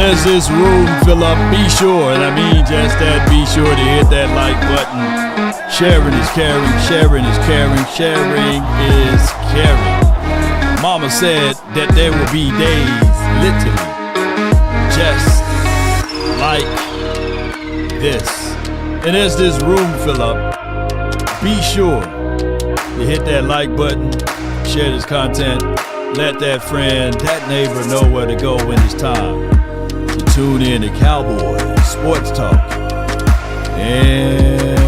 as this room fill up, be sure, and I mean just that, be sure to hit that like button. Sharing is caring, sharing is caring, sharing is caring. Mama said that there will be days, literally, just like this. And as this room fill up, be sure to hit that like button, share this content, let that friend, that neighbor know where to go when it's time to tune in to Cowboys Sports Talk. And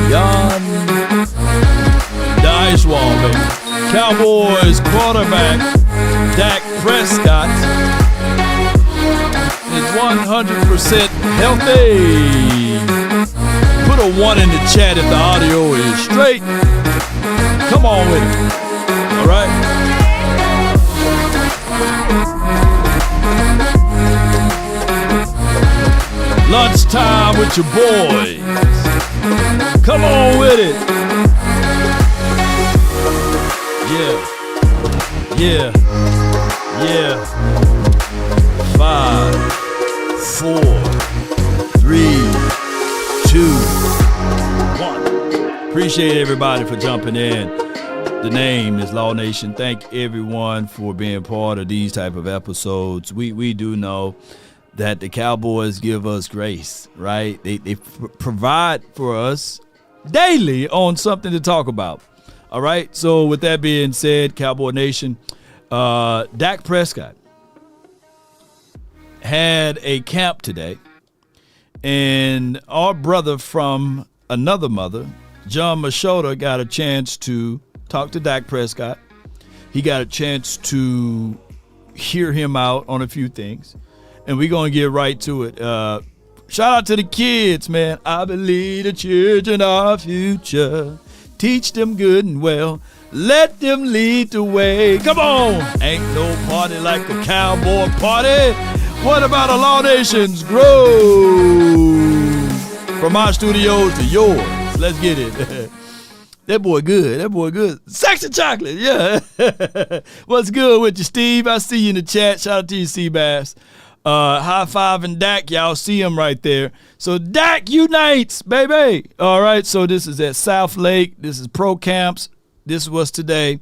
Jan Dijswalder, Cowboys quarterback Dak Prescott is 100% healthy. Put a 1 in the chat if the audio is straight. Come on with it. All right. Lunchtime with your boys. Come on with it. Yeah. 5, 4, 3, 2, 1. Appreciate everybody for jumping in. The name is Law Nation. Thank everyone for being part of these type of episodes. We do know that the Cowboys give us grace, right? They provide for us daily on something to talk about. All right. So with that being said, Cowboy Nation, Dak Prescott had a camp today, and our brother from another mother, John Machota, got a chance to talk to Dak Prescott. He got a chance to hear him out on a few things, and we're going to get right to it. Shout out to the kids, man. I believe the children are our future. Teach them good and well. Let them lead the way. Come on. Ain't no party like a cowboy party. What about a Law Nation's Grove? From our studios to yours. Let's get it. That boy good. That boy good. Sexy chocolate. Yeah. What's good with you, Steve? I see you in the chat. Shout out to you, Seabass. High five and Dak. Y'all see him right there. So Dak unites, baby. All right. So this is at South Lake. This is pro camps. This was today.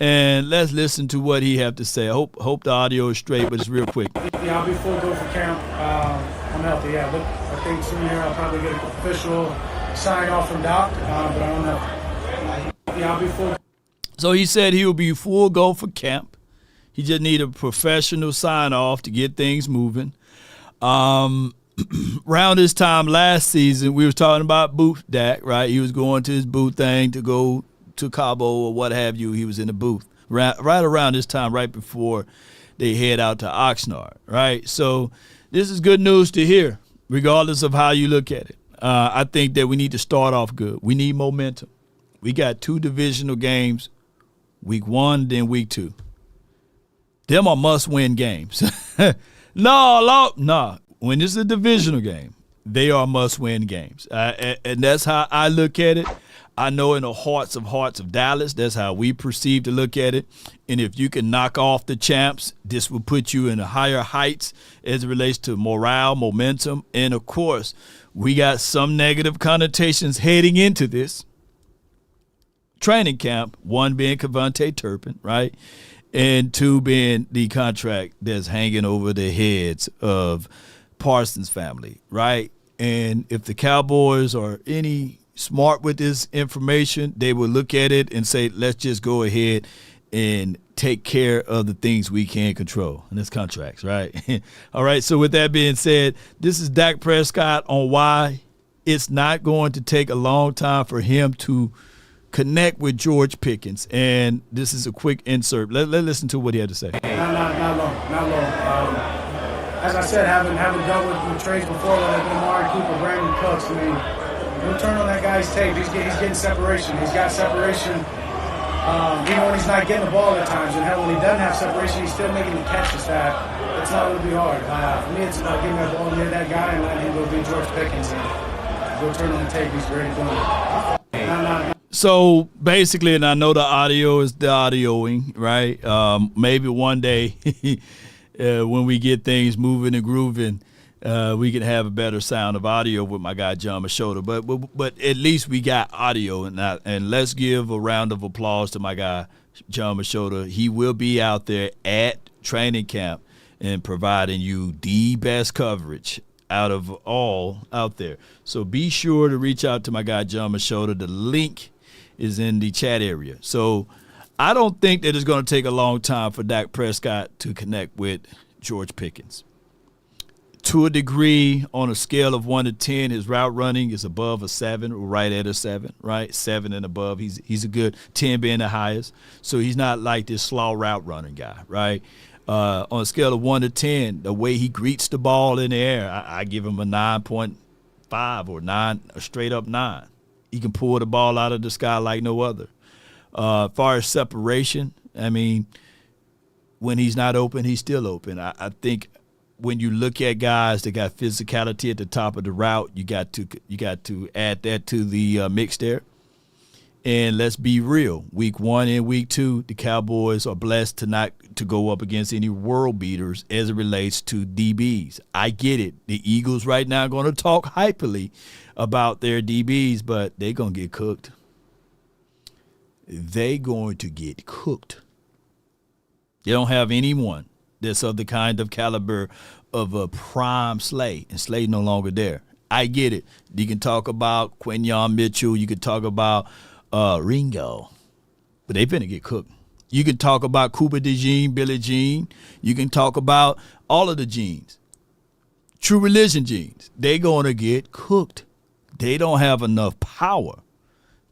And let's listen to what he have to say. I hope the audio is straight, but it's real quick. Yeah, I'll be full go for camp. I'm healthy. Yeah, look, I think soon here I'll probably get an official sign off from Doc, but I'm healthy. Yeah, I'll be full. So he said he will be full go for camp. He just need a professional sign off to get things moving. Around this time last season, we was talking about booth Dak, right? He was going to his booth thing to go to Cabo or what have you. He was in the booth right around this time, right before they head out to Oxnard, right? So this is good news to hear, regardless of how you look at it. I think that we need to start off good. We need momentum. We got 2 divisional games, week 1, then week 2. Them are must-win games. No. When it's a divisional game, they are must-win games. And that's how I look at it. I know in the hearts of Dallas, that's how we perceive to look at it. And if you can knock off the champs, this will put you in higher heights as it relates to morale, momentum. And, of course, we got some negative connotations heading into this training camp, 1 being Cavante Turpin, right? And 2 being the contract that's hanging over the heads of Parsons' family, right? And if the Cowboys are any smart with this information, they will look at it and say, let's just go ahead and take care of the things we can control. And that's contracts, right? All right, so with that being said, this is Dak Prescott on why it's not going to take a long time for him to connect with George Pickens. And this is a quick insert. Let's listen to what he had to say. Not long. As I said, having dealt with trades before, like Amari Cooper, Brandon Cooks, I mean, don't turn on that guy's tape. He's getting separation. He's got separation. Even when he's not getting the ball at times, and hell, when he doesn't have separation, he's still making the catches. It's not going to be hard. For me, it's about getting that ball near that guy and letting him go be George Pickens and go turn on the tape. He's ready to go. So basically, and I know the audio is the audioing, right? Maybe one day when we get things moving and grooving, we can have a better sound of audio with my guy John Machota. But at least we got audio, and let's give a round of applause to my guy John Machota. He will be out there at training camp and providing you the best coverage out of all out there. So be sure to reach out to my guy John Machota. The link is in the chat area. So I don't think that it's going to take a long time for Dak Prescott to connect with George Pickens. To a degree, on a scale of 1 to 10, his route running is above a 7, or right at a 7, right? 7 and above. He's a good 10 being the highest. So he's not like this slow route running guy, right? On a scale of 1 to 10, the way he greets the ball in the air, I give him a 9.5 or 9, a straight up 9. He can pull the ball out of the sky like no other. As far as separation, I mean, when he's not open, he's still open. I think when you look at guys that got physicality at the top of the route, you got to add that to the mix there. And let's be real. Week 1 and week 2, the Cowboys are blessed to go up against any world beaters as it relates to DBs. I get it. The Eagles right now are going to talk hyperly about their DBs, but they're going to get cooked. They're going to get cooked. They don't have anyone that's of the kind of caliber of a prime Slay, and Slay no longer there. I get it. You can talk about Quinyon Mitchell. You can talk about Ringo, but they finna get cooked. You can talk about Cooper DeJean, Billie Jean. You can talk about all of the Jeans. True Religion Jeans. They're going to get cooked. They don't have enough power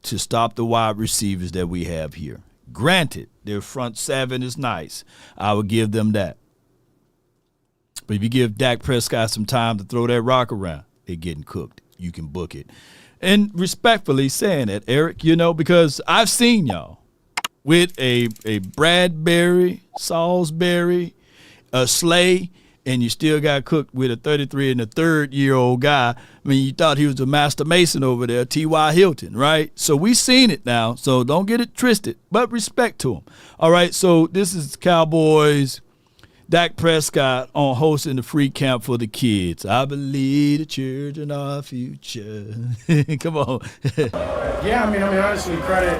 to stop the wide receivers that we have here. Granted, their front 7 is nice. I would give them that. But if you give Dak Prescott some time to throw that rock around, they're getting cooked. You can book it. And respectfully saying that, Eric, because I've seen y'all with a Bradbury, Salisbury, a Slay, and you still got cooked with a 33 and a third-year-old guy. I mean, you thought he was a master mason over there, T.Y. Hilton, right? So we seen it now, so don't get it twisted, but respect to him. All right, so this is Cowboys, Dak Prescott on hosting the free camp for the kids. I believe the children are our future. Come on. Yeah, I mean, honestly, credit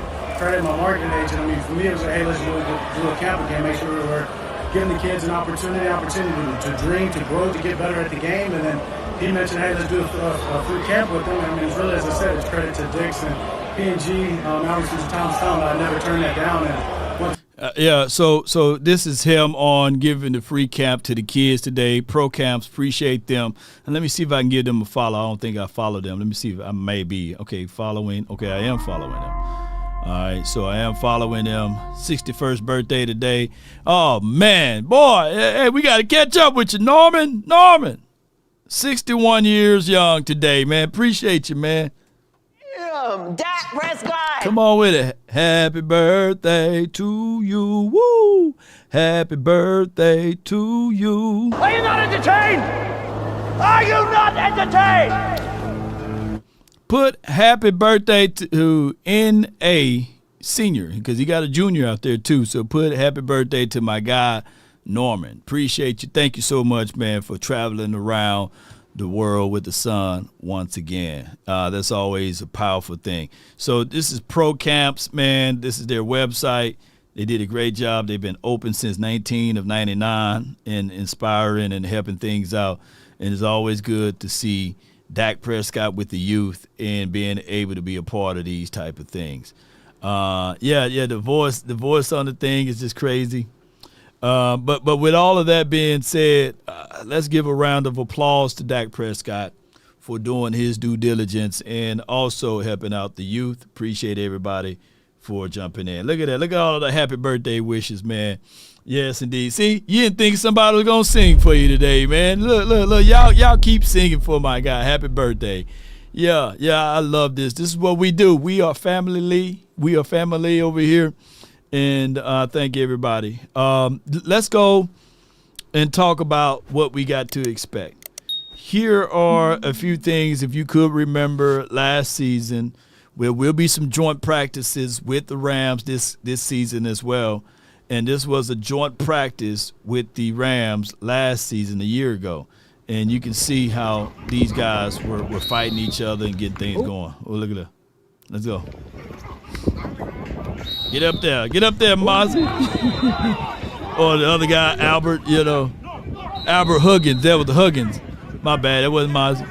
my marketing agent. I mean, for me, it was like, hey, let's do a camp again, make sure we're giving the kids an opportunity to dream, to grow, to get better at the game. And then he mentioned, hey, let's do a free camp with them. I mean, it's really, as I said, it's credit to Dix and P&G. Obviously, Thomas Town, I never turned that down. And So this is him on giving the free camp to the kids today. Pro camps, appreciate them. And let me see if I can give them a follow. I don't think I follow them. Let me see if I may be. Okay, following. Okay, I am following them. All right, so I am following them. 61st birthday today. Oh, man. Boy, hey, we got to catch up with you, Norman. 61 years young today, man. Appreciate you, man. Dak Prescott. Come on with it. Happy birthday to you. Woo. Happy birthday to you. Are you not entertained? Are you not entertained? Put happy birthday to N.A. Senior, because he got a junior out there too. So put happy birthday to my guy, Norman. Appreciate you. Thank you so much, man, for traveling around the world with the sun once again. That's always a powerful thing. So this is Pro Camps, man. This is their website. They did a great job. They've been open since 1999 and inspiring and helping things out. And it's always good to see Dak Prescott with the youth and being able to be a part of these type of things. The voice on the thing is just crazy. But with all of that being said, let's give a round of applause to Dak Prescott for doing his due diligence and also helping out the youth. Appreciate everybody for jumping in. Look at that. Look at all of the happy birthday wishes, man. Yes, indeed. See, you didn't think somebody was going to sing for you today, man. Look. Y'all keep singing for my guy. Happy birthday. Yeah, I love this. This is what we do. We are family. We are family over here. And thank you, everybody. Let's go and talk about what we got to expect. Here are a few things, if you could remember last season will be some joint practices with the Rams this season as well. And this was a joint practice with the Rams last season, a year ago. And you can see how these guys were fighting each other and getting things going. Oh, look at that. Let's go. Get up there, Mozzie. Or the other guy, Albert, Albert Huggins. That was the Huggins. My bad, that wasn't Mozzie.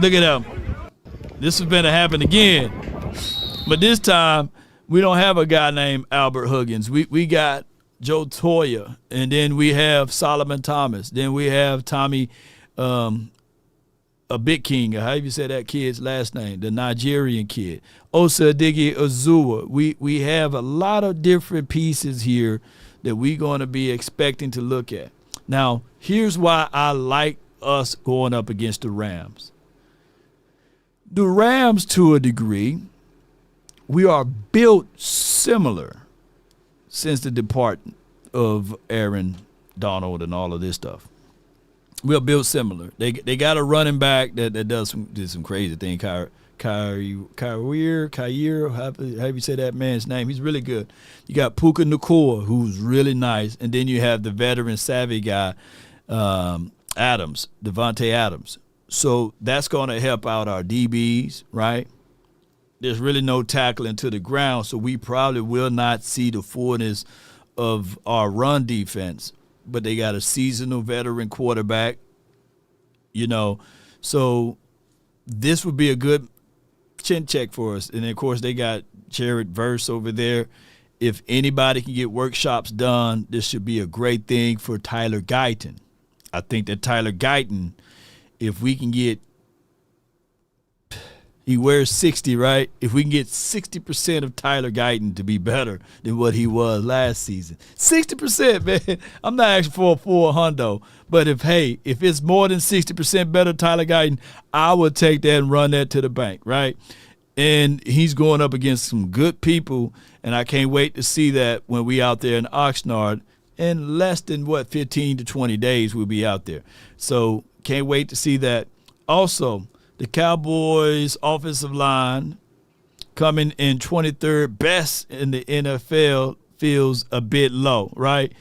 Look at them. This is going to happen again. But this time, we don't have a guy named Albert Huggins. We got Joe Toya, and then we have Solomon Thomas. Then we have Tommy a Big King, or however you say that kid's last name, the Nigerian kid. Osa Adigi Ozua. We have a lot of different pieces here that we're going to be expecting to look at. Now, here's why I like us going up against the Rams. The Rams, to a degree, we are built similar since the departure of Aaron Donald and all of this stuff. We are built similar. They got a running back that did some crazy thing. Kair, how you say that man's name? He's really good. You got Puka Nacua, who's really nice, and then you have the veteran savvy guy, Devontae Adams. So that's going to help out our DBs, right? There's really no tackling to the ground, so we probably will not see the fullness of our run defense. But they got a seasonal veteran quarterback, So this would be a good chin check for us. And, of course, they got Jared Verse over there. If anybody can get workshops done, this should be a great thing for Tyler Guyton. I think that Tyler Guyton, if we can get – he wears 60, right? If we can get 60% of Tyler Guyton to be better than what he was last season. 60%, man. I'm not asking for a full hundo. But if it's more than 60% better Tyler Guyton, I would take that and run that to the bank, right? And he's going up against some good people, and I can't wait to see that when we out there in Oxnard. In less than, 15 to 20 days we'll be out there. So can't wait to see that. Also, the Cowboys offensive line coming in 23rd best in the NFL feels a bit low, right?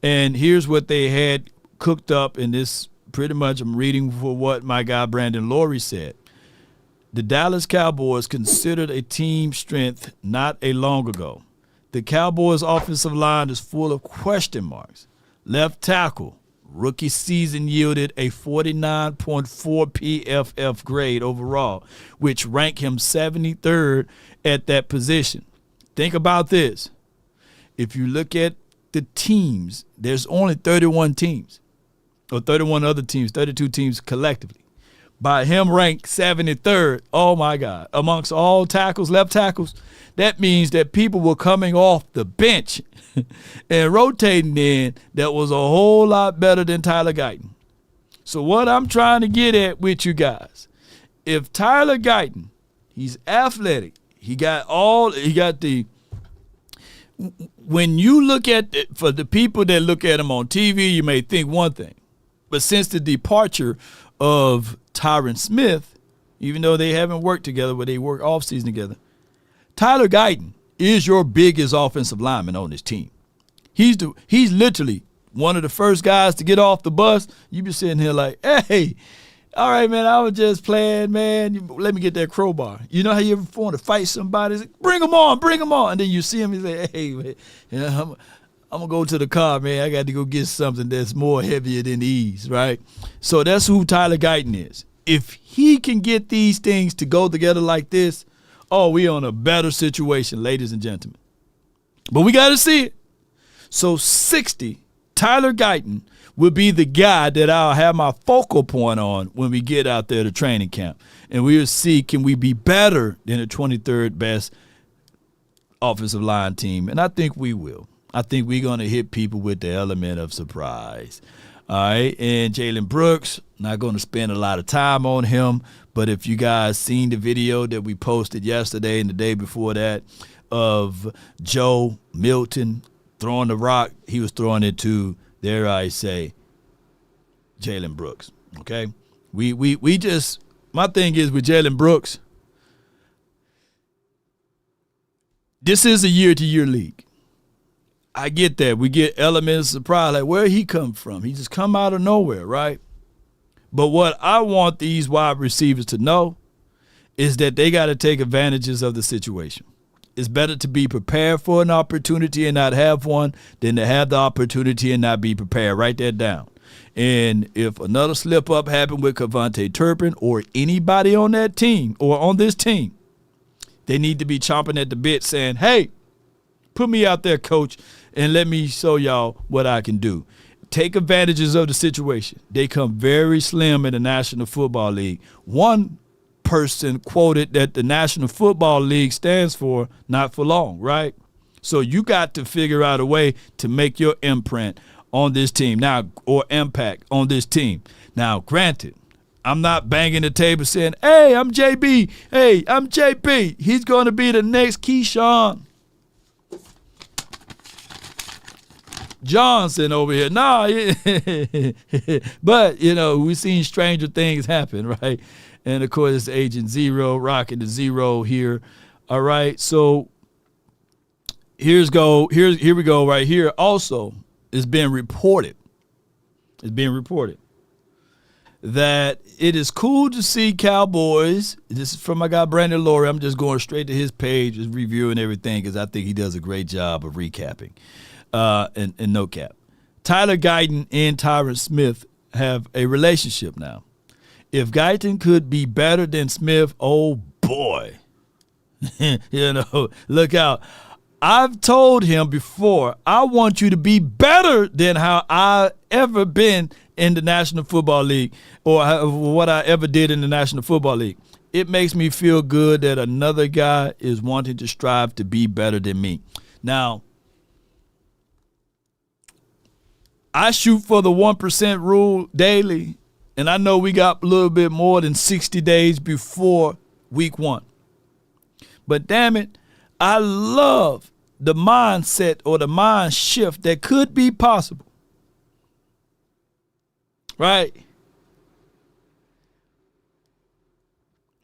And here's what they had cooked up in this. Pretty much I'm reading for what my guy Brandon Laurie said. The Dallas Cowboys considered a team strength not a long ago. The Cowboys offensive line is full of question marks. Left tackle. Rookie season yielded a 49.4 PFF grade overall, which ranked him 73rd at that position. Think about this. If you look at the teams, there's only 31 teams, or 31 other teams, 32 teams collectively. By him ranked 73rd, oh my God, amongst all tackles, left tackles, that means that people were coming off the bench and rotating in that was a whole lot better than Tyler Guyton. So what I'm trying to get at with you guys, if Tyler Guyton, he's athletic, when you look at it, for the people that look at him on TV, you may think one thing. But since the departure of Tyron Smith, even though they haven't worked together, but they work off season together, Tyler Guyton is your biggest offensive lineman on this team. He's literally one of the first guys to get off the bus. You be sitting here like, hey, all right, man, I was just playing, man. Let me get that crowbar. You know how you ever want to fight somebody? It's like, bring him on. And then you see him, you say, hey, man, I'm going to go to the car, man. I got to go get something that's more heavier than these, right? So that's who Tyler Guyton is. If he can get these things to go together like this, we on a better situation, ladies and gentlemen. But we got to see it. So 60, Tyler Guyton will be the guy that I'll have my focal point on when we get out there to training camp. And we'll see, can we be better than the 23rd best offensive line team? And I think we will. I think we're going to hit people with the element of surprise. All right, and Jalen Brooks, not going to spend a lot of time on him, but if you guys seen the video that we posted yesterday and the day before that of Joe Milton throwing the rock, he was throwing it to, dare I say, Jalen Brooks, okay? We just My thing is with Jalen Brooks, this is a year-to-year league. I get that. We get elements of surprise, like where he come from. He just come out of nowhere, right? But what I want these wide receivers to know is that they got to take advantages of the situation. It's better to be prepared for an opportunity and not have one than to have the opportunity and not be prepared. Write that down. And if another slip-up happened with Kevontae Turpin or anybody on that team or on this team, they need to be chomping at the bit saying, hey, put me out there, coach, and let me show y'all what I can do. Take advantages of the situation. They come very slim in the National Football League. One person quoted that the National Football League stands for not for long, right? So you got to figure out a way to make your imprint on this team now, or impact on this team. Now, granted, I'm not banging the table saying, hey, I'm JB. Hey, I'm JP. He's going to be the next Keyshawn Johnson over here. Nah, but, we've seen stranger things happen, right? And, of course, it's Agent Zero, rocking the zero here. All right, so here we go right here. Also, it's being reported that it is cool to see Cowboys. This is from my guy Brandon Laurie. I'm just going straight to his page, just reviewing everything because I think he does a great job of recapping and no cap. Tyler Guyton and Tyron Smith have a relationship now. If Guyton could be better than Smith, oh boy, look out. I've told him before, I want you to be better than how I ever been in the National Football League or what I ever did in the National Football League. It makes me feel good that another guy is wanting to strive to be better than me. Now, I shoot for the 1% rule daily, and I know we got a little bit more than 60 days before week 1. But damn it, I love the mindset or the mind shift that could be possible. Right?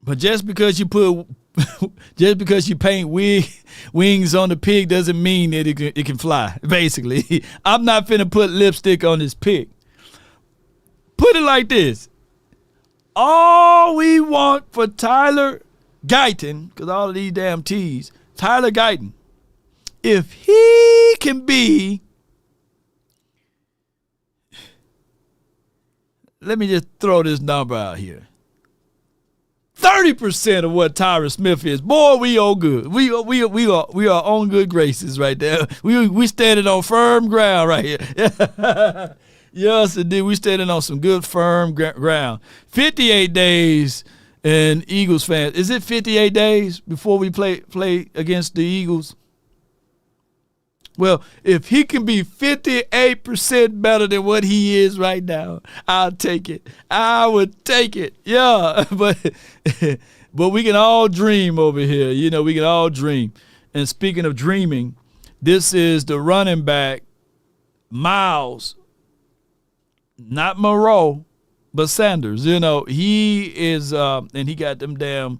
But just because you paint wings on the pig doesn't mean that it can fly, basically. I'm not finna put lipstick on this pig. Put it like this. All we want for Tyler Guyton, because all of these damn T's, Tyler Guyton, if he can be, let me just throw this number out here, 30% of what Tyron Smith is, boy, we all good. We are on good graces right there. We standing on firm ground right here. Yes, indeed. We standing on some good firm ground. 58 days, and Eagles fans, is it 58 days before we play against the Eagles? Well, if he can be 58% better than what he is right now, I'll take it. I would take it. Yeah, but we can all dream over here. We can all dream. And speaking of dreaming, this is the running back, Miles, not Moreau, but Sanders. He is, and he got them damn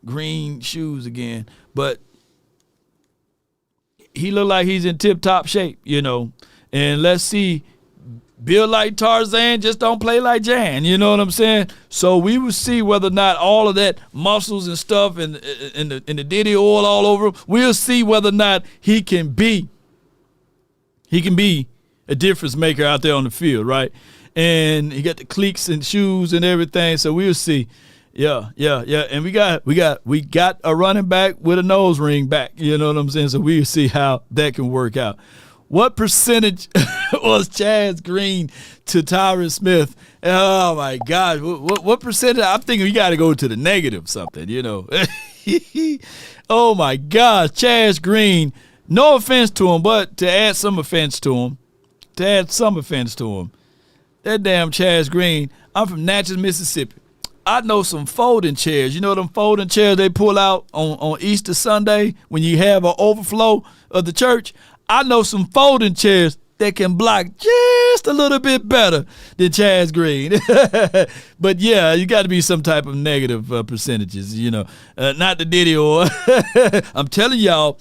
green shoes again, but he look like he's in tip-top shape, And let's see, build like Tarzan, just don't play like Jan, you know what I'm saying? So we will see whether or not all of that muscles and stuff and the Diddy oil all over him, we'll see whether or not he can be a difference maker out there on the field, right? And he got the cleats and shoes and everything, so we'll see. Yeah. And we got a running back with a nose ring back. You know what I'm saying? So we'll see how that can work out. What percentage was Chaz Green to Tyron Smith? Oh my God. What percentage? I'm thinking we got to go to the negative something, Oh my God. Chaz Green. No offense to him, but to add some offense to him. That damn Chaz Green. I'm from Natchez, Mississippi. I know some folding chairs. You know them folding chairs they pull out on Easter Sunday when you have an overflow of the church? I know some folding chairs that can block just just a little bit better than Chaz Green. But yeah, you got to be some type of negative percentages, not the Diddy or I'm telling y'all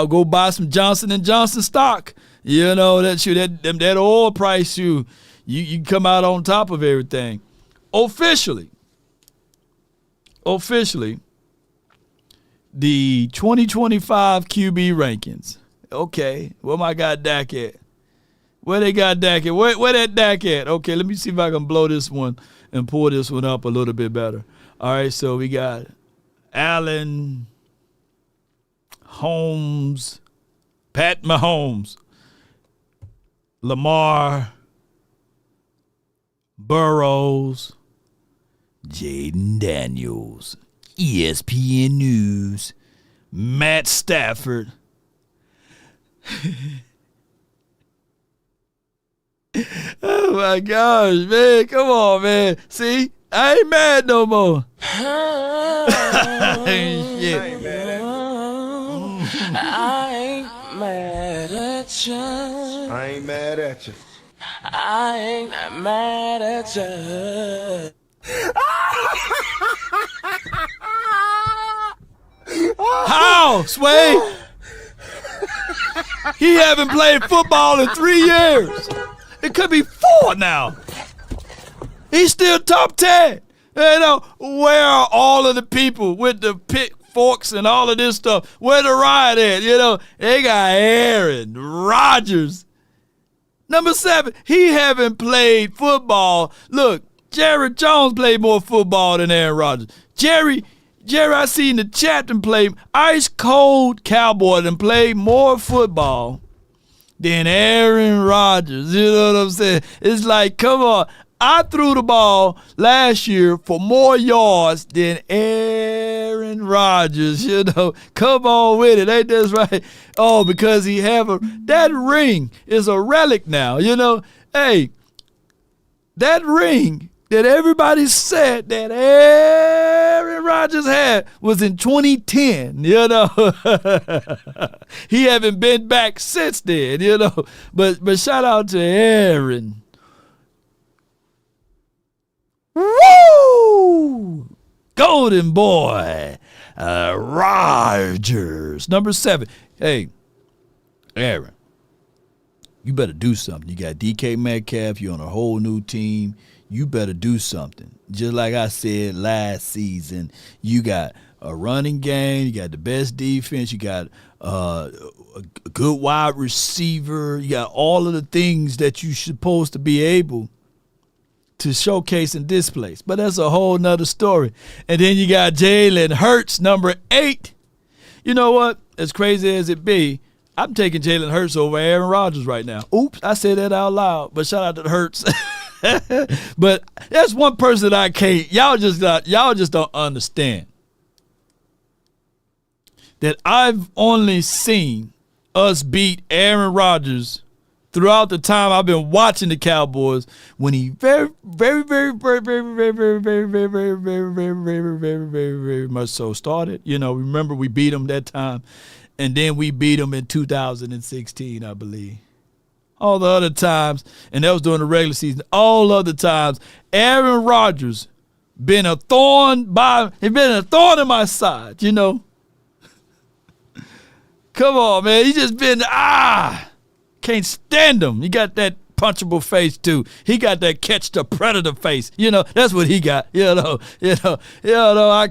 go buy some Johnson & Johnson stock. That oil price you come out on top of everything. Officially, the 2025 QB rankings. Okay, where my guy Dak at? Where they got Dak at? Where that Dak at? Okay, let me see if I can blow this one and pull this one up a little bit better. All right, so we got Allen, Holmes, Pat Mahomes, Lamar, Burrows, Jaden Daniels, ESPN News, Matt Stafford. Oh my gosh, man. Come on, man. See? I ain't mad no more. Shit. I ain't mad at you. I ain't mad at you. I ain't mad at you. How, Sway? He haven't played football in 3 years. It could be 4 now. He's still top 10. Where are all of the people with the pitchforks and all of this stuff? Where the riot at? They got Aaron Rodgers. Number 7, he haven't played football. Look, Jared Jones played more football than Aaron Rodgers. Jerry, I seen the captain play ice cold Cowboy and played more football than Aaron Rodgers. You know what I'm saying? It's like, come on. I threw the ball last year for more yards than Aaron Rodgers. Come on with it. Ain't that right? Oh, because that ring is a relic now. Hey, that ring that everybody said that Aaron Rodgers had was in 2010, He haven't been back since then, But shout out to Aaron. Woo! Golden boy, Rodgers. Number 7. Hey, Aaron, you better do something. You got DK Metcalf. You're on a whole new team. You better do something. Just like I said last season, you got a running game. You got the best defense. You got a good wide receiver. You got all of the things that you're supposed to be able to showcase and display. But that's a whole nother story. And then you got Jalen Hurts, number 8. You know what? As crazy as it be, I'm taking Jalen Hurts over Aaron Rodgers right now. Oops, I said that out loud. But shout out to Hurts. But that's one person that I can't. Y'all just don't understand that I've only seen us beat Aaron Rodgers throughout the time I've been watching the Cowboys when he very, very, very, very, very, very, very, very, very, very, very, very, very, very, very, very much so started. Remember we beat him that time, and then we beat him in 2016, I believe. All the other times, and that was during the regular season, all other times, Aaron Rodgers been a thorn in my side, Come on, man. He just been, can't stand him. He got that punchable face, too. He got that catch the predator face. That's what he got. I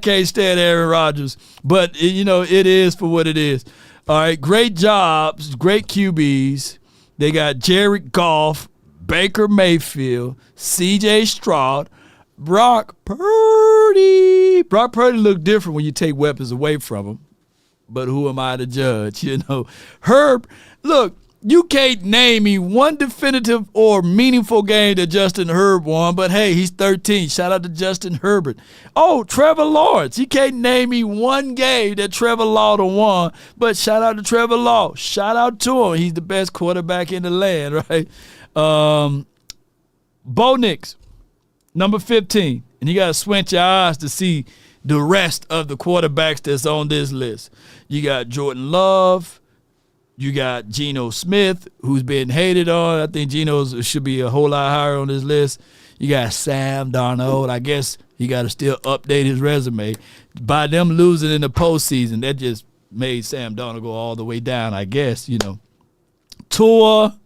can't stand Aaron Rodgers. But, it is for what it is. All right, great jobs, great QBs. They got Jared Goff, Baker Mayfield, C.J. Stroud, Brock Purdy. Brock Purdy look different when you take weapons away from him. But who am I to judge, Herb, look, you can't name me one definitive or meaningful game that Justin Herbert won, but hey, he's 13. Shout out to Justin Herbert. Oh, Trevor Lawrence. You can't name me one game that Trevor Lawrence won, but shout out to Trevor Lawrence. Shout out to him. He's the best quarterback in the land, right? Bo Nix, number 15. And you got to squint your eyes to see the rest of the quarterbacks that's on this list. You got Jordan Love, You got Geno Smith, who's been hated on. I think Geno should be a whole lot higher on this list. You got Sam Darnold. I guess he got to still update his resume. By them losing in the postseason, that just made Sam Darnold go all the way down, I guess, Tua.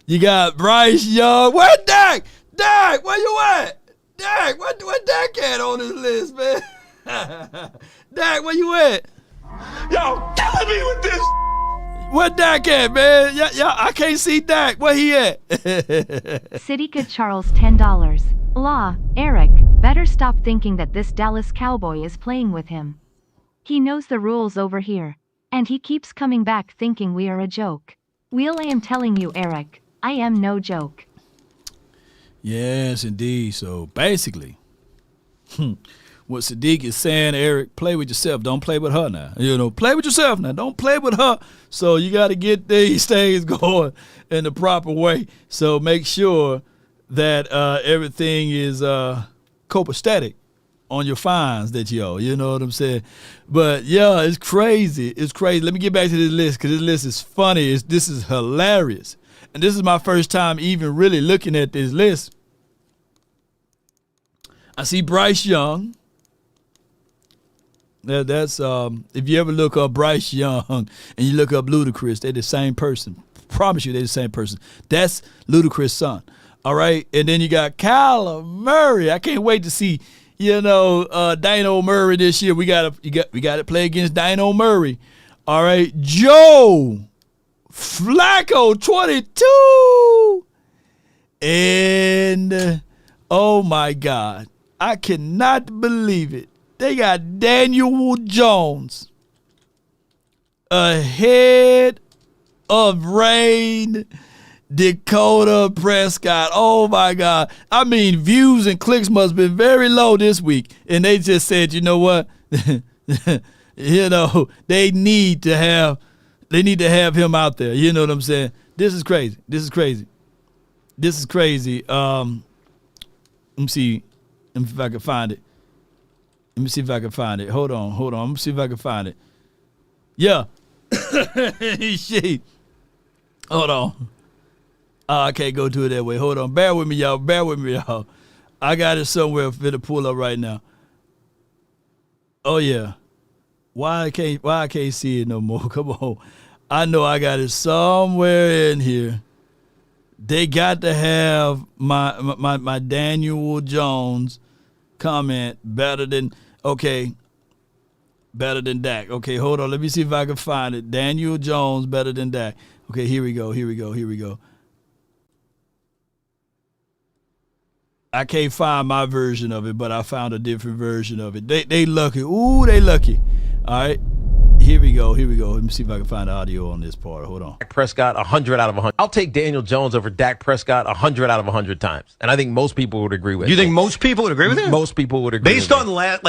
You got Bryce Young. Where Dak? Dak, where you at? Dak, what Dak at on this list, man? Dak, where you at? Yo, killing me with this. Where Dak at, man? Yeah, I can't see Dak. Where he at? Sitka Charles $10. La, Eric, better stop thinking that this Dallas Cowboy is playing with him. He knows the rules over here, and he keeps coming back thinking we are a joke. Well, I am telling you, Eric, I am no joke. Yes, indeed. So basically, what Sadiq is saying, Eric, play with yourself. Don't play with her now. Play with yourself now. Don't play with her. So you got to get these things going in the proper way. So make sure that everything is copacetic on your fines that you owe. You know what I'm saying? But, yeah, it's crazy. It's crazy. Let me get back to this list because this list is funny. This is hilarious. And this is my first time even really looking at this list. I see Bryce Young. That's if you ever look up Bryce Young and you look up Ludacris, they're the same person. Promise you they're the same person. That's Ludacris' son. All right? And then you got Kyler Murray. I can't wait to see, Dino Murray this year. We got to play against Dino Murray. All right? Joe Flacco, 22. And, oh, my God. I cannot believe it. They got Daniel Jones ahead of Rain Dakota Prescott. Oh, my God. I mean, views and clicks must have been very low this week. And they just said, you know what? They need to have him out there. You know what I'm saying? This is crazy. Let me see if I can find it. Hold on. Let me see if I can find it. Yeah. Shit. Hold on. I can't go to it that way. Hold on. Bear with me, y'all. I got it somewhere for to pull up right now. Oh, yeah. Why I can't see it no more? Come on. I know I got it somewhere in here. They got to have my Daniel Jones comment better than Dak. Okay, hold on. Let me see if I can find it. Daniel Jones better than Dak. Okay, here we go. I can't find my version of it, but I found a different version of it. They lucky. Ooh, they lucky. All right. Here we go. Let me see if I can find the audio on this part. Hold on. Dak Prescott, 100 out of 100. I'll take Daniel Jones over Dak Prescott 100 out of 100 times. And I think most people would agree with You think most people would agree with you? Most people would agree Based on last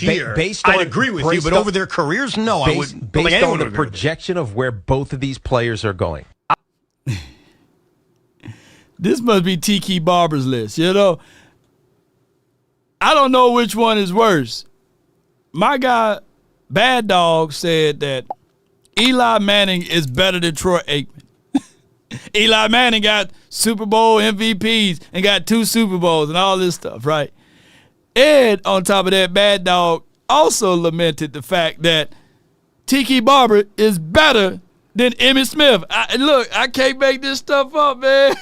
year, I'd agree with you, but over their careers, no, I wouldn't. Based on the projection of where both of these players are going. This must be Tiki Barber's list. I don't know which one is worse. My guy, Bad Dog, said that Eli Manning is better than Troy Aikman. Eli Manning got Super Bowl MVPs and got 2 Super Bowls and all this stuff, right? And on top of that, Bad Dog also lamented the fact that Tiki Barber is better than Emmitt Smith. I can't make this stuff up, man.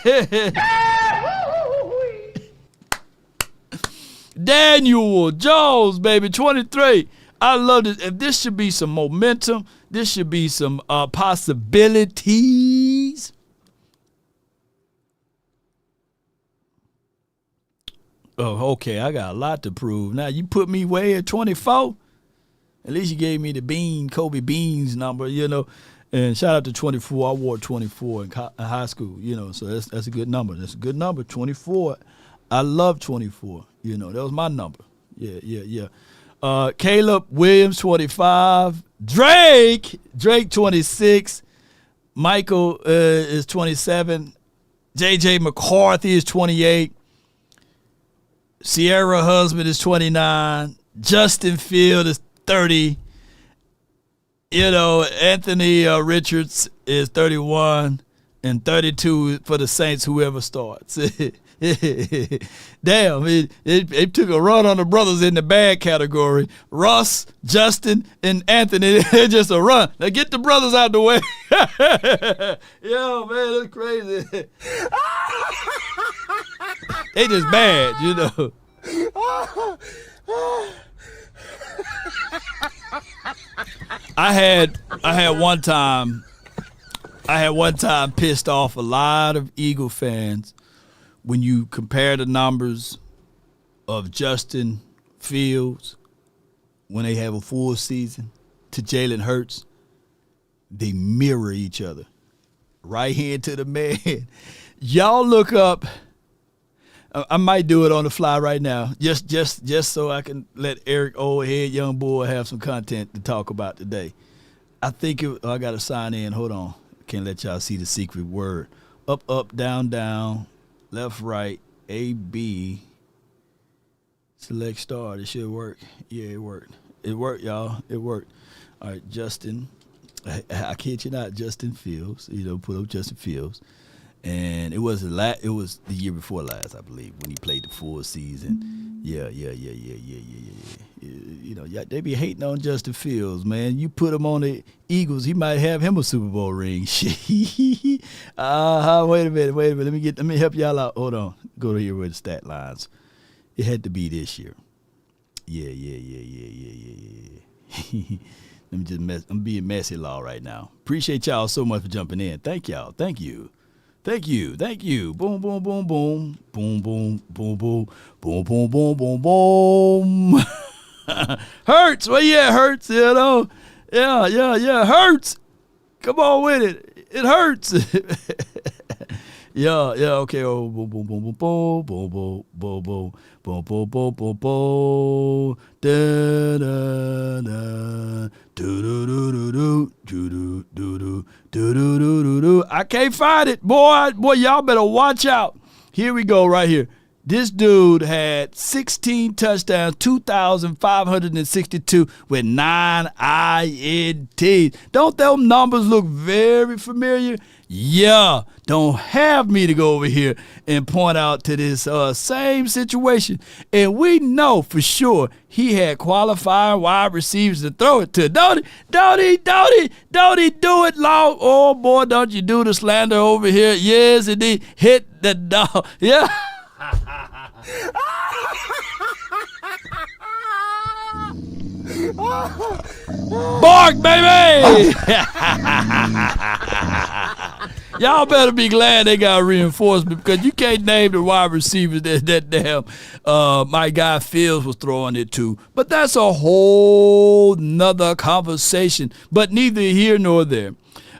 Daniel Jones, baby, 23. I love this. If this should be some momentum, this should be some possibilities. Oh, okay. I got a lot to prove. Now, you put me way at 24. At least you gave me the Kobe Beans number, And shout out to 24. I wore 24 in high school, So that's a good number. That's a good number, 24. I love 24. That was my number. Yeah. Caleb Williams, 25. Drake, 26. Michael is 27. J.J. McCarthy is 28. Sierra Husband is 29. Justin Field is 30. You know, Anthony Richards is 31 and 32 for the Saints, whoever starts. Damn, it took a run on the brothers in the bad category. Russ, Justin, and Anthony, just a run. Now get the brothers out the way. Yo, man, that's crazy. They just bad, you know. I had one time pissed off a lot of Eagle fans when you compare the numbers of Justin Fields when they have a full season to Jalen Hurts. They mirror each other. Right hand to the man. Y'all look up. I might do it on the fly right now, just so I can let Eric Old Head Young Boy have some content to talk about today. I think I got to sign in. Hold on. Can't let y'all see the secret word. Up, up, down, down, left, right, A, B. Select start. It should work. Yeah, it worked. It worked, y'all. It worked. All right, Justin. I kid you not, Justin Fields. You know, put up Justin Fields. And it was the year before last, I believe, when he played the full season. Yeah. You know, they be hating on Justin Fields, man. You put him on the Eagles, he might have him a Super Bowl ring. Wait a minute. Let me help y'all out. Hold on. Go to here with the stat lines. It had to be this year. Yeah. Let me just I'm being messy law right now. Appreciate y'all so much for jumping in. Thank y'all. Thank you. Boom, boom, boom, boom. Boom, boom, boom, boom. Boom, boom, boom, boom, boom. Hurts. Well, yeah, Hurts, you know. Yeah. Hurts. Come on with it. It hurts. Yeah, okay. Oh, boom, boom, boom, boom, boom, boom, boom, boom, boom, boom, boom, boom, boom, boom, da da da, do do do do do do do do do. I can't find it, boy. Y'all better watch out. Here we go, right here. This dude had 16 touchdowns, 2,562 with 9 INTs. Don't them numbers look very familiar? Yeah, don't have me to go over here and point out to this same situation. And we know for sure he had qualifying wide receivers to throw it to. Don't he do it, Law? Oh, boy, don't you do the slander over here. Yes, indeed. Hit the dog. Yeah. Bark, baby! Y'all better be glad they got reinforcement because you can't name the wide receivers that damn my guy Fields was throwing it to. But that's a whole nother conversation. But neither here nor there.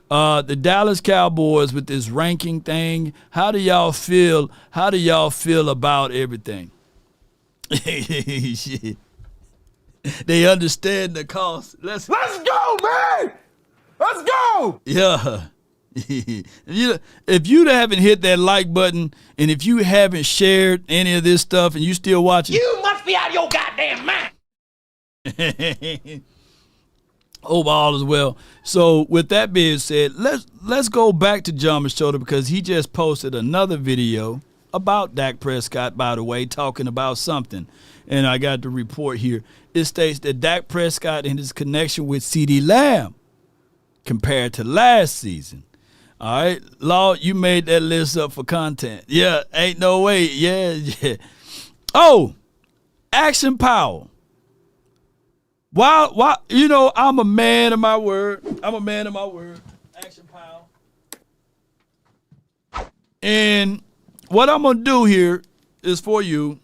The Dallas Cowboys with this ranking thing, how do y'all feel? How do y'all feel about everything? Shit. They understand the cost. Let's go, man! Let's go! Yeah. If you haven't hit that like button and if you haven't shared any of this stuff and you still watching, you must be out of your goddamn mind. Hope all is well. So with that being said, let's go back to John Shoulder because he just posted another video about Dak Prescott, by the way, talking about something. And I got the report here. It states that Dak Prescott and his connection with CeeDee Lamb compared to last season. All right, Law, you made that list up for content. Yeah, ain't no way. Yeah. Oh, Action Powell. Why? You know, I'm a man of my word. Action Powell. And what I'm gonna do here is for you.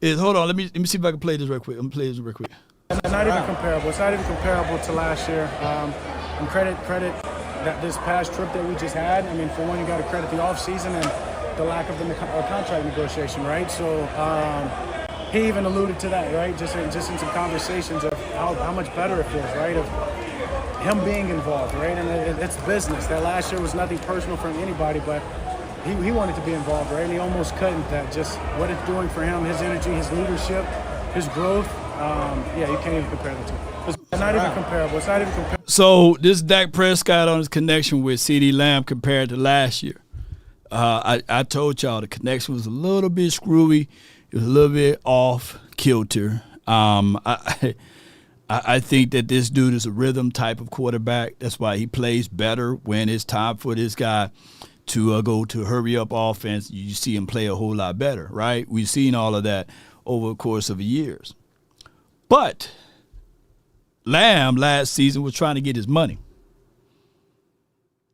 Hold on, let me see if I can play this real quick. I'm gonna play this real quick. Not even comparable. It's not even comparable to last year. And credit that this past trip that we just had. I mean, for one, you got to credit the offseason and the lack of the contract negotiation, right? So he even alluded to that, right? Just in some conversations of how much better it feels, right? Of him being involved, right? And it's business. That last year was nothing personal from anybody, but he wanted to be involved, right? And he almost couldn't. That just what it's doing for him, his energy, his leadership, his growth. Yeah, you can't even compare the two. not even comparable. It's not even comparable. So this Dak Prescott on his connection with CeeDee Lamb compared to last year. I told y'all the connection was a little bit screwy. It was a little bit off kilter. I think that this dude is a rhythm type of quarterback. That's why he plays better when it's time for this guy to go to hurry up offense. You see him play a whole lot better, right? We've seen all of that over the course of years. But Lamb last season was trying to get his money.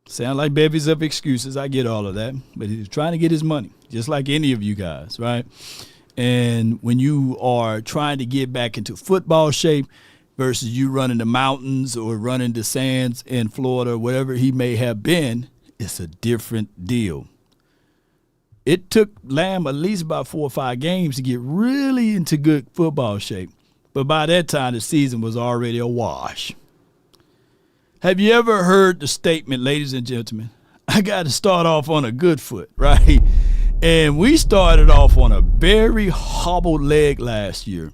Sound like babies of excuses. I get all of that. But he was trying to get his money, just like any of you guys, right? And when you are trying to get back into football shape versus you running the mountains or running the sands in Florida or wherever he may have been, it's a different deal. It took Lamb at least about 4 or 5 games to get really into good football shape. But by that time, the season was already a wash. Have you ever heard the statement, ladies and gentlemen, I got to start off on a good foot, right? And we started off on a very hobbled leg last year.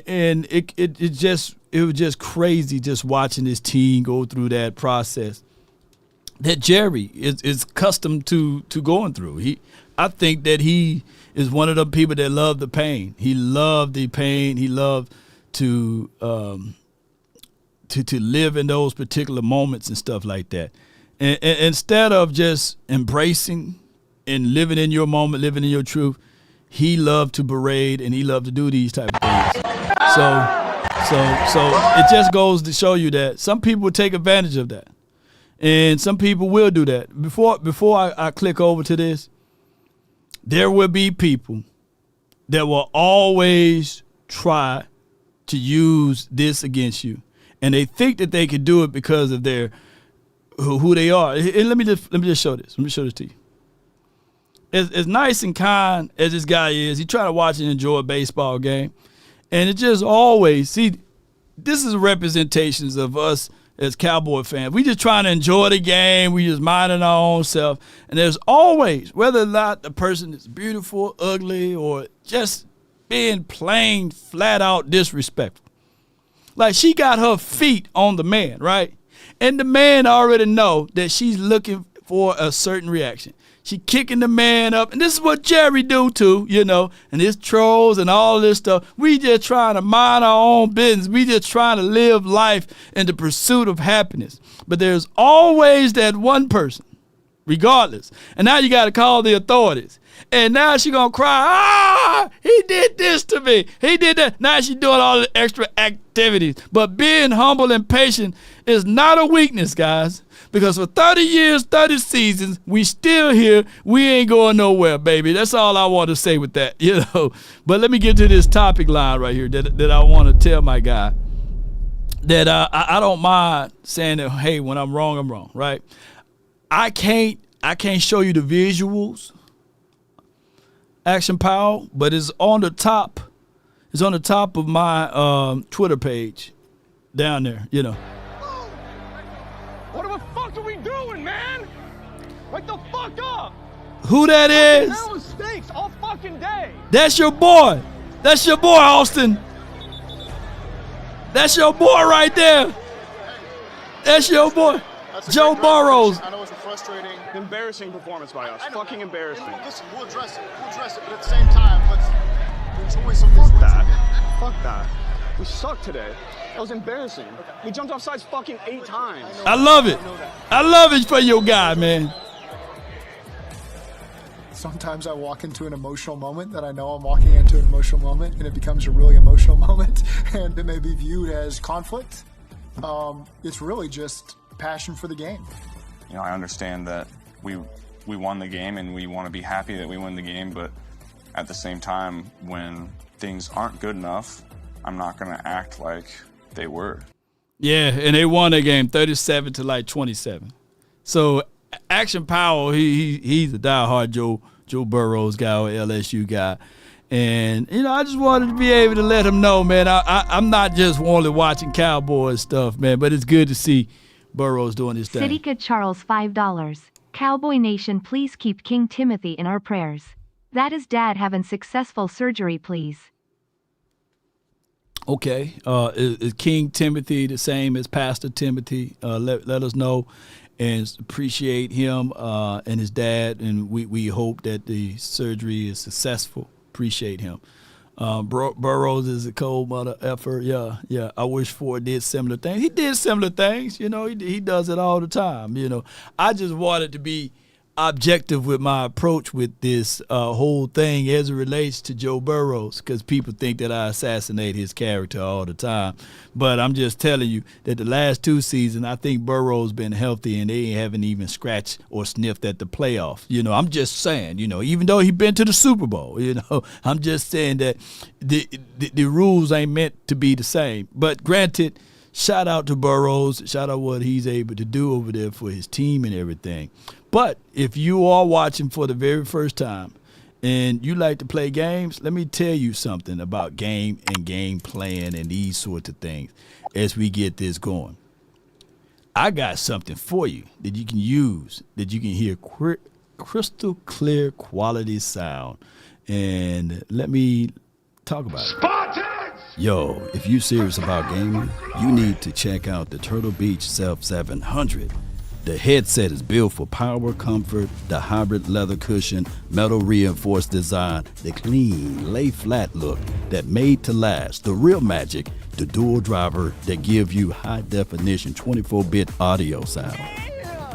And it was just crazy just watching this team go through that process that Jerry is accustomed to going through. I think that he is one of the people that love the pain. He loved the pain. He loved to live in those particular moments and stuff like that. And instead of just embracing and living in your moment, living in your truth, he loved to berate and he loved to do these type of things. So it just goes to show you that some people will take advantage of that. And some people will do that. Before I click over to this, there will be people that will always try to use this against you. And they think that they can do it because of who they are. And let me just show this. Let me show this to you. As nice and kind as this guy is, he trying to watch and enjoy a baseball game. And it just always, see, this is representations of us as Cowboy fans. We just trying to enjoy the game. We just minding our own self. And there's always, whether or not the person is beautiful, ugly, or just being plain, flat out disrespectful. Like she got her feet on the man, right? And the man already know that she's looking for a certain reaction. She kicking the man up. And this is what Jerry do too, and his trolls and all this stuff. We just trying to mind our own business. We just trying to live life in the pursuit of happiness. But there's always that one person, regardless. And now you got to call the authorities. And now she going to cry, he did this to me. He did that. Now she doing all the extra activities. But being humble and patient is not a weakness, guys. Because for 30 years, 30 seasons, we still here. We ain't going nowhere, baby. That's all I want to say with that, But let me get to this topic line right here that I want to tell my guy. That I don't mind saying that, hey, when I'm wrong, right? I can't show you the visuals, Action Power, but it's on the top. It's on the top of my Twitter page down there, What the fuck are we doing, man? Wake the fuck up! Who that is? Fucking mistakes all fucking day. That's your boy. That's your boy, Austin. That's your boy right there. That's your boy. Joe Burrows. I know it's a frustrating, Embarrassing performance by us. Fucking embarrassing. And listen, we'll address it. But at the same time, let's enjoy some of these wins. Fuck that. We sucked today. That was embarrassing. Okay. We jumped off sides fucking 8 times. I love it. I love it for your guy, man. Sometimes I walk into an emotional moment that I know I'm walking into an emotional moment, and it becomes a really emotional moment, and it may be viewed as conflict. It's really just passion for the game. I understand that we won the game, and we want to be happy that we won the game, but at the same time, when things aren't good enough, I'm not going to act like they were. Yeah, and they won the game 37 to like 27. So Action Power, he's a diehard Joe Burrows guy or LSU guy. And, I just wanted to be able to let him know, man, I'm not just only watching Cowboys stuff, man, but it's good to see Burrows doing his thing. City Kid Charles $5. Cowboy Nation, please keep King Timothy in our prayers. That is dad having successful surgery, please. Okay. Is King Timothy the same as Pastor Timothy? Let us know and appreciate him and his dad. And we hope that the surgery is successful. Appreciate him. Burrows is a cold mother effer. Yeah. I wish Ford did similar things. He did similar things. You know, he does it all the time. You know, I just wanted to be objective with my approach with this whole thing as it relates to Joe Burrows, because people think that I assassinate his character all the time. But I'm just telling you that the last 2 seasons, I think Burrow's been healthy and they haven't even scratched or sniffed at the playoffs. You know, I'm just saying, you know, even though he's been to the Super Bowl, you know, I'm just saying that the rules ain't meant to be the same. But granted, shout out to Burrows, shout out what he's able to do over there for his team and everything. But if you are watching for the very first time and you like to play games, let me tell you something about game and game playing and these sorts of things as we get this going. I got something for you that you can use, that you can hear crystal clear quality sound. And let me talk about it. Spartans! Yo, if you're serious about gaming, you need to check out the Turtle Beach Self 700. The headset is built for power, comfort, the hybrid leather cushion, metal reinforced design, the clean, lay flat look that made to last, the real magic, the dual driver that give you high definition 24-bit audio sound.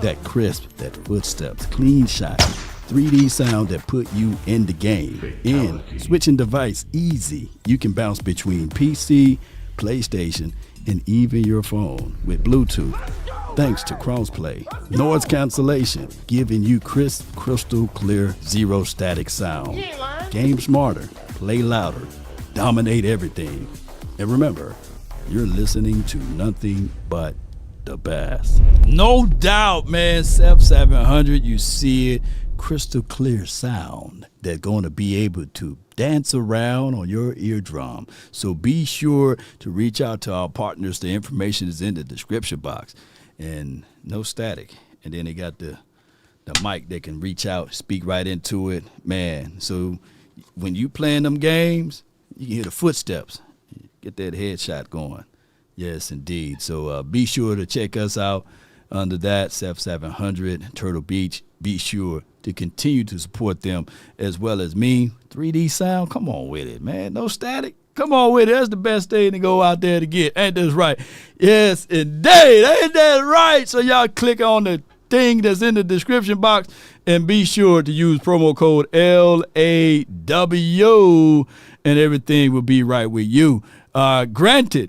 That crisp, that footsteps, clean shot, 3D sound that put you in the game. And switching device easy. You can bounce between PC, PlayStation, and even your phone with Bluetooth. Thanks to crossplay, noise cancellation, giving you crisp, crystal clear, zero static sound. Game smarter, play louder, dominate everything. And remember, you're listening to nothing but the best. No doubt, man. Self 700, you see it, crystal clear sound that's going to be able to dance around on your eardrum. So be sure to reach out to our partners. The information is in the description box. And no static. And then they got the mic that can reach out, speak right into it. Man, so when you playing them games, you can hear the footsteps. Get that headshot going. Yes, indeed. So be sure to check us out under that, Self 700, Turtle Beach. Be sure to continue to support them as well as me. 3D sound, come on with it, man. No static. Come on with it. That's the best thing to go out there to get. Ain't this right? Yes, indeed. Ain't that right? So y'all click on the thing that's in the description box and be sure to use promo code LAW and everything will be right with you. Granted,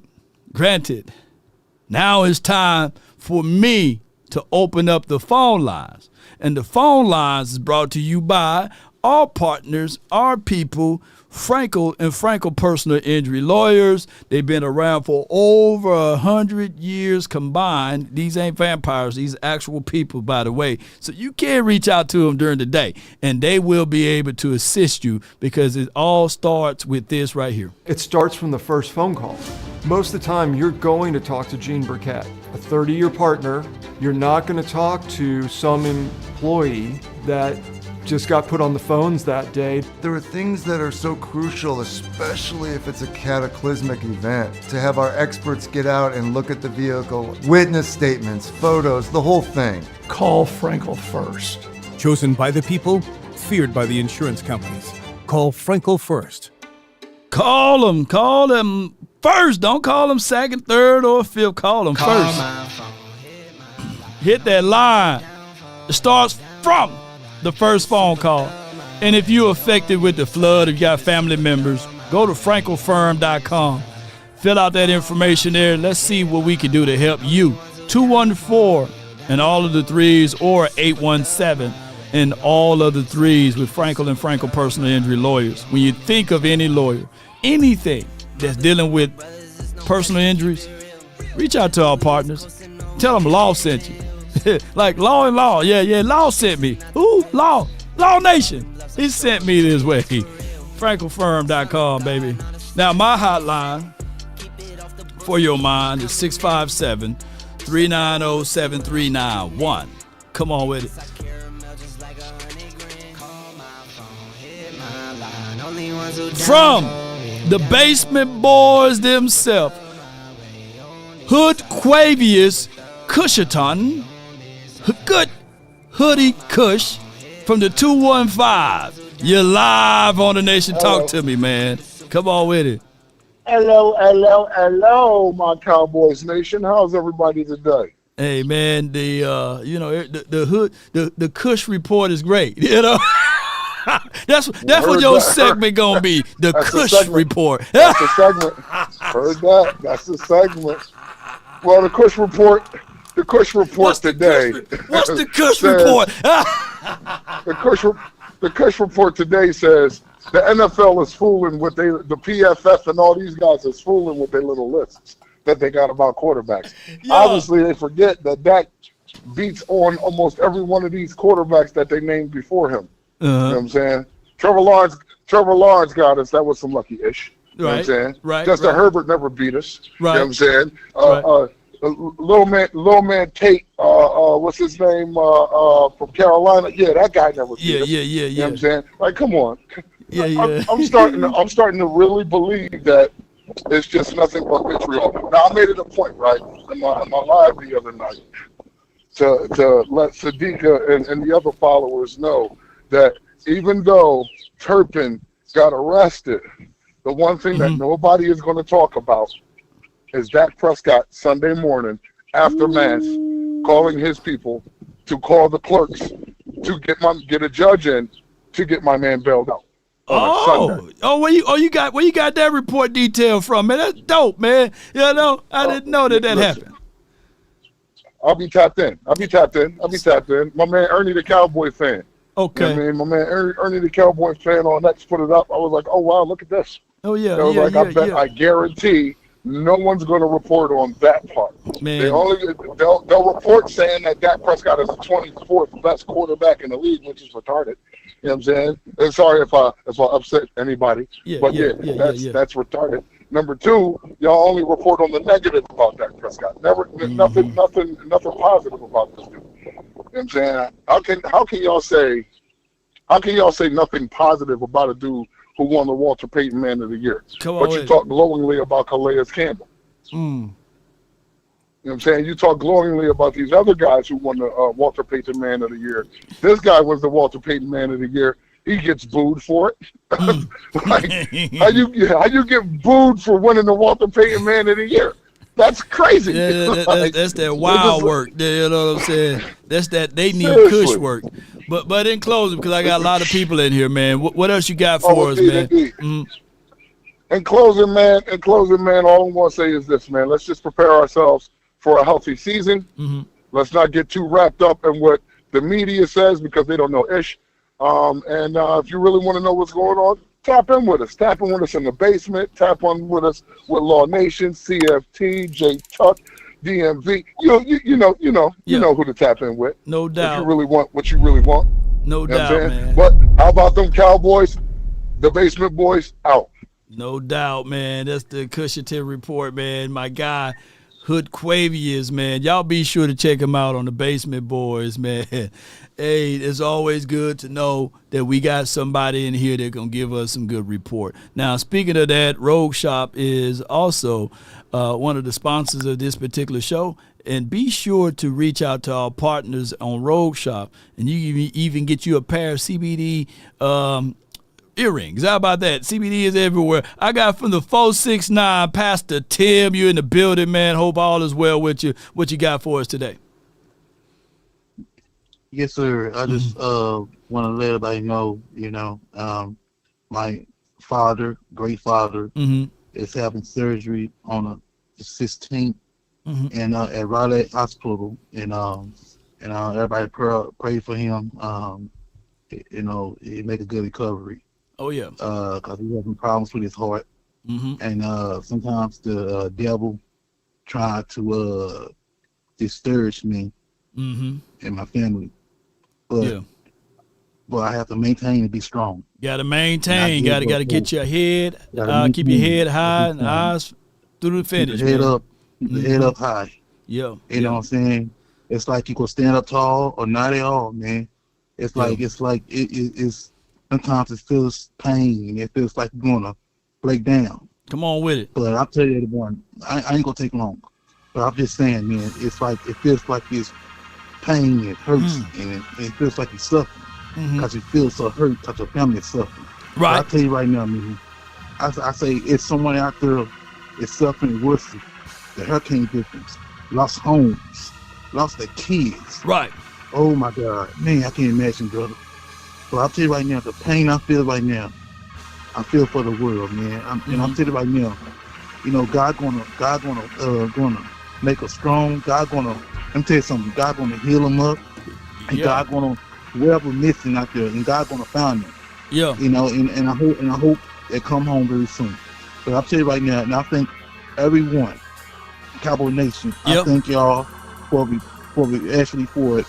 now it's time for me to open up the phone lines. And the phone lines is brought to you by our partners, our people, Frenkel and Frenkel Personal Injury Lawyers. They've been around for over 100 years combined. These ain't vampires. These are actual people, by the way. So you can reach out to them during the day, and they will be able to assist you because it all starts with this right here. It starts from the first phone call. Most of the time, you're going to talk to Gene Burkett, a 30-year partner. You're not going to talk to some employee that just got put on the phones that day. There are things that are so crucial, especially if it's a cataclysmic event, to have our experts get out and look at the vehicle, witness statements, photos, the whole thing. Call Frenkel first. Chosen by the people, feared by the insurance companies. Call Frenkel first. Call them first. Don't call them second, third, or fifth. Call them first. Hit that line. It starts from the first phone call. And if you're affected with the flood, if you got family members, go to frankelfirm.com. Fill out that information there. Let's see what we can do to help you. 214 and all of the threes, or 817 and all of the threes with Frenkel and Frenkel Personal Injury Lawyers. When you think of any lawyer, anything that's dealing with personal injuries, reach out to our partners. Tell them Law sent you. Like Law and Law. Yeah, Law sent me. Who? Law Nation. He sent me this way. FrankelFirm.com, baby. Now, my hotline for your mind is 657-390-7391. Come on with it. From the basement boys themselves, Hood Quavius Cushaton, good Hoodie Cush from the 215. You're live on the Nation. Talk to me, man. Come on with it. Hello, my Cowboys Nation. How's everybody today? Hey, man, the hood, the Cush report is great. You know, that's what your segment gonna be. The Cush report. That's the segment. Heard that? That's the segment. Well, the Cush report. The Cush report today. What's the Cush report? The Cush report today says the NFL is fooling with the PFF and all these guys is fooling with their little lists that they got about quarterbacks. Yeah. Obviously, they forget that Dak beats on almost every one of these quarterbacks that they named before him. You know what I'm saying? Trevor Lawrence got us. That was some lucky-ish. You know what I'm saying? Right. Justin Herbert never beat us. Right. You know what I'm saying? Little man Tate, what's his name, from Carolina? Yeah, that guy never beat us. Yeah. You know what I'm saying? Like, come on. Yeah. I'm starting to really believe that it's just nothing but vitriol. Now, I made it a point, right, in my live the other night to let Sadiqa and the other followers know that even though Turpin got arrested, the one thing that nobody is going to talk about is Dak Prescott Sunday morning after Mass calling his people to call the clerks to get a judge in to get my man bailed out. Where you got that report detail from, man? That's dope, man. You know, I didn't know that happened. I'll be tapped in. My man Ernie the Cowboy fan. Okay. You know what I mean? My man Ernie the Cowboy fan on X put it up. I was like, oh wow, look at this. Oh yeah. I guarantee no one's going to report on that part. Man. They'll report saying that Dak Prescott is the 24th best quarterback in the league, which is retarded. You know what I'm saying? And sorry if I upset anybody, that's retarded. Number two, y'all only report on the negative about Dak Prescott. Nothing positive about this dude. You know what I'm saying? How can y'all say nothing positive about a dude who won the Walter Payton Man of the Year? But you talk glowingly about Calais Campbell. You know what I'm saying? You talk glowingly about these other guys who won the Walter Payton Man of the Year. This guy was the Walter Payton Man of the Year. He gets booed for it. Like, how you get booed for winning the Walter Payton Man of the Year? That's crazy. Yeah, that's that wild work. You know what I'm saying? That's that they need Cush work. But in closing, because I got a lot of people in here, man. What else you got for us, man? In closing, man, all I'm going to say is this, man. Let's just prepare ourselves for a healthy season. Let's not get too wrapped up in what the media says because they don't know ish. And if you really want to know what's going on, tap in with us. Tap in with us in the basement. Tap in with us with Law Nation, CFT, J Tuck, DMV. You know who to tap in with. No doubt. If you really want what you really want. No doubt, man. But how about them Cowboys? The basement boys out. No doubt, man. That's the Cushaton report, man. My guy, Hood Quavius, man. Y'all be sure to check him out on the Basement Boys, man. Hey, it's always good to know that we got somebody in here that's going to give us some good report. Now, speaking of that, Rogue Shop is also one of the sponsors of this particular show. And be sure to reach out to our partners on Rogue Shop. And you can even get you a pair of CBD earrings. How about that? CBD is everywhere. I got from the 469, Pastor Tim. You in the building, man. Hope all is well with you. What you got for us today? Yes, sir. I just want to let everybody know, my father, great father, is having surgery on the 16th and at Raleigh Hospital. And everybody pray for him. He make a good recovery. Oh, yeah. Because he's having problems with his heart. And sometimes the devil tried to discourage me and my family. But I have to maintain and be strong. Got to maintain. Got to get your head, keep your head high and eyes through the finish. Keep your head up. Keep your head up high. Yeah. You know what I'm saying? It's like you can stand up tall or not at all, man. It's like it's sometimes it feels pain. It feels like you're gonna break down. Come on with it. But I'll tell you the one, I ain't gonna take long. But I'm just saying, man, it feels like it's pain, it hurts, and it feels like it's suffering. Because it feels so hurt because your family is suffering. Right. But I'll tell you right now, man, I say if someone out there is suffering worse, the hurricane victims, lost homes, lost their kids. Right. Oh my God, man, I can't imagine, brother. But I'll tell you right now, the pain I feel right now, I feel for the world, man. And I'll tell you right now, you know, God gonna make us strong. Let me tell you something. God gonna heal them up, and God gonna whoever missing out there, and God gonna find them. Yeah. You know, and I hope they come home very soon. But I'll tell you right now, and I think everyone, Cowboy Nation, I thank y'all for it,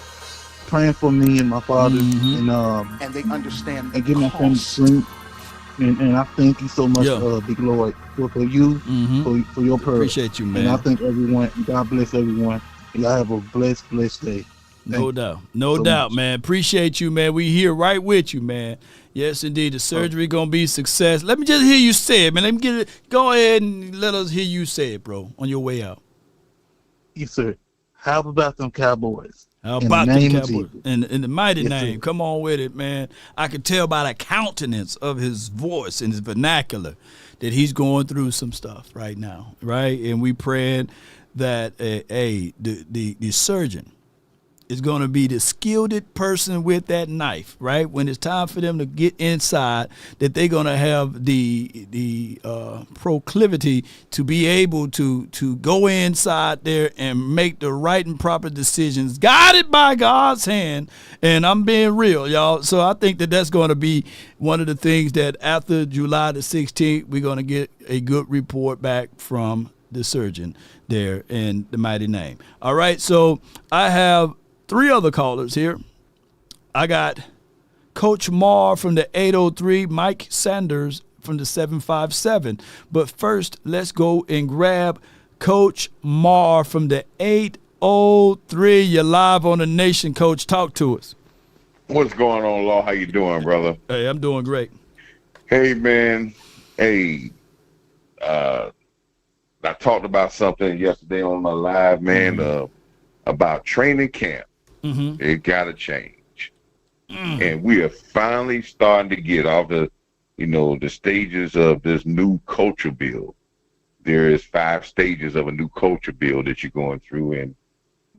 praying for me and my father, and they understand and give my family strength. And I thank you so much, Big Lloyd, for you, for your prayer. Appreciate you, man. And I thank everyone. God bless everyone. And y'all have a blessed day. No doubt, man. Appreciate you, man. We here right with you, man. Yes, indeed. The surgery gonna be a success. Let me just hear you say it, man. Let me get it. Go ahead and let us hear you say it, bro, on your way out. Yes, sir. How about them Cowboys? How about them Cowboys? In the mighty name. Sir. Come on with it, man. I can tell by the countenance of his voice and his vernacular that he's going through some stuff right now, right? And we praying that the surgeon is going to be the skilled person with that knife, right? When it's time for them to get inside, that they're going to have the proclivity to be able to go inside there and make the right and proper decisions, guided by God's hand. And I'm being real, y'all. So I think that that's going to be one of the things that after July the 16th, we're going to get a good report back from the surgeon there in the mighty name. All right, so I have 3 other callers here. I got Coach Marr from the 803, Mike Sanders from the 757. But first, let's go and grab Coach Marr from the 803. You're live on the Nation, Coach. Talk to us. What's going on, Law? How you doing, brother? Hey, I'm doing great. Hey, man. Hey, I talked about something yesterday on my live, man, about training camp. It got to change. And we are finally starting to get off the stages of this new culture build. There is 5 stages of a new culture build that you're going through.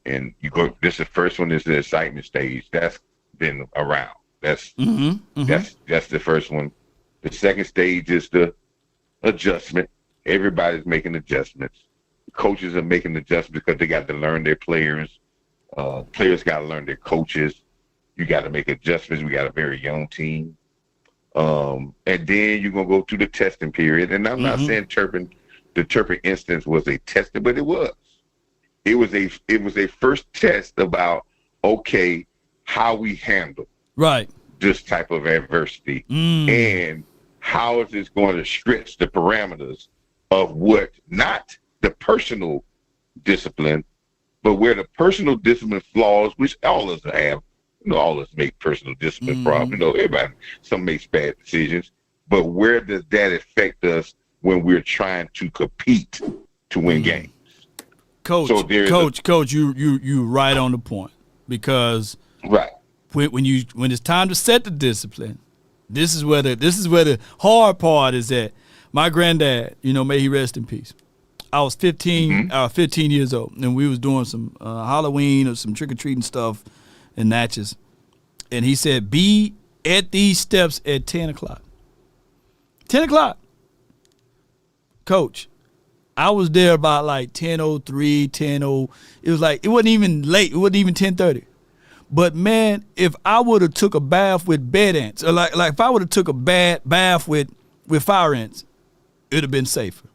And you go, this is the first one, is the excitement stage. That's been around. That's the first one. The second stage is the adjustment. Everybody's making adjustments. Coaches are making adjustments because they got to learn their players. Players got to learn their coaches. You got to make adjustments. We got a very young team. And then you're going to go through the testing period. And I'm not saying the Turpin instance was a testing, but it was. It was a first test about, okay, how we handle this type of adversity. And how is this going to stretch the parameters of what, not the personal discipline, but where the personal discipline flaws, which all of us have. All of us make personal discipline problems. Everybody, some makes bad decisions. But where does that affect us when we're trying to compete to win games? Coach, you right on the point, because when it's time to set the discipline, this is where the hard part is at. My granddad, may he rest in peace. I was 15 years old, and we was doing some Halloween or some trick-or-treating stuff in Natchez. And he said, be at these steps at 10 o'clock. 10 o'clock. Coach, I was there about like 10:03, 10:00. It was like, it wasn't even late. It wasn't even 10:30. But, man, if I would have took a bath with bed ants, or like if I would have took a bath with fire ants, it would have been safer.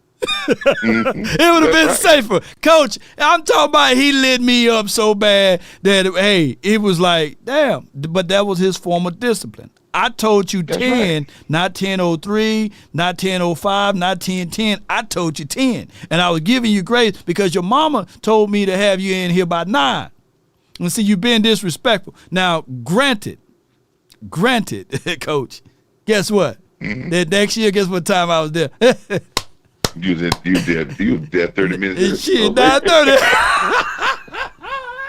It would have been safer. Coach, I'm talking about he lit me up so bad that, hey, it was like, damn. But that was his form of discipline. I told you 10, not 10:03, not 10:05, not 10:10. I told you 10. And I was giving you grace because your mama told me to have you in here by 9. And see, you've been disrespectful. Now, granted, Coach, guess what? Then next year, guess what time I was there? You was there 30 minutes. Shit, 9:30.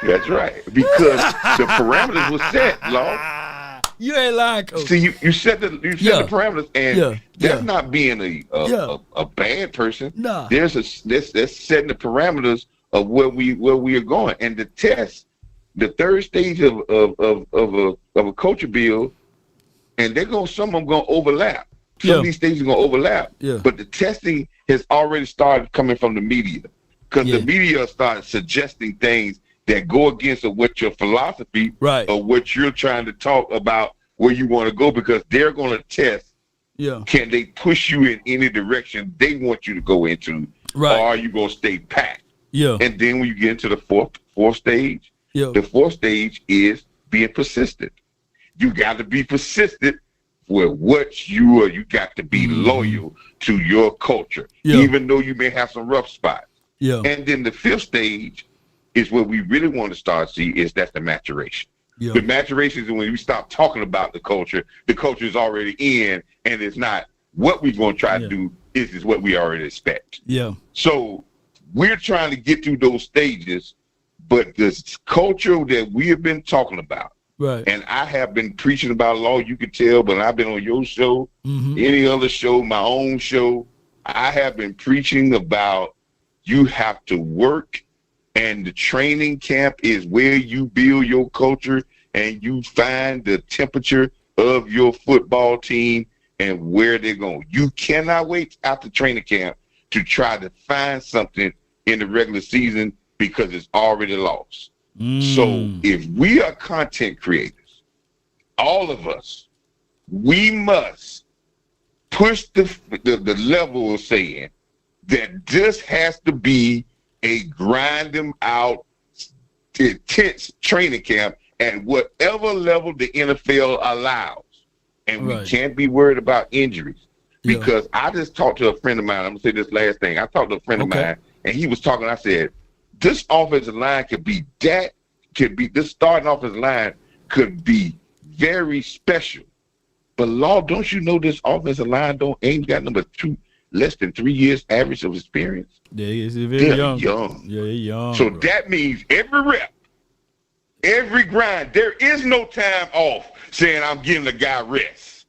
That's right. Because the parameters were set, Law. You ain't lying, Coach. See, you set the parameters, and that's not being a bad person. Nah. That's setting the parameters of where we are going. And the test, the third stage of a culture build, and some of them gonna overlap. Some of these stages are gonna overlap. Yeah. But the testing has already started coming from the media, because the media started suggesting things that go against what your philosophy or what you're trying to talk about, where you want to go, because they're going to test, can they push you in any direction they want you to go into, or are you going to stay packed? And then when you get into the fourth stage, the fourth stage is being persistent. You got to be persistent with what you are. You got to be loyal to your culture, even though you may have some rough spots. And then the fifth stage is what we really want to start to see, is that's the maturation. The maturation is when we stop talking about the culture is already in, and it's not what we're going to try to do, is what we already expect. So we're trying to get through those stages, but this culture that we have been talking about, and I have been preaching about, Law, you can tell, but I've been on your show, any other show, my own show, I have been preaching about you have to work. And the training camp is where you build your culture and you find the temperature of your football team and where they're going. You cannot wait after training camp to try to find something in the regular season, because it's already lost. So if we are content creators, all of us, we must push the level of saying that this has to be a grind them out, intense training camp at whatever level the NFL allows. And we can't be worried about injuries, because I just talked to a friend of mine. I'm going to say this last thing. I talked to a friend of mine, and he was talking. I said, this offensive line this starting offensive line could be very special. But, Law, don't you know this offensive line ain't got less than 3 years average of experience? He's very young. Yeah, young. So that means every rep, every grind, there is no time off saying I'm giving the guy rest.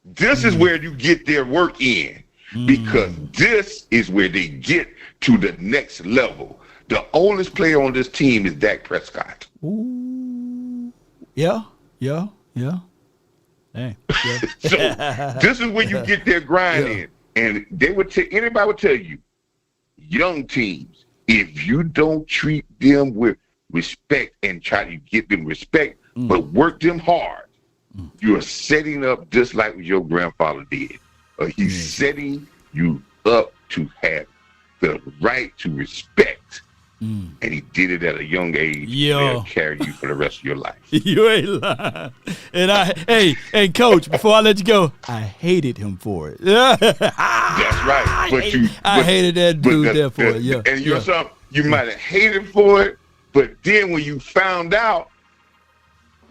This is where you get their work in, because this is where they get to the next level. The oldest player on this team is Dak Prescott. Ooh. Yeah. Dang. So this is when you get their grind in. And they would anybody would tell you, young teams, if you don't treat them with respect and try to get them respect, but work them hard, you are setting up just like your grandfather did. He's setting you up to have the right to respect. And he did it at a young age. That'll carry you for the rest of your life. You ain't lying. And hey, Coach, before I let you go, I hated him for it. That's right. I hated that dude there for it. Yeah. And you might have hated for it, but then when you found out,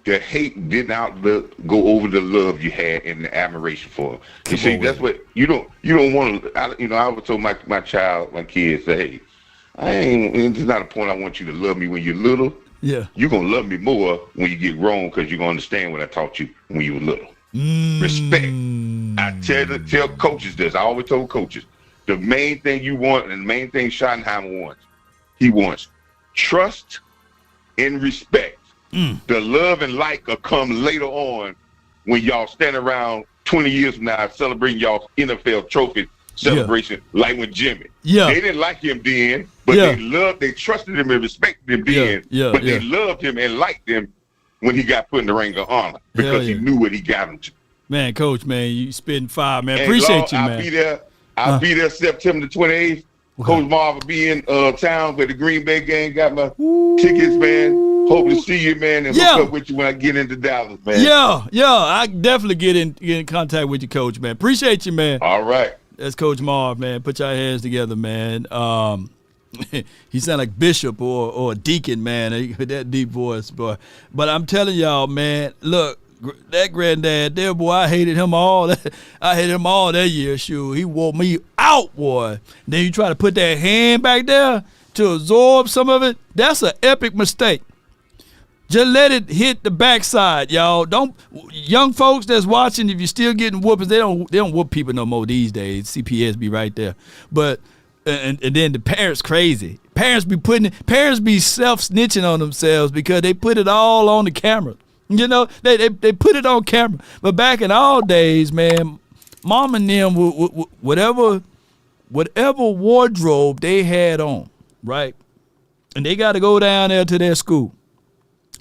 the hate did not go over the love you had and the admiration for him. You see, that's what you don't want to. I would tell my kids, say, hey, it's not a point I want you to love me when you're little. Yeah. You're going to love me more when you get grown, because you're going to understand what I taught you when you were little. Respect. I tell coaches this. I always told coaches, the main thing you want, and the main thing Schottenheimer wants, he wants trust and respect. The love and like will come later on when y'all stand around 20 years from now celebrating y'all NFL trophy celebration, like with Jimmy. They didn't like him then, but they trusted him and respected him then, but they loved him and liked him when he got put in the Ring of Honor, because he knew what he got him to. Man, Coach, man, you spitting fire, man. Appreciate you, man. I'll be there September the 28th. Coach Marv will be in town for the Green Bay game. Got my tickets, man. Hope to see you, man, and hook up with you when I get into Dallas, man. I definitely get in contact with you, Coach, man. Appreciate you, man. All right. That's Coach Marv, man. Put your hands together, man. He sound like Bishop or a deacon, man. That deep voice, boy. But I'm telling y'all, man, look, That granddad there, boy, I hated him all that year. Shoot, he wore me out, boy. Then you try to put that hand back there to absorb some of it. That's an epic mistake. Just let it hit the backside, y'all. Don't, young folks that's watching, if you're still getting whoopings, they don't whoop people no more these days. CPS be right there. But and then the parents crazy. Parents be self-snitching on themselves because they put it all on the camera. You know, they put it on camera. But back in all days, man, mom and them whatever wardrobe they had on, right? And they got to go down there to their school.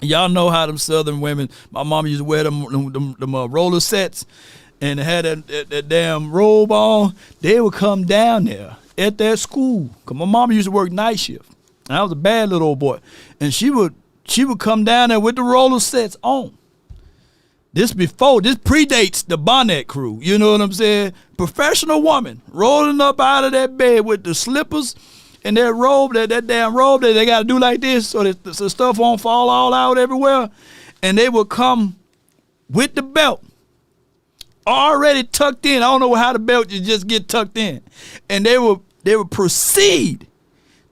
Y'all know how them Southern women, my mom used to wear them roller sets and had that damn robe on. They would come down there at their school. Because my mom used to work night shift. And I was a bad little old boy. And she would come down there with the roller sets on. This predates the Bonnet crew. You know what I'm saying? Professional woman rolling up out of that bed with the slippers and that robe, that damn robe that they got to do like this so that the stuff won't fall all out everywhere. And they would come with the belt already tucked in. I don't know how the belt you just get tucked in. And they would proceed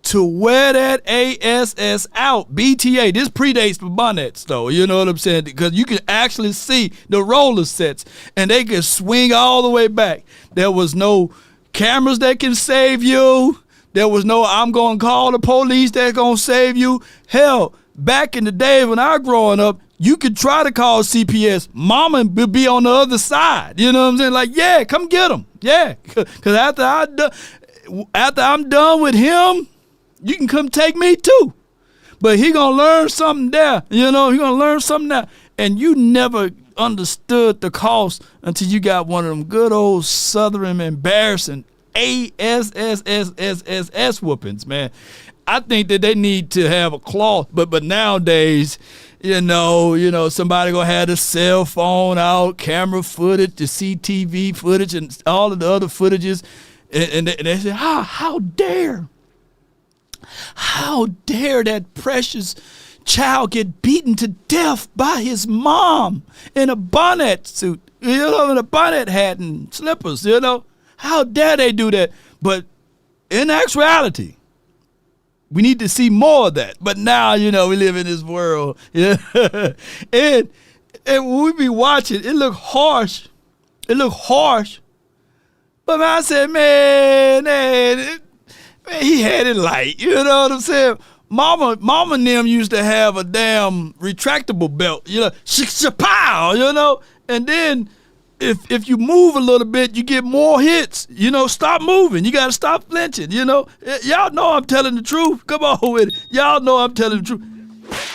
to wear that ASS out, BTA. This predates the bonnets, though. You know what I'm saying? Because you can actually see the roller sets, and they can swing all the way back. There was no cameras that can save you. There was no, I'm going to call the police that's going to save you. Hell, back in the day when I was growing up, you could try to call CPS. Mama would be on the other side. You know what I'm saying? Like, yeah, come get him. Yeah. Because after I'm done with him, you can come take me too. But he going to learn something there. You know, he going to learn something there. And you never understood the cost until you got one of them good old Southern embarrassing ASS whoopings, man. I think that they need to have a cloth, but nowadays, you know, somebody gonna have the cell phone out, camera footage, the CTV footage, and all of the other footages, and they say, how dare that precious child get beaten to death by his mom in a bonnet suit, you know, in a bonnet hat and slippers, you know. How dare they do that? But in actuality, we need to see more of that. But now, you know, we live in this world. Yeah. and when we be watching, it look harsh. But I said, man, he had it light. You know what I'm saying? Mama and them used to have a damn retractable belt, you know, pow, you know, and then if you move a little bit, you get more hits. You know, stop moving. You got to stop flinching, you know. Y'all know I'm telling the truth. Come on with it. Y'all know I'm telling the truth.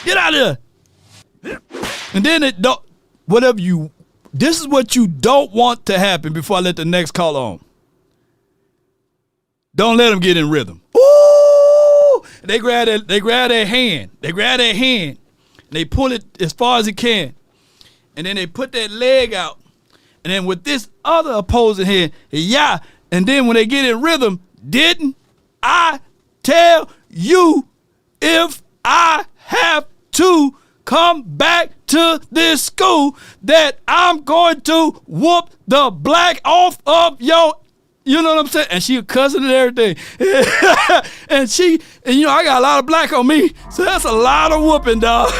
Get out of there. And then this is what you don't want to happen before I let the next caller on. Don't let them get in rhythm. Ooh! They grab their hand. And they pull it as far as it can. And then they put that leg out. And then with this other opposing hand, yeah. And then when they get in rhythm, didn't I tell you if I have to come back to this school that I'm going to whoop the black off of your, you know what I'm saying? And she a cousin and everything. and you know, I got a lot of black on me, so that's a lot of whooping, dog.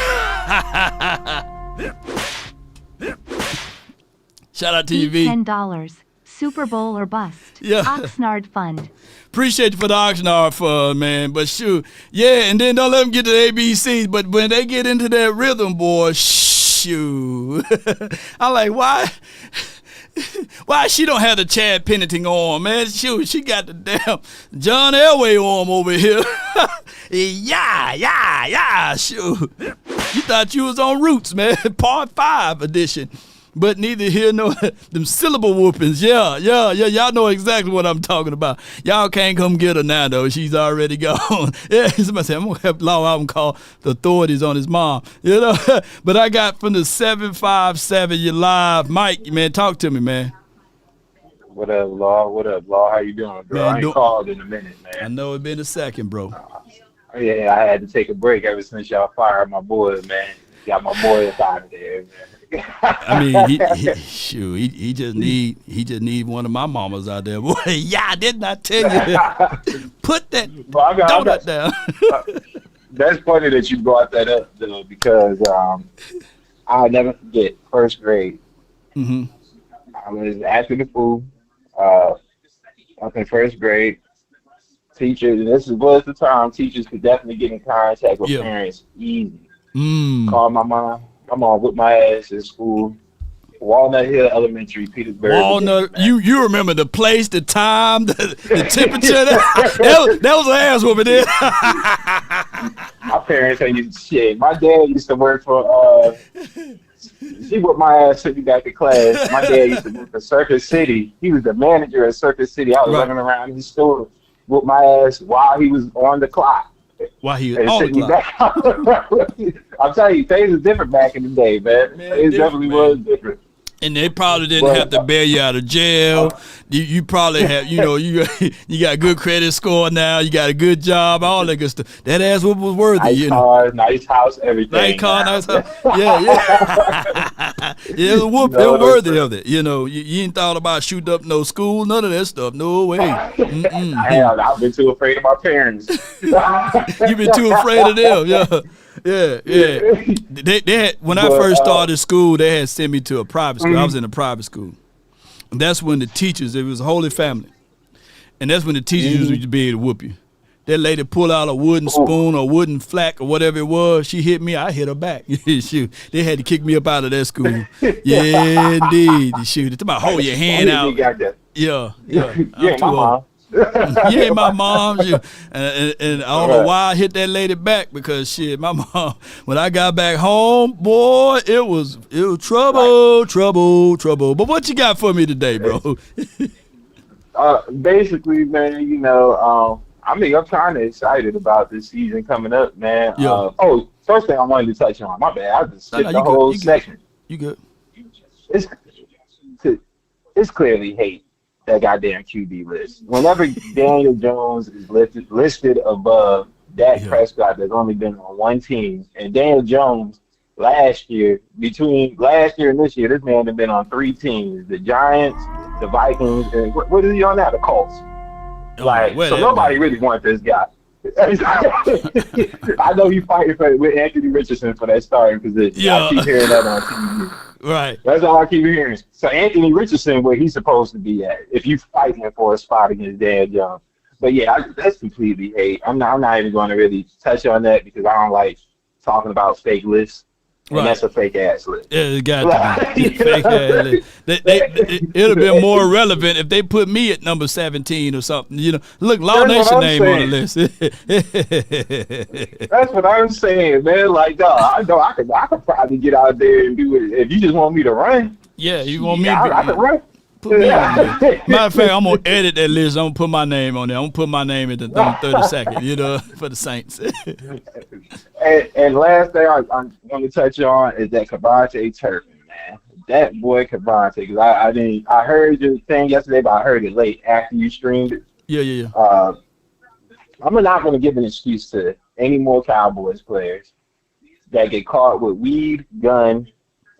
Shout out to you, V. $10. Super Bowl or bust. Yeah. Oxnard Fund. Appreciate you for the Oxnard Fund, man. But shoot, yeah, and then don't let them get to the ABCs. But when they get into that rhythm, boy, shoot. I'm like, why she don't have the Chad Pennington arm, man? Shoot, she got the damn John Elway arm over here. yeah, shoot. You thought you was on Roots, man. Part 5 edition. But neither here nor them syllable whoopings. Yeah. Y'all know exactly what I'm talking about. Y'all can't come get her now, though. She's already gone. Yeah, somebody said, I'm going to have Law out and call the authorities on his mom. You know? But I got from the 757, you live. Mike, man, talk to me, man. What up, Law? How you doing, bro? Man, I ain't called in a minute, man. I know it's been a second, bro. Yeah, I had to take a break ever since y'all fired my boy, man. Got my boy up out of there, man. I mean, he just need one of my mamas out there. Boy, yeah, didn't I tell you? Put that donut down. That's funny that you brought that up, though, because I'll never forget first grade. Mm-hmm. I was after the food, up in first grade. Teachers, and this was the time teachers could definitely get in contact with parents easy. Call my mom. My mom whipped my ass in school. Walnut Hill Elementary, Petersburg. Walnut, you remember the place, the time, the temperature? that was an ass whooping there. My parents ain't shit. My dad used to work for she whipped my ass, took me back to class. My dad used to work for Circus City. He was the manager at Circus City. I was running around his store, whooped my ass while he was on the clock. While he was on the clock. I'm telling you, things was different back in the day, man. It definitely was different. And they probably didn't have to bail you out of jail. You probably have, you got good credit score now. You got a good job, all that good stuff. That ass whoop was worthy. Nice car, nice house, everything. Nice car, nice house. Yeah. Yeah, it was worthy of it. You ain't thought about shooting up no school, none of that stuff. No way. Hell, I've been too afraid of my parents. You've been too afraid of them, yeah. Yeah. They had, when I first started school, they had sent me to a private school. I was in a private school. And that's when the teachers, it was a holy family. And that's when the teachers used to be able to whoop you. That lady pulled out a wooden spoon or wooden flack or whatever it was. She hit me, I hit her back. Shoot. They had to kick me up out of that school. Yeah, indeed. Shoot. It's about hold your hand out. Yeah. Yeah, my mom. You ain't my mom. And I don't know why I hit that lady back, because shit, my mom, when I got back home, boy, it was trouble. But what you got for me today, bro? Basically, man, I'm kind of excited about this season coming up, man. Yeah. First thing I wanted to touch on, my bad, I just skipped the whole section. You good. It's clearly hate. That goddamn QB list. Whenever Daniel Jones is listed above Dak Prescott, that's only been on one team, and Daniel Jones between last year and this year, this man has been on three teams: the Giants, the Vikings, and what is he on now? The Colts. So nobody really wants this guy. I know he's fighting with Anthony Richardson for that starting position. Yeah. I keep hearing that on TV. Right. That's all I keep hearing. So Anthony Richardson, where he's supposed to be at, if you fighting for a spot against Dan Jones. But yeah, that's completely hate. I'm not even going to really touch on that, because I don't like talking about fake lists. And that's a fake ass list. Yeah, it got to be fake ass list. It'd have been more relevant if they put me at number 17 or something. Look, Law Nation name on the list. That's what I'm saying, man. Like, I know I could probably get out there and do it if you just want me to run. Yeah, you want me to I could run. Put me on there. Matter of fact, I'm going to edit that list. I'm going to put my name on there. I'm going to put my name at the 32nd, for the Saints. and last thing I want to touch on is that Cavante Turpin, man. That boy Cavante, because I heard your thing yesterday, but I heard it late after you streamed it. Yeah. I'm not going to give an excuse to any more Cowboys players that get caught with weed, gun,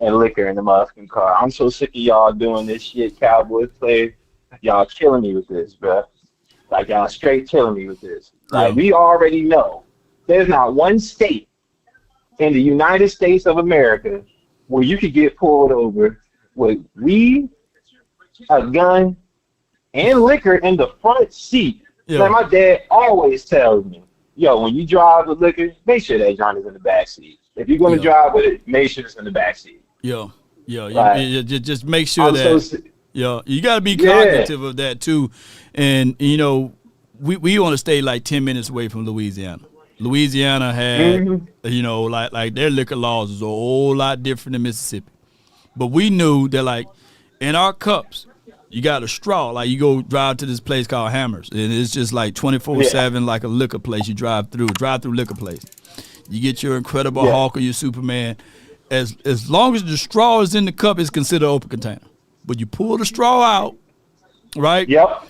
and liquor in the motherfucking car. I'm so sick of y'all doing this shit, Cowboys players. Y'all killing me with this, bro. Like, y'all straight killing me with this. Like, we already know there's not one state in the United States of America where you could get pulled over with weed, a gun, and liquor in the front seat. Like my dad always tells me, when you drive with liquor, make sure that John is in the back seat. If you're going to drive with it, make sure it's in the back seat. Just make sure that you got to be cognitive of that too. And we want to stay like 10 minutes away from Louisiana. Louisiana had like their liquor laws is a whole lot different than Mississippi. But we knew that, like, in our cups, you got a straw. Like, you go drive to this place called Hammers, and it's just like 24/7, like a liquor place. You drive through liquor place. You get your Incredible Hulk or your Superman. As long as the straw is in the cup, it's considered open container. But you pull the straw out, right? Yep.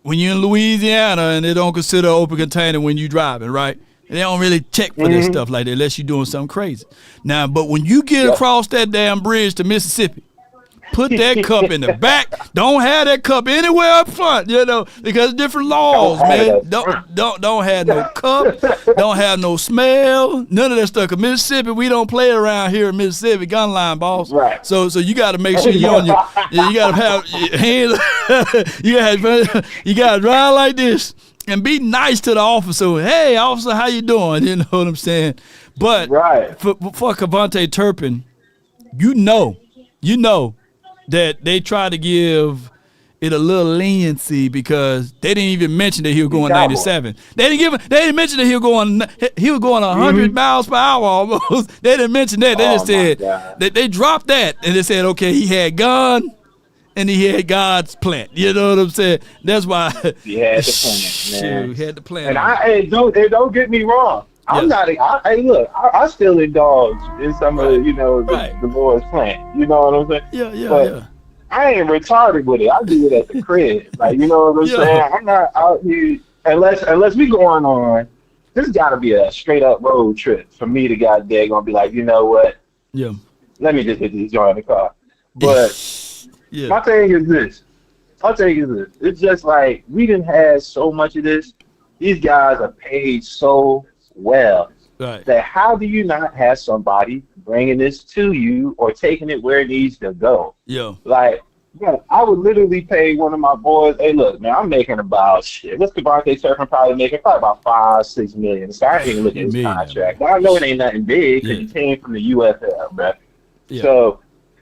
When you're in Louisiana and they don't consider open container when you driving, right? They don't really check for this stuff like that unless you're doing something crazy. Now, but when you get across that damn bridge to Mississippi, put that cup in the back. Don't have that cup anywhere up front, because different laws, man. Don't have no cup. Don't have no smell. None of that stuff. 'Cause Mississippi, we don't play around here in Mississippi. Gun line, boss. Right. So you got to make sure you on your. You got to have your hands. You got to drive like this and be nice to the officer. Hey, officer, how you doing? You know what I'm saying? But for Kevontae Turpin, you know. That they try to give it a little leniency because they didn't even mention that he was going 97. They didn't mention that he was going 100 miles per hour almost. They didn't mention that. They just said they dropped that and they said, okay, he had gun and he had God's plant. You know what I'm saying? That's why he had the plant, man. He had the plant. And don't get me wrong. I'm not. I still indulge in some of the Lord's plan. You know what I'm saying? Yeah. I ain't retarded with it. I do it at the crib. Like, you know what I'm saying? I'm not out here unless we going on. This got to be a straight up road trip for me to gonna be like, you know what? Yeah. Let me just hit this joint in the car. But my thing is this. It's just like we didn't have so much of this. These guys are paid so well that how do you not have somebody bringing this to you or taking it where it needs to go? Like, I would literally pay one of my boys, hey, look, man, I'm making about what's Kevontae Turpin probably making? Probably about $5-6 million. So I ain't even looking at his contract. But I know it ain't nothing big because he came from the UFL, bro. So,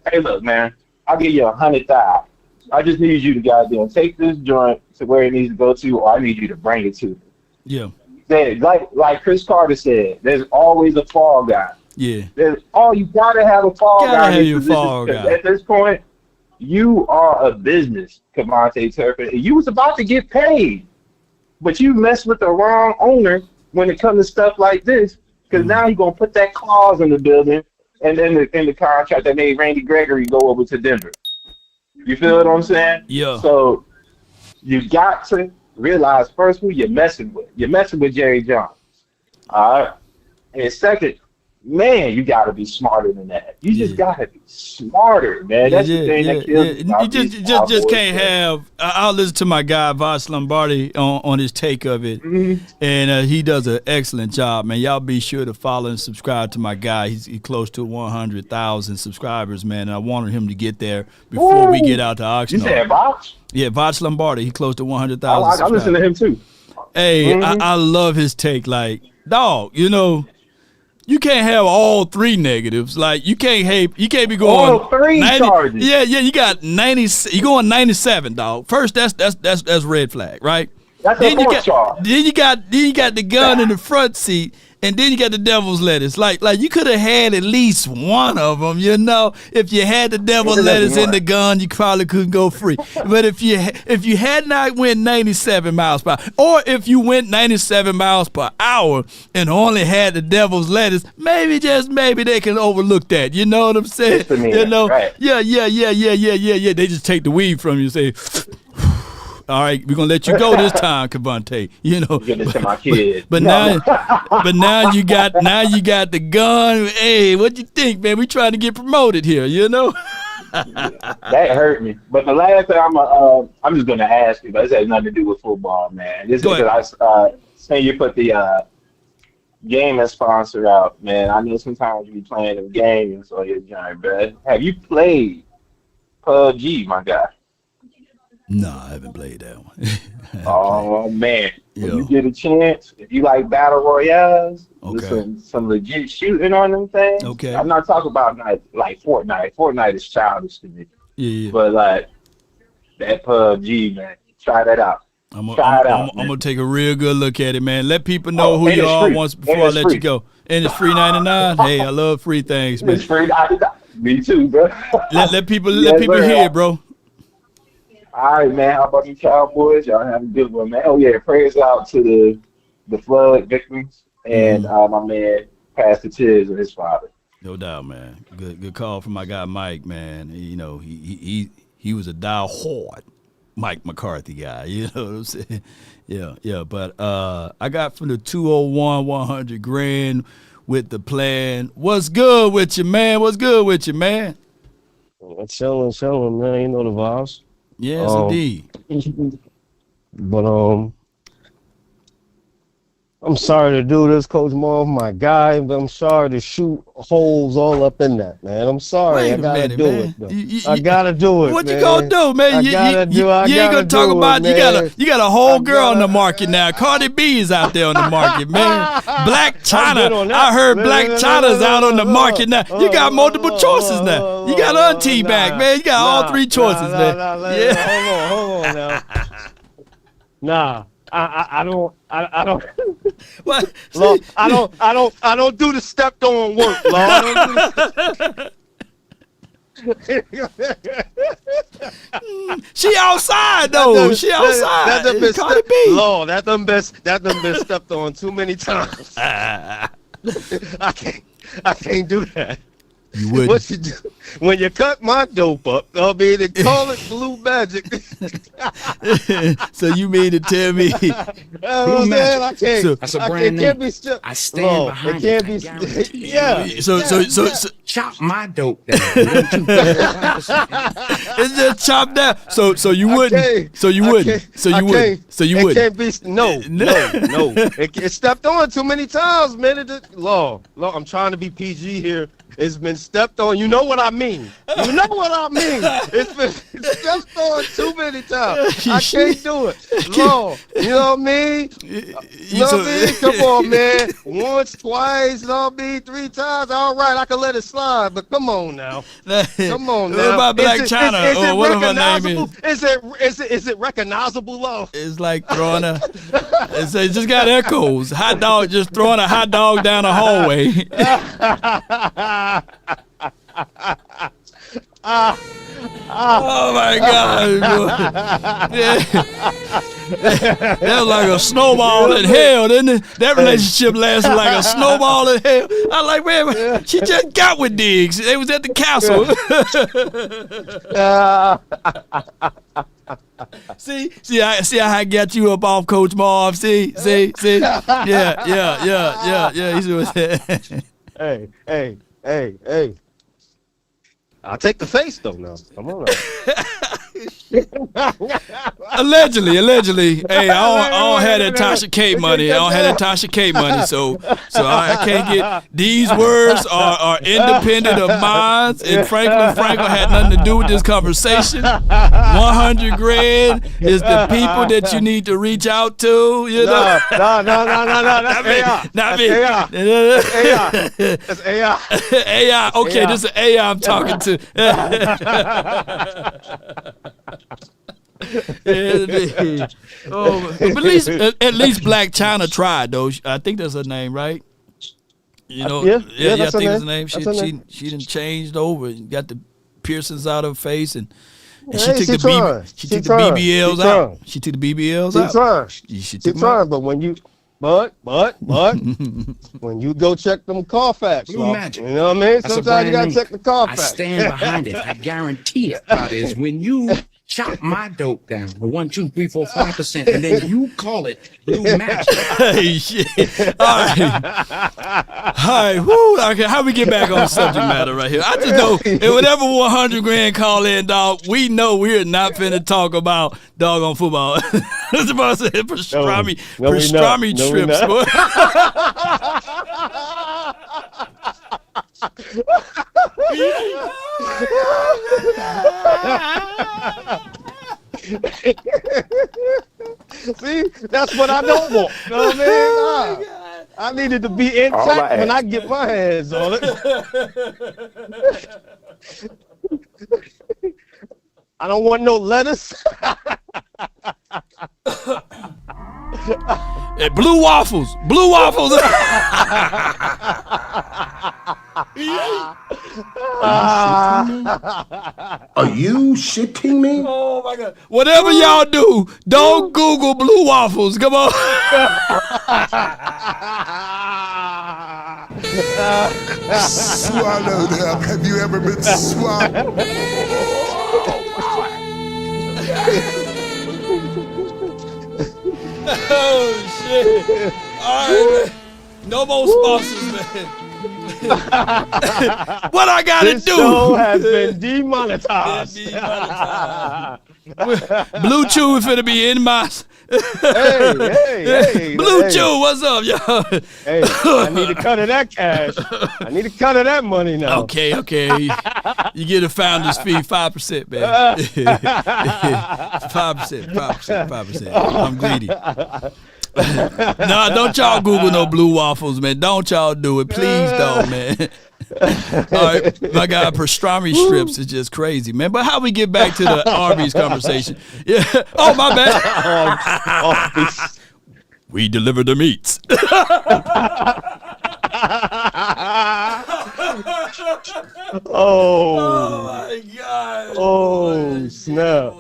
hey, look, man, I'll give you $100,000. I just need you to goddamn take this joint to where it needs to go to, or I need you to bring it to me. Yeah. Like Chris Carter said, there's always a fall guy. Yeah. You gotta have a fall guy. Have your fall guy. At this point, you are a business, Kevontae Turpin. You was about to get paid, but you messed with the wrong owner when it comes to stuff like this. Because now you're gonna put that clause in the building, and then in the contract that made Randy Gregory go over to Denver. You feel what I'm saying? Yeah. So you got to realize first who you're messing with. You're messing with Jerry Jones. All right. And second, man, you got to be smarter than that. You just got to be smarter, man. That's the thing that kills me. You just can't have. I'll listen to my guy Vosh Lombardi on his take of it, and he does an excellent job, man. Y'all be sure to follow and subscribe to my guy. He's close to 100,000 subscribers, man. And I wanted him to get there before we get out to auction. You said Vosh? Yeah, Vosh Lombardi. He close to 100,000. I listen to him too. Hey, I love his take. Like, dog, you can't have all three negatives. Like you can't be going all three 90, charges. Yeah, you got 90. You going 97, dog. First, that's red flag, right? That's a fourth charge. Then you got the gun in the front seat, and then you got the devil's lettuce. Like you could have had at least one of them. If you had the devil's lettuce in the gun, you probably couldn't go free. But if you had not went 97 miles per hour, or if you went 97 miles per hour and only had the devil's lettuce, maybe they can overlook that. You know what I'm saying? Right. Yeah. They just take the weed from you and say, all right, we're gonna let you go this time, Kevontae. Give this to my kid. But now you got the gun. Hey, what you think, man? We trying to get promoted here, That hurt me. But the last thing I'm just gonna ask you, but this has nothing to do with football, man. This is because I say you put the gaming sponsor out, man. I know sometimes you be playing them games on your giant bed. Have you played PUBG, my guy? No, I haven't played that one. Oh man, when you get a chance, if you like battle royales, some legit shooting on them things. Okay. I'm not talking about like Fortnite. Fortnite is childish to me. Yeah. But like that PUBG, man, try that out. I'm gonna take a real good look at it, man. Let people know who you are once before I let you go. And it's free 99. Hey, I love free things, man. It's free 99. Me too, bro. Let people hear, bro. All right, man. How about you Cowboys? Y'all have a good one, man. Oh, yeah. Prayers out to the flood victims and my man, Pastor Tiz and his father. No doubt, man. Good call from my guy Mike, man. He was a die hard Mike McCarthy guy. You know what I'm saying? Yeah. But I got from the 201 100 grand with the plan. What's good with you, man? What's good with you, man? Chilling, man. You know the vibes. Yes, indeed. But I'm sorry to do this, Coach Marv, my guy, but I'm sorry to shoot holes all up in that, man. I'm sorry. I gotta do it, though. I gotta do it. What you gonna do, man? You ain't gonna talk about it. You got a whole girl on the market now. Cardi B is out there on the market, man. Black China. I heard Black China's out on the market now. You got multiple choices now. You got Auntie back, man. You got all three choices, man. Hold on now. Nah. I don't. What? Lord, I don't do the stepped on work, Lord. She outside though. She outside. That Cardi B. Lord, that done been stepped on too many times. I can't do that. You wouldn't. What you do when you cut my dope up? I mean, they call it blue magic. So you mean to tell me? Blue magic. I can't. That's a brand name. I stand behind it. It can't be. Yeah. So chop my dope down. It's just chopped down. So you wouldn't. So you wouldn't. It can't be. No. It stepped on too many times, man. Lord, I'm trying to be PG here. It's been stepped on. You know what I mean. It's been stepped on too many times. I can't do it. Lord, you know what I mean? Come on, man. Once, twice, three times. All right, I can let it slide. But come on now. Come on now. What about Black China or whatever her name is? Is it recognizable, love? It's like throwing a. It just got echoes. Hot dog, just throwing a hot dog down a hallway. Oh my God! That was like a snowball in hell, didn't it? That relationship lasted like a snowball in hell. I like, man, she just got with Diggs. They was at the castle. See how I got you up off Coach Marv. See. Yeah. He's doing that. Hey. I'll take the face though now. Come on. Allegedly. Hey, I don't have that Tasha K money. So I can't get these words are independent of mine. And Frenkel had nothing to do with this conversation. 100 grand is the people that you need to reach out to. You know? No. That's AI. That's AI. AI. Okay, this is AI I'm talking to. But at least Black China tried though. I think that's her name, right? You know, I think that's her name. She done changed over and got the piercings out of her face and she took the BBLs out. She took the BBLs out. She trying, but when you But when you go check them Carfax, Blue Magic. You know what I mean? Sometimes you gotta check the Carfax. I stand behind it. I guarantee it. That is when you chop my dope down to 1, 2, 3, 4, 5%, and then you call it Blue Magic. Hey, shit. All right. Woo. Okay, how we get back on subject matter right here? I just know, and whenever 100 grand call in, dog, we know we're not finna talk about doggone football. I was about to say pastrami trips. See, that's what I don't want. You know what I mean? I needed to be intact when I get my hands on it. I don't want no lettuce. Hey, blue waffles. Are you shitting me? Oh my God! Whatever y'all do, don't Google blue waffles. Come on. Swallowed up. Have you ever been swallowed? Oh, shit. All right, man. No more sponsors, man. What I gotta This do? show has been demonetized. Blue Chew finna be in my. hey. Blue Chew, what's up, y'all? Hey, I need a cut of that cash. I need a cut of that money now. Okay. You get a founder's fee, 5%, man. 5%. I'm greedy. No, don't y'all Google no blue waffles, man. Don't y'all do it. Please don't, man. All right, my guy, pastrami strips is just crazy, man. But how we get back to the Arby's conversation? Yeah. Oh, my bad. We deliver the meats. Oh my God. Oh, snap.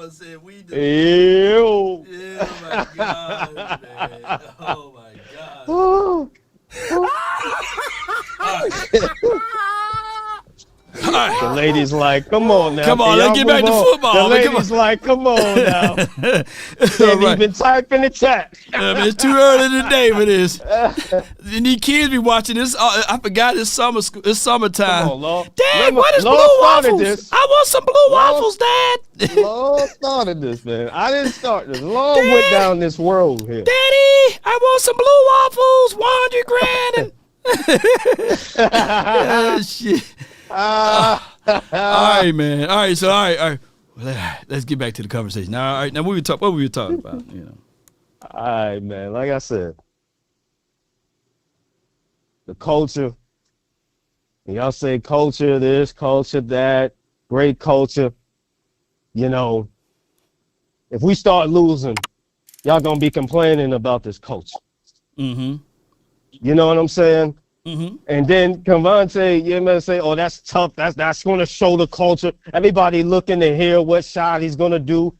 Ew. Oh, my God, man. Oh, my God. All right. The lady's like, come on now. Come on, let's get back to football. The lady's like, come on now. Can't even type in the chat. It's too early today for this. And these kids be watching this. I forgot it's summertime. Come on, Lord. Dad, what is blue waffles? This. I want some blue waffles, Dad. Lord started this, man. I didn't start this. Lord went down this road here. Daddy, I want some blue waffles, 100 grand. Shit. All right, man. All right, so all right. Let's get back to the conversation. Now, all right, now what we were talking about, you know. All right, man. Like I said, the culture. Y'all say culture this, culture that, great culture. You know, if we start losing, y'all gonna be complaining about this culture. Mm-hmm. You know what I'm saying? Mm-hmm. And then Cavante, you may say, "Oh, that's tough. That's going to show the culture." Everybody looking to hear what shot he's going to do.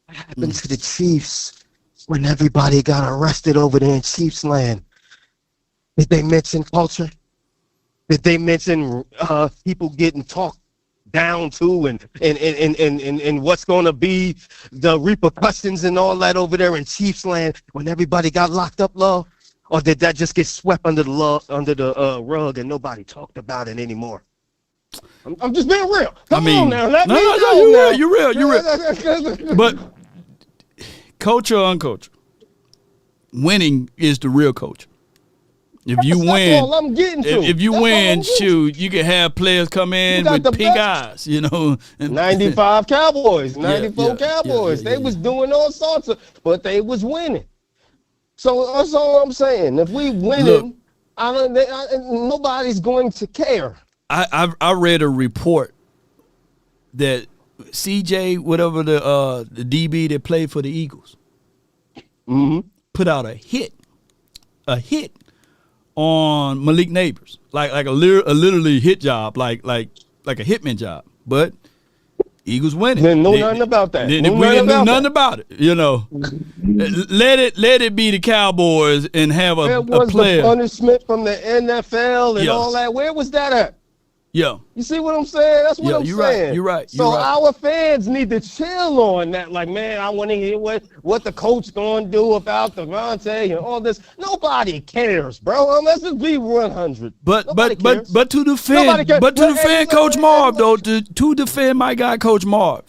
What happened to the Chiefs when everybody got arrested over there in Chiefs land? Did they mention culture? Did they mention people getting talked down to and what's going to be the repercussions and all that over there in Chiefs land when everybody got locked up, Love? Or did that just get swept under the rug and nobody talked about it anymore? I'm just being real. Come on now, let me no, know. you're real. But culture or unculture, winning is the real culture. If you win, that's all I'm getting to. If you win, shoot, you can have players come in with pink eyes, you know. 95 Cowboys, 94 Cowboys. They was doing all sorts of, but they was winning. So that's all I'm saying. If we winning, nobody's going to care. I read a report that CJ, whatever the DB that played for the Eagles, put out a hit on Malik Neighbors, like a literally hit job, like a hitman job, but Eagles winning. Didn't know nothing about that. We didn't know nothing about it. You know, let it be the Cowboys and have a player. The punishment from the NFL and all that. Where was that at? Yeah. You see what I'm saying? That's what I'm saying. You're right. So our fans need to chill on that. Like, man, I want to hear what the coach going to do about Devontae and all this. Nobody cares, bro. Let's just be 100. But to defend Coach Marv though, to defend my guy Coach Marv,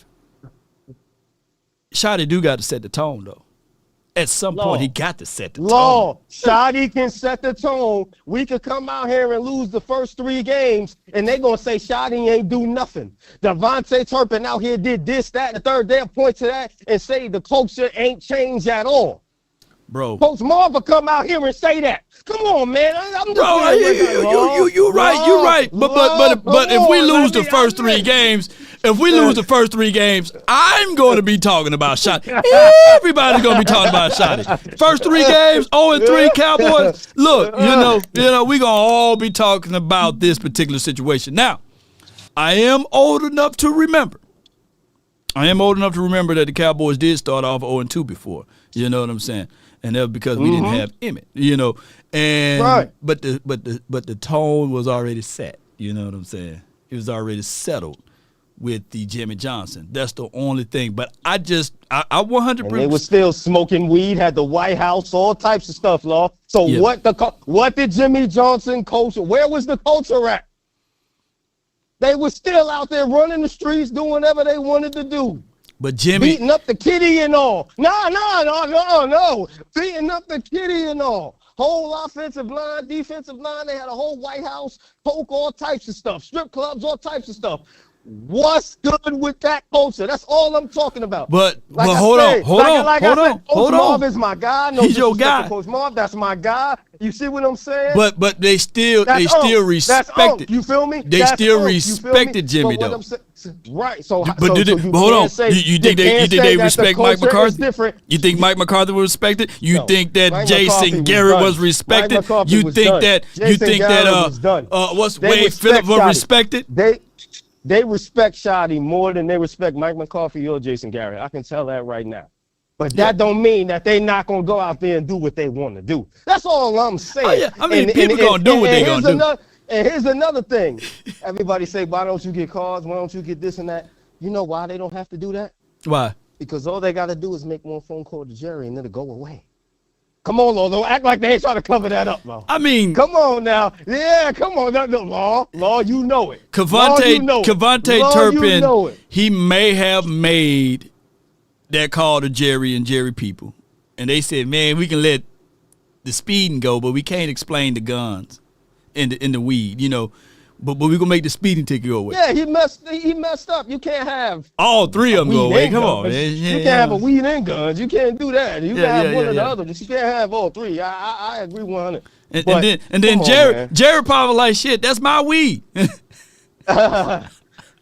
Shotty do got to set the tone though. At some point, he got to set the tone. Shotty can set the tone. We could come out here and lose the first 3 games, and they going to say Shotty ain't do nothing. Devontae Turpin out here did this, that, and the third. They'll point to that and say the culture ain't changed at all. Bro. Coach Marv will come out here and say that. Come on, man. I'm just you're right. But if we lose the first 3 games, I'm going to be talking about Shotty. Everybody's going to be talking about Shotty. First 3 games, 0-3 Cowboys. Look, you know, we going to all be talking about this particular situation. Now, I am old enough to remember that the Cowboys did start off 0-2 before. You know what I'm saying? And that was because we didn't have Emmett, you know. And but the tone was already set. You know what I'm saying? It was already settled with the Jimmy Johnson. That's the only thing. But I 100%. And they were still smoking weed, had the White House, all types of stuff, Law. So what did Jimmy Johnson culture? Where was the culture at? They were still out there running the streets, doing whatever they wanted to do. But Jimmy beating up the kitty and all. No. Beating up the kitty and all. Whole offensive line, defensive line. They had a whole White House, poke, all types of stuff. Strip clubs, all types of stuff. What's good with that culture? That's all I'm talking about. But hold on. Coach Marv is my guy. No, he's your guy. Coach Marv, that's my guy. You see what I'm saying? But they still respected. You feel me? They still respected Jimmy though. Right. So hold on. You think they respect Mike McCarthy? You think Mike McCarthy was respected? You think that Jason Garrett was respected? You think that Wade Phillips was respected? They respect Shotty more than they respect Mike McCarthy or Jason Garrett. I can tell that right now. But that don't mean that they not going to go out there and do what they want to do. That's all I'm saying. Oh, yeah. I mean, people going to do what they going to do. And here's another thing. Everybody say, why don't you get cars? Why don't you get this and that? You know why they don't have to do that? Why? Because all they got to do is make one phone call to Jerry and it'll go away. Come on, Law. Don't act like they ain't trying to cover that up, Law. I mean, come on now. Yeah, come on. Law, you know it. Kevontae Turpin, he may have made that call to Jerry and Jerry people. And they said, man, we can let the speeding go, but we can't explain the guns in the weed, you know. But we're gonna make the speeding ticket go away. Yeah, he messed up. You can't have all three of them go away. Come on, man. You can't have a weed and guns. You can't do that. You can have one or the other, but you can't have all three. I agree 100. And then Jerry probably like, shit, that's my weed.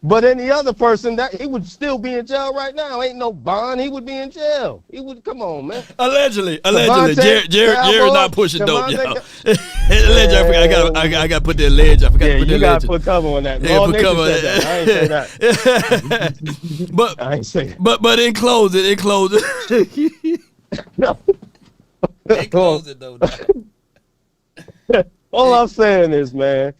But any other person, that he would still be in jail right now. Ain't no bond. He would be in jail. He would. Come on, man. Allegedly, Jerry's not pushing dope, y'all. Allegedly, I got to put the alleged. I forgot to put the alleged. You got to put cover on that. Yeah, put cover. I ain't say that. But I ain't say that. But in closing, no. In closing though. All I'm saying is, man,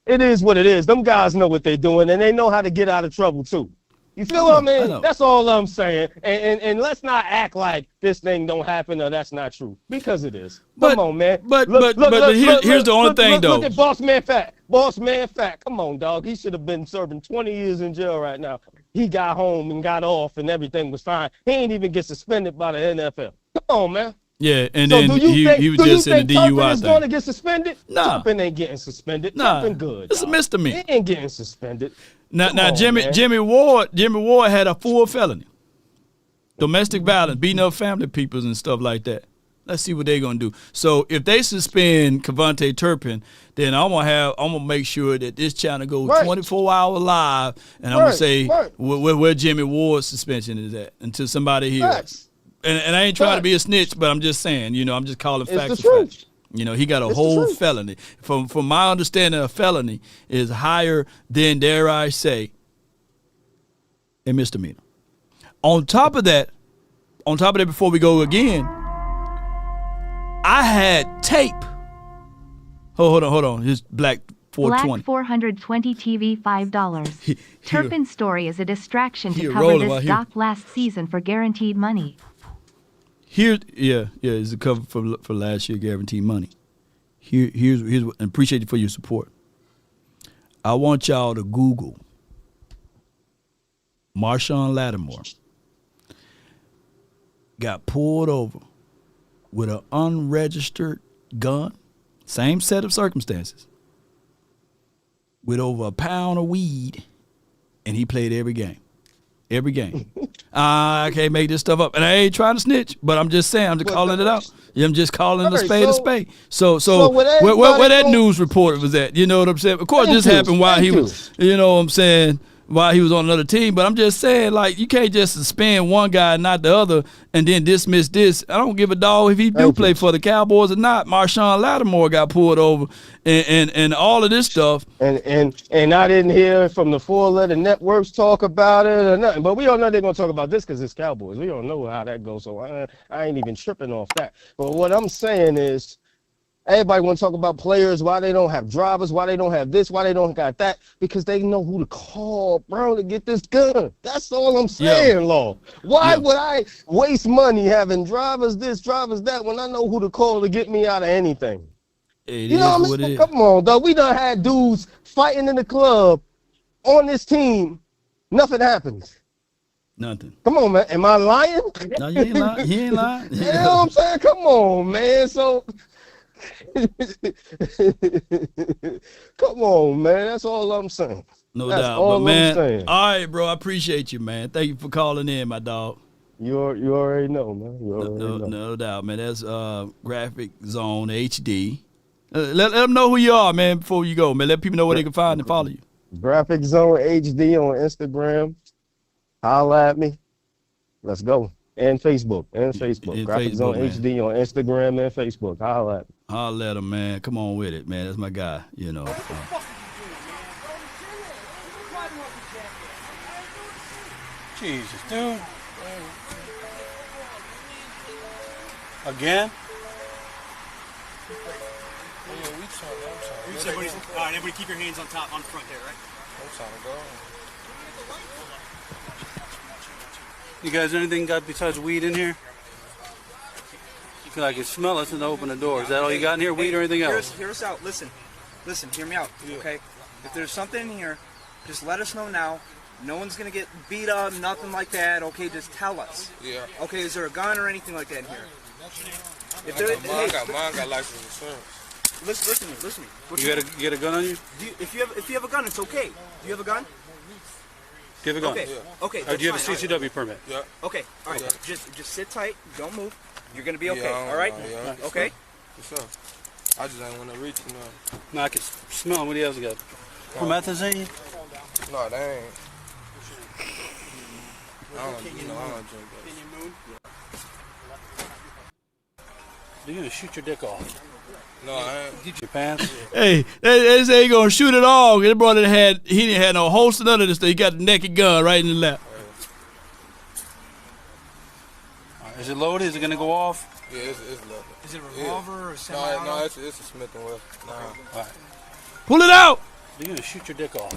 it is what it is. Them guys know what they're doing, and they know how to get out of trouble, too. You feel what I mean? That's all I'm saying. And let's not act like this thing don't happen or that's not true, because it is. Come on, man. But here's the only thing, though. Look at Boss Man Fat. Boss Man Fat. Come on, dog. He should have been serving 20 years in jail right now. He got home and got off, and everything was fine. He ain't even get suspended by the NFL. Come on, man. Yeah, and then he was just in the DUI thing. Do you think going to get suspended? Nah. Turpin ain't getting suspended. Nah. Turpin good. It's a misdemeanor. He ain't getting suspended. Now Jimmy Ward had a full felony. Domestic violence, beating up family peoples and stuff like that. Let's see what they're gonna do. So if they suspend Kevontae Turpin, then I'm gonna make sure that this channel goes 24-hour live, and I'm gonna say where Jimmy Ward's suspension is at until somebody hears. And I ain't trying to be a snitch, but I'm just saying, you know, I'm just calling facts of facts. You know, he got a whole felony. From my understanding, a felony is higher than, dare I say, a misdemeanor. On top of that, before we go again, I had tape. Hold on. Here's Black 420. Black 420 TV $5. Turpin's story is a distraction to cover this doc last season for guaranteed money. It's a cover for last year, guaranteed money. Here's and appreciate you for your support. I want y'all to Google Marshawn Lattimore got pulled over with an unregistered gun, same set of circumstances, with over a pound of weed, and he played every game. Every game. I can't make this stuff up. And I ain't trying to snitch, but I'm just saying, I'm just calling it out. I'm just calling a spade a spade. So where that news reporter was at, you know what I'm saying? Of course, this happened while he was, you know what I'm saying, while he was on another team. But I'm just saying, like, you can't just suspend one guy and not the other and then dismiss this. I don't give a dog if he do play for the Cowboys or not. Marshawn Lattimore got pulled over and all of this stuff. And I didn't hear from the 4-letter networks talk about it or nothing. But we all know they're going to talk about this because it's Cowboys. We don't know how that goes, so I ain't even tripping off that. But what I'm saying is, Everybody want to talk about players, why they don't have drivers, why they don't have this, why they don't got that, because they know who to call, bro, to get this done. That's all I'm saying, Law. Why would I waste money having drivers this, drivers that, when I know who to call to get me out of anything? You know what I'm saying? Come on, dog. We done had dudes fighting in the club on this team. Nothing happens. Nothing. Come on, man. Am I lying? No, you ain't lying. You ain't lying. You know what I'm saying? Come on, man. So, come on, man. That's all I'm saying. No That's doubt. all But, man, I'm saying. all right, bro. I appreciate you, man. Thank you for calling in, my dog. You already know, man. You already know. No doubt, man. That's Graphic Zone HD. Let them know who you are, man, before you go, man. Let people know where they can find and follow you. Graphic Zone HD on Instagram. Holla at me. Let's go. And Facebook. Graphic Zone HD on Instagram and Facebook. Holla at me. Holla at him, man. Come on with it, man. That's my guy, you know. Jesus, dude. Again? All right, everybody keep your hands on top, on front there, right? I'm trying to go. You guys, anything got besides weed in here? I can smell it and open the door. Is that all you got in here, weed or anything else? Hear us out. Listen, hear me out, okay? If there's something in here, just let us know now. No one's going to get beat up, nothing like that, okay? Just tell us. Yeah. Okay, is there a gun or anything like that in here? Mine got license insurance. Listen to me. You got a gun on you? If you have a gun, it's okay. Do you have a gun? Do you have a gun? Okay. Yeah. Okay. Do you have a CCW permit? Yeah. Okay. All right. Yeah. Just sit tight. Don't move. You're gonna be okay. Yeah, all right. Yeah. Okay. For sure. I just ain't want to reach enough. No, I can smell what else got. Promethazine? No, they ain't. I don't drink that. You're gonna shoot your dick off. No, I ain't. Get your pants. Hey, they say he gonna shoot it all. He didn't have no holster, none of this stuff. He got the naked gun right in the lap. Is it loaded? Is it gonna go off? Yeah, it's loaded. Is it a revolver or semi-auto? No, it's a Smith & Wesson. Nah. All right. Pull it out. You're gonna shoot your dick off.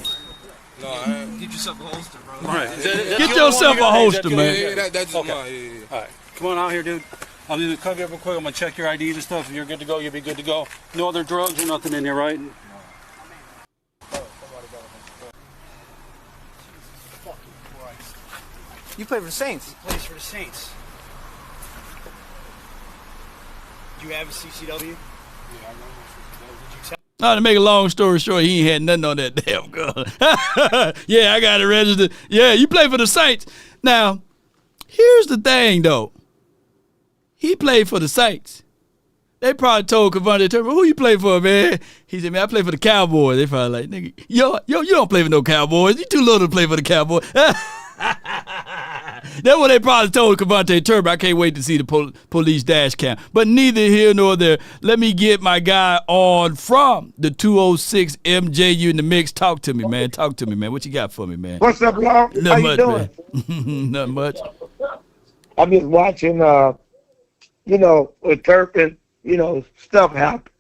No, I ain't. Get yourself a holster, bro. Right. Get yourself a holster, man. Yeah, that's just mine. Yeah. All right. Come on out here, dude. I'm going to cover you up real quick. I'm going to check your IDs and stuff. If you're good to go, you'll be good to go. No other drugs or nothing in here, right? You play for the Saints. He plays for the Saints. Do you have a CCW? Yeah, I know. Now, to make a long story short, he ain't had nothing on that damn gun. Yeah, I got it registered. Yeah, you play for the Saints. Now, here's the thing, though. He played for the Saints. They probably told Cavante Turner, who you play for, man? He said, man, I play for the Cowboys. They probably like, nigga, yo, you don't play for no Cowboys. You too little to play for the Cowboys. That's what they probably told Cavante Turner. I can't wait to see the police dash cam. But neither here nor there. Let me get my guy on from the 206 MJU in the mix. Talk to me, man. Talk to me, man. What you got for me, man? What's up, Long? How you doing? Nothing much. I'm just watching, with Turpin, stuff happen.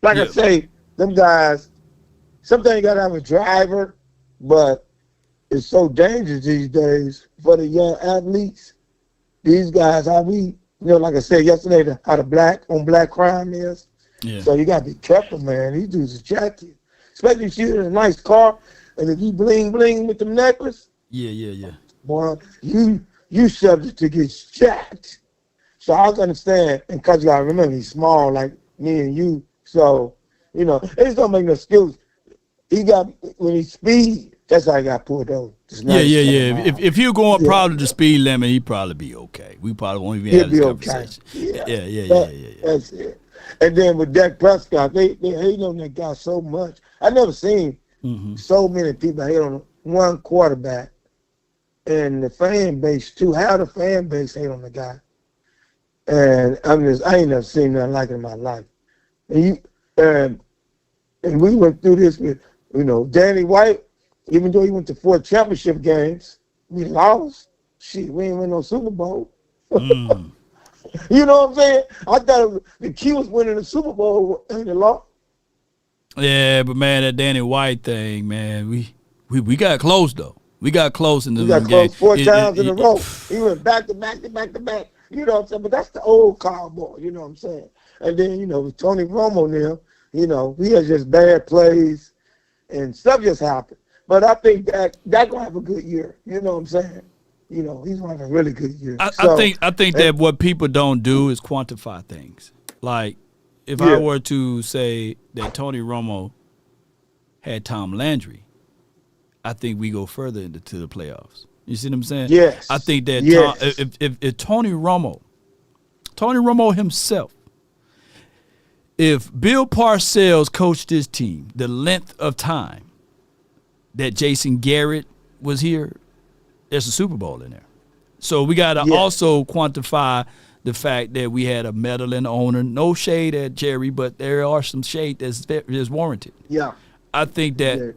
Like I say, them guys, sometimes you got to have a driver, but it's so dangerous these days for the young athletes. These guys, like I said yesterday, how the black on black crime is. Yeah. So you got to be careful, man. These dudes will jack you. Especially if you're in a nice car, and if you bling with them necklace. Yeah. Boy, you subject to get jacked. So I can understand, and because you got to remember, he's small like me and you. So, it's don't make no excuse. When he speed, that's how he got pulled over. Yeah. If you going probably the speed limit, he'd probably be okay. We probably won't even have this conversation. Yeah. That's it. And then with Dak Prescott, they hate on that guy so much. I never seen so many people hate on one quarterback. And the fan base, too. How the fan base hate on the guy. And I ain't never seen nothing like it in my life. And we went through this with, Danny White, even though he went to 4 championship games, we lost. Shit, we ain't win no Super Bowl. You know what I'm saying? I thought the key was winning the Super Bowl and the law. Yeah, but man, that Danny White thing, man, we got close though. We got close in the game. We got close 4 times in a row. He went back to back to back to back. You know what I'm saying? But that's the old Cowboy. You know what I'm saying? And then, you know, with Tony Romo now, you know, he has just bad plays and stuff just happened. But I think Dak gonna have a good year. You know what I'm saying? You know, he's gonna have a really good year. I think that what people don't do is quantify things. Like, if I were to say that Tony Romo had Tom Landry, I think we go further into the playoffs. You see what I'm saying? Yes. I think that if Tony Romo himself, if Bill Parcells coached this team the length of time that Jason Garrett was here, there's a Super Bowl in there. So we got to also quantify the fact that we had a meddling owner. No shade at Jerry, but there are some shade that's warranted. Yeah. I think that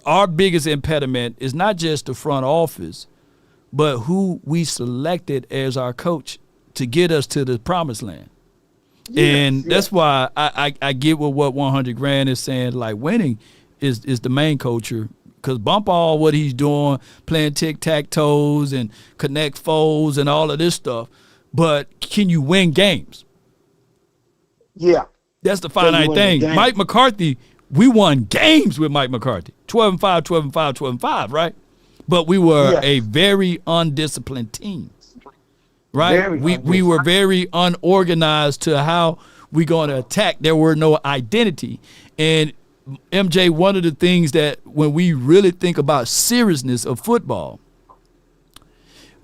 our biggest impediment is not just the front office, but who we selected as our coach to get us to the promised land. And that's why I get what 100 grand is saying. Like, winning is the main culture. Because bump all what he's doing, playing tic-tac-toes and connect foes and all of this stuff. But can you win games? Yeah. That's the finite thing. Mike McCarthy, we won games with Mike McCarthy. 12-5, 12-5, 12-5, right? But we were a very undisciplined team, right? We were very unorganized to how we going to attack. There were no identity. And MJ, one of the things that when we really think about seriousness of football,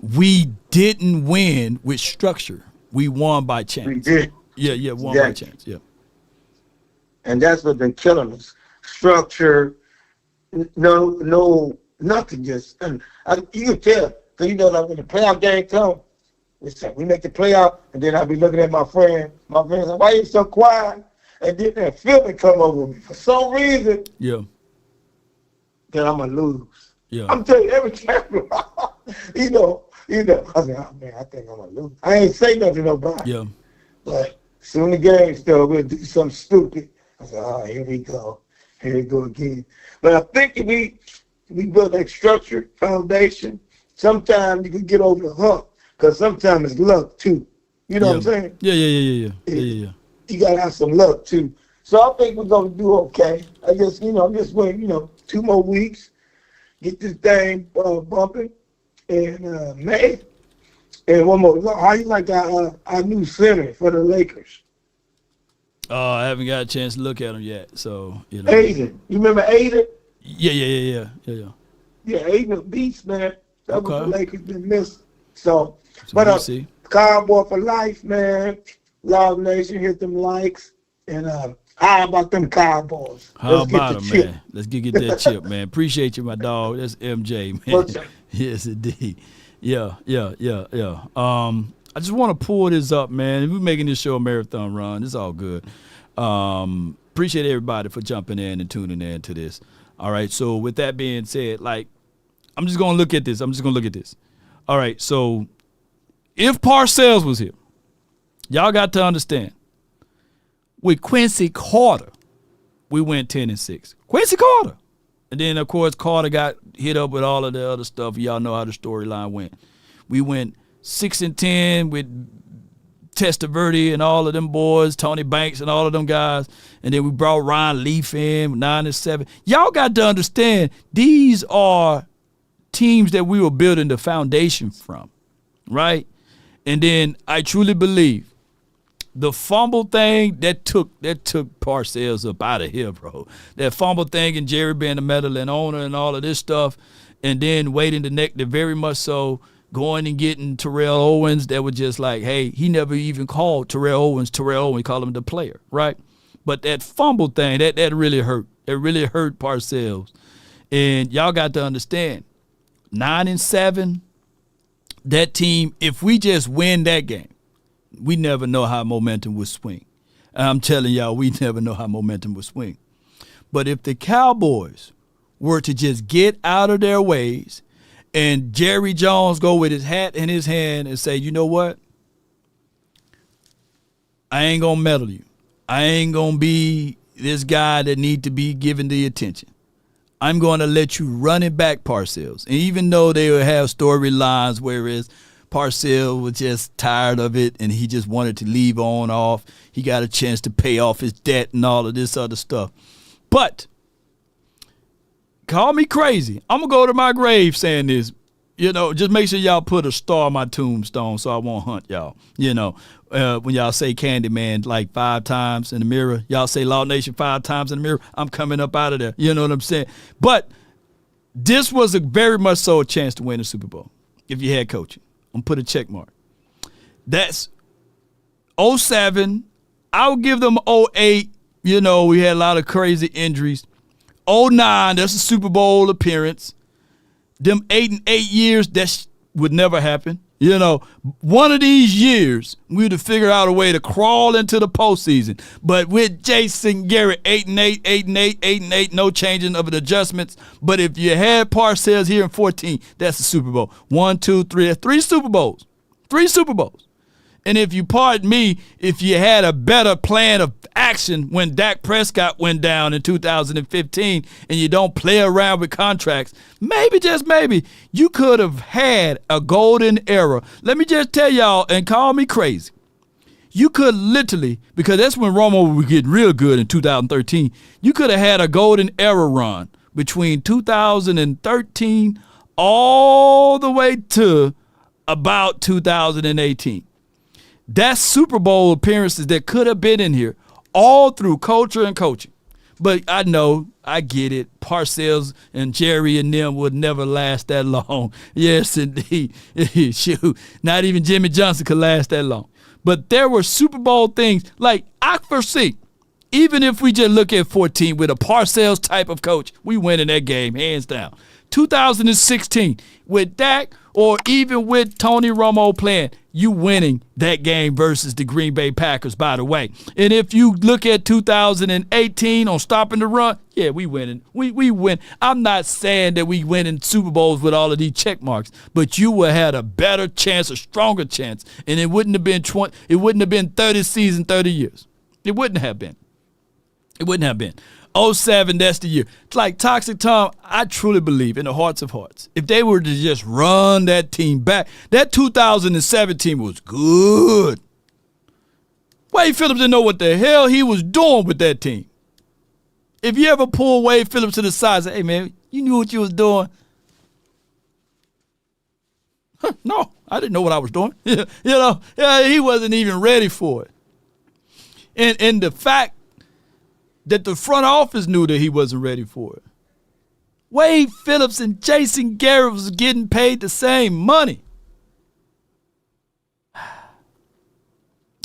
we didn't win with structure. We won by chance. We did. Yeah, won by chance, yeah. And that's what's been killing us. Structure, no, nothing. Just and you can tell. Cause you know, like when the playoff game comes, we make the playoff, and then I'll be looking at my friend. My friend's like, "Why you so quiet?" And then that feeling come over me for some reason. Yeah. Then I'm gonna lose. Yeah. I'm telling you every time. you know. I said, "Oh man, I think I'm gonna lose." I ain't say nothing to nobody. Yeah. But soon the game started, we'll do something stupid. I said, "Oh, here we go. Here we go again." But I think if we build that structure, foundation, sometimes you can get over the hump. Because sometimes it's luck too. You know what I'm saying? Yeah. You gotta have some luck too. So I think we're gonna do okay. I'm just waiting, 2 more weeks, get this thing bumping, and May. And one more. How you like our new center for the Lakers? Oh, I haven't got a chance to look at him yet. So Aiden. You remember Aiden? Yeah. Yeah, Aiden a beast, man. That was the Lakers been missing. So but we'll see. Cowboy for life, man. Love Nation, hit them likes. And how about them Cowboys? How about them, man? Let's get that chip, man. Appreciate you, my dog. That's MJ, man. Yes, indeed. Yeah. I just want to pull this up, man. We're making this show a marathon run. It's all good. Appreciate everybody for jumping in and tuning in to this. All right, so with that being said, I'm just going to look at this. All right, so if Parcells was here, y'all got to understand, with Quincy Carter, we went 10-6. Quincy Carter. And then, of course, Carter got hit up with all of the other stuff. Y'all know how the storyline went. We went 6-10 with Testaverde and all of them boys, Tony Banks and all of them guys. And then we brought Ryan Leaf in, 9-7. Y'all got to understand, these are teams that we were building the foundation from, right? And then I truly believe the fumble thing, that took Parcells up out of here, bro. That fumble thing and Jerry being the meddling owner and all of this stuff, and then waiting the neck to very much so going and getting Terrell Owens, that was just like, hey, he never even called Terrell Owens. We call him the player, right? But that fumble thing, that really hurt. It really hurt Parcells. And y'all got to understand, 9-7, that team, if we just win that game, we never know how momentum would swing. I'm telling y'all, we never know how momentum would swing. But if the Cowboys were to just get out of their ways and Jerry Jones go with his hat in his hand and say, you know what? I ain't going to meddle you. I ain't going to be this guy that need to be given the attention. I'm going to let you run it back, Parcells. And even though they would have storylines whereas Parcells was just tired of it and he just wanted to leave on off, he got a chance to pay off his debt and all of this other stuff. But call me crazy. I'm going to go to my grave saying this. Just make sure y'all put a star on my tombstone so I won't hunt y'all. When y'all say Candyman like 5 times in the mirror, y'all say Law Nation 5 times in the mirror, I'm coming up out of there. You know what I'm saying? But this was a very much so a chance to win the Super Bowl if you had coaching. I'm going to put a check mark. That's 07. I'll give them 08. We had a lot of crazy injuries. 09, that's a Super Bowl appearance. Them 8 and 8 years, that would never happen. One of these years, we would have figured out a way to crawl into the postseason. But with Jason Garrett, 8 and 8, 8 and 8, 8 and 8, no changing of the adjustments. But if you had Parcells here in 14, that's the Super Bowl. 1, 2, 3, that's 3 Super Bowls. 3 Super Bowls. And if you pardon me, if you had a better plan of action when Dak Prescott went down in 2015 and you don't play around with contracts, maybe, just maybe, you could have had a golden era. Let me just tell y'all, and call me crazy, you could literally, because that's when Romo was getting real good in 2013, you could have had a golden era run between 2013 all the way to about 2018. That's Super Bowl appearances that could have been in here all through culture and coaching. But I know, I get it. Parcells and Jerry and them would never last that long. Yes, indeed. Shoot, not even Jimmy Johnson could last that long. But there were Super Bowl things like I foresee, even if we just look at 14 with a Parcells type of coach, we win in that game, hands down. 2016 with Dak or even with Tony Romo playing, you winning that game versus the Green Bay Packers, by the way. And if you look at 2018 on stopping the run, yeah, we winning. We win. I'm not saying that we win in Super Bowls with all of these check marks, but you would have had a better chance, a stronger chance, and it wouldn't have been 30 seasons, 30 years. It wouldn't have been. It wouldn't have been. 07, that's the year. It's like Toxic Tom, I truly believe in the hearts of hearts, if they were to just run that team back, that 2017 was good. Wade Phillips didn't know what the hell he was doing with that team. If you ever pull Wade Phillips to the side and say, hey, man, you knew what you was doing. No, I didn't know what I was doing. He wasn't even ready for it. And the fact that the front office knew that he wasn't ready for it. Wade Phillips and Jason Garrett was getting paid the same money.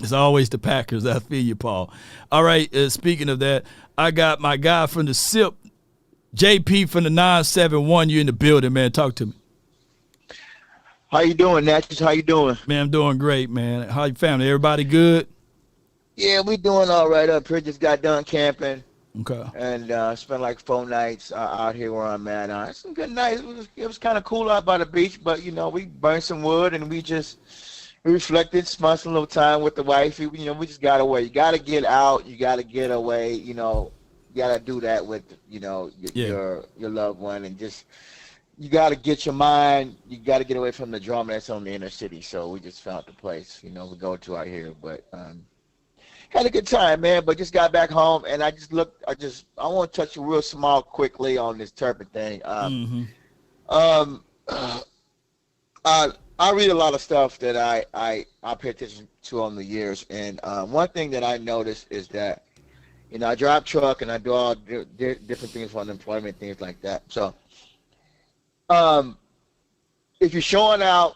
It's always the Packers. I feel you, Paul. All right, speaking of that, I got my guy from the SIP, JP from the 971. You in the building, man. Talk to me. How you doing, Natchez? How you doing? Man, I'm doing great, man. How your family? Everybody good? Yeah, we doing all right up here. Just got done camping. Okay. And spent like 4 nights out here where I'm at. Some good nights. It was kind of cool out by the beach, but, we burned some wood and we reflected, spent some little time with the wife. We just got away. You got to get out. You got to get away. You got to do that with, your loved one. And just, you got to get your mind, you got to get away from the drama that's on the inner city. So we just found the place, we go to out here. But, had a good time, man, but just got back home, and I want to touch you real small quickly on this Turpin thing. I read a lot of stuff that I pay attention to on the years, and one thing that I noticed is that, I drive truck and I do all different things for unemployment, things like that. So, if you're showing out,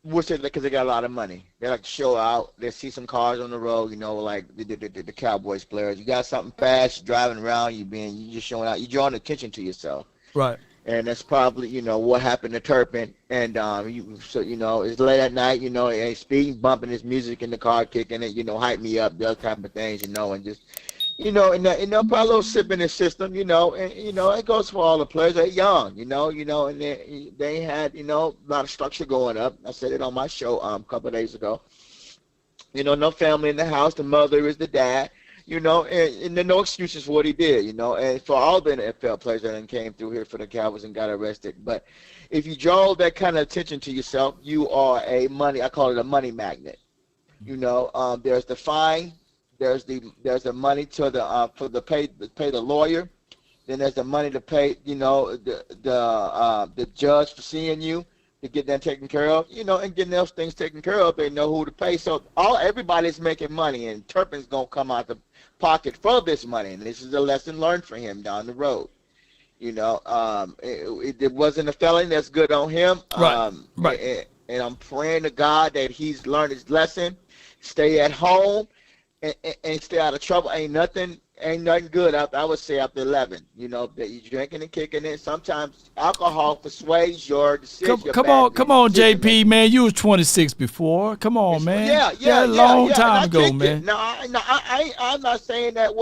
because they got a lot of money. They like to show out. They see some cars on the road, like the Cowboys players. You got something fast, driving around, you just showing out. You're drawing attention to yourself. Right. And that's probably, what happened to Turpin. And, it's late at night, and speeding, bumping his music in the car, kicking it, hype me up, those type of things, and just, and they'll probably a little sip in his system, and, it goes for all the players. They're young, and they had, a lot of structure going up. I said it on my show a couple of days ago. You know, no family in the house. The mother is the dad. You know, and there are no excuses for what he did, you know, and for all the NFL players that came through here for the Cowboys and got arrested. But if you draw that kind of attention to yourself, you are I call it a money magnet. You know, there's the fine, there's the money to the pay the lawyer, then there's the money to pay, you know, the judge for seeing you, to get that taken care of, you know, and getting those things taken care of. They know who to pay. So everybody's making money, and Turpin's gonna come out the pocket for this money, and this is a lesson learned for him down the road. You know, it wasn't a felony. That's good on him. Right. And I'm praying to God that he's learned his lesson. Stay at home and stay out of trouble. Ain't nothing good I would say after 11. You know, that you're drinking and kicking it. Sometimes alcohol persuades your decision. Come on, JP, man. You was 26 before. Come on, man. Yeah, long time ago, man. No, I'm not saying that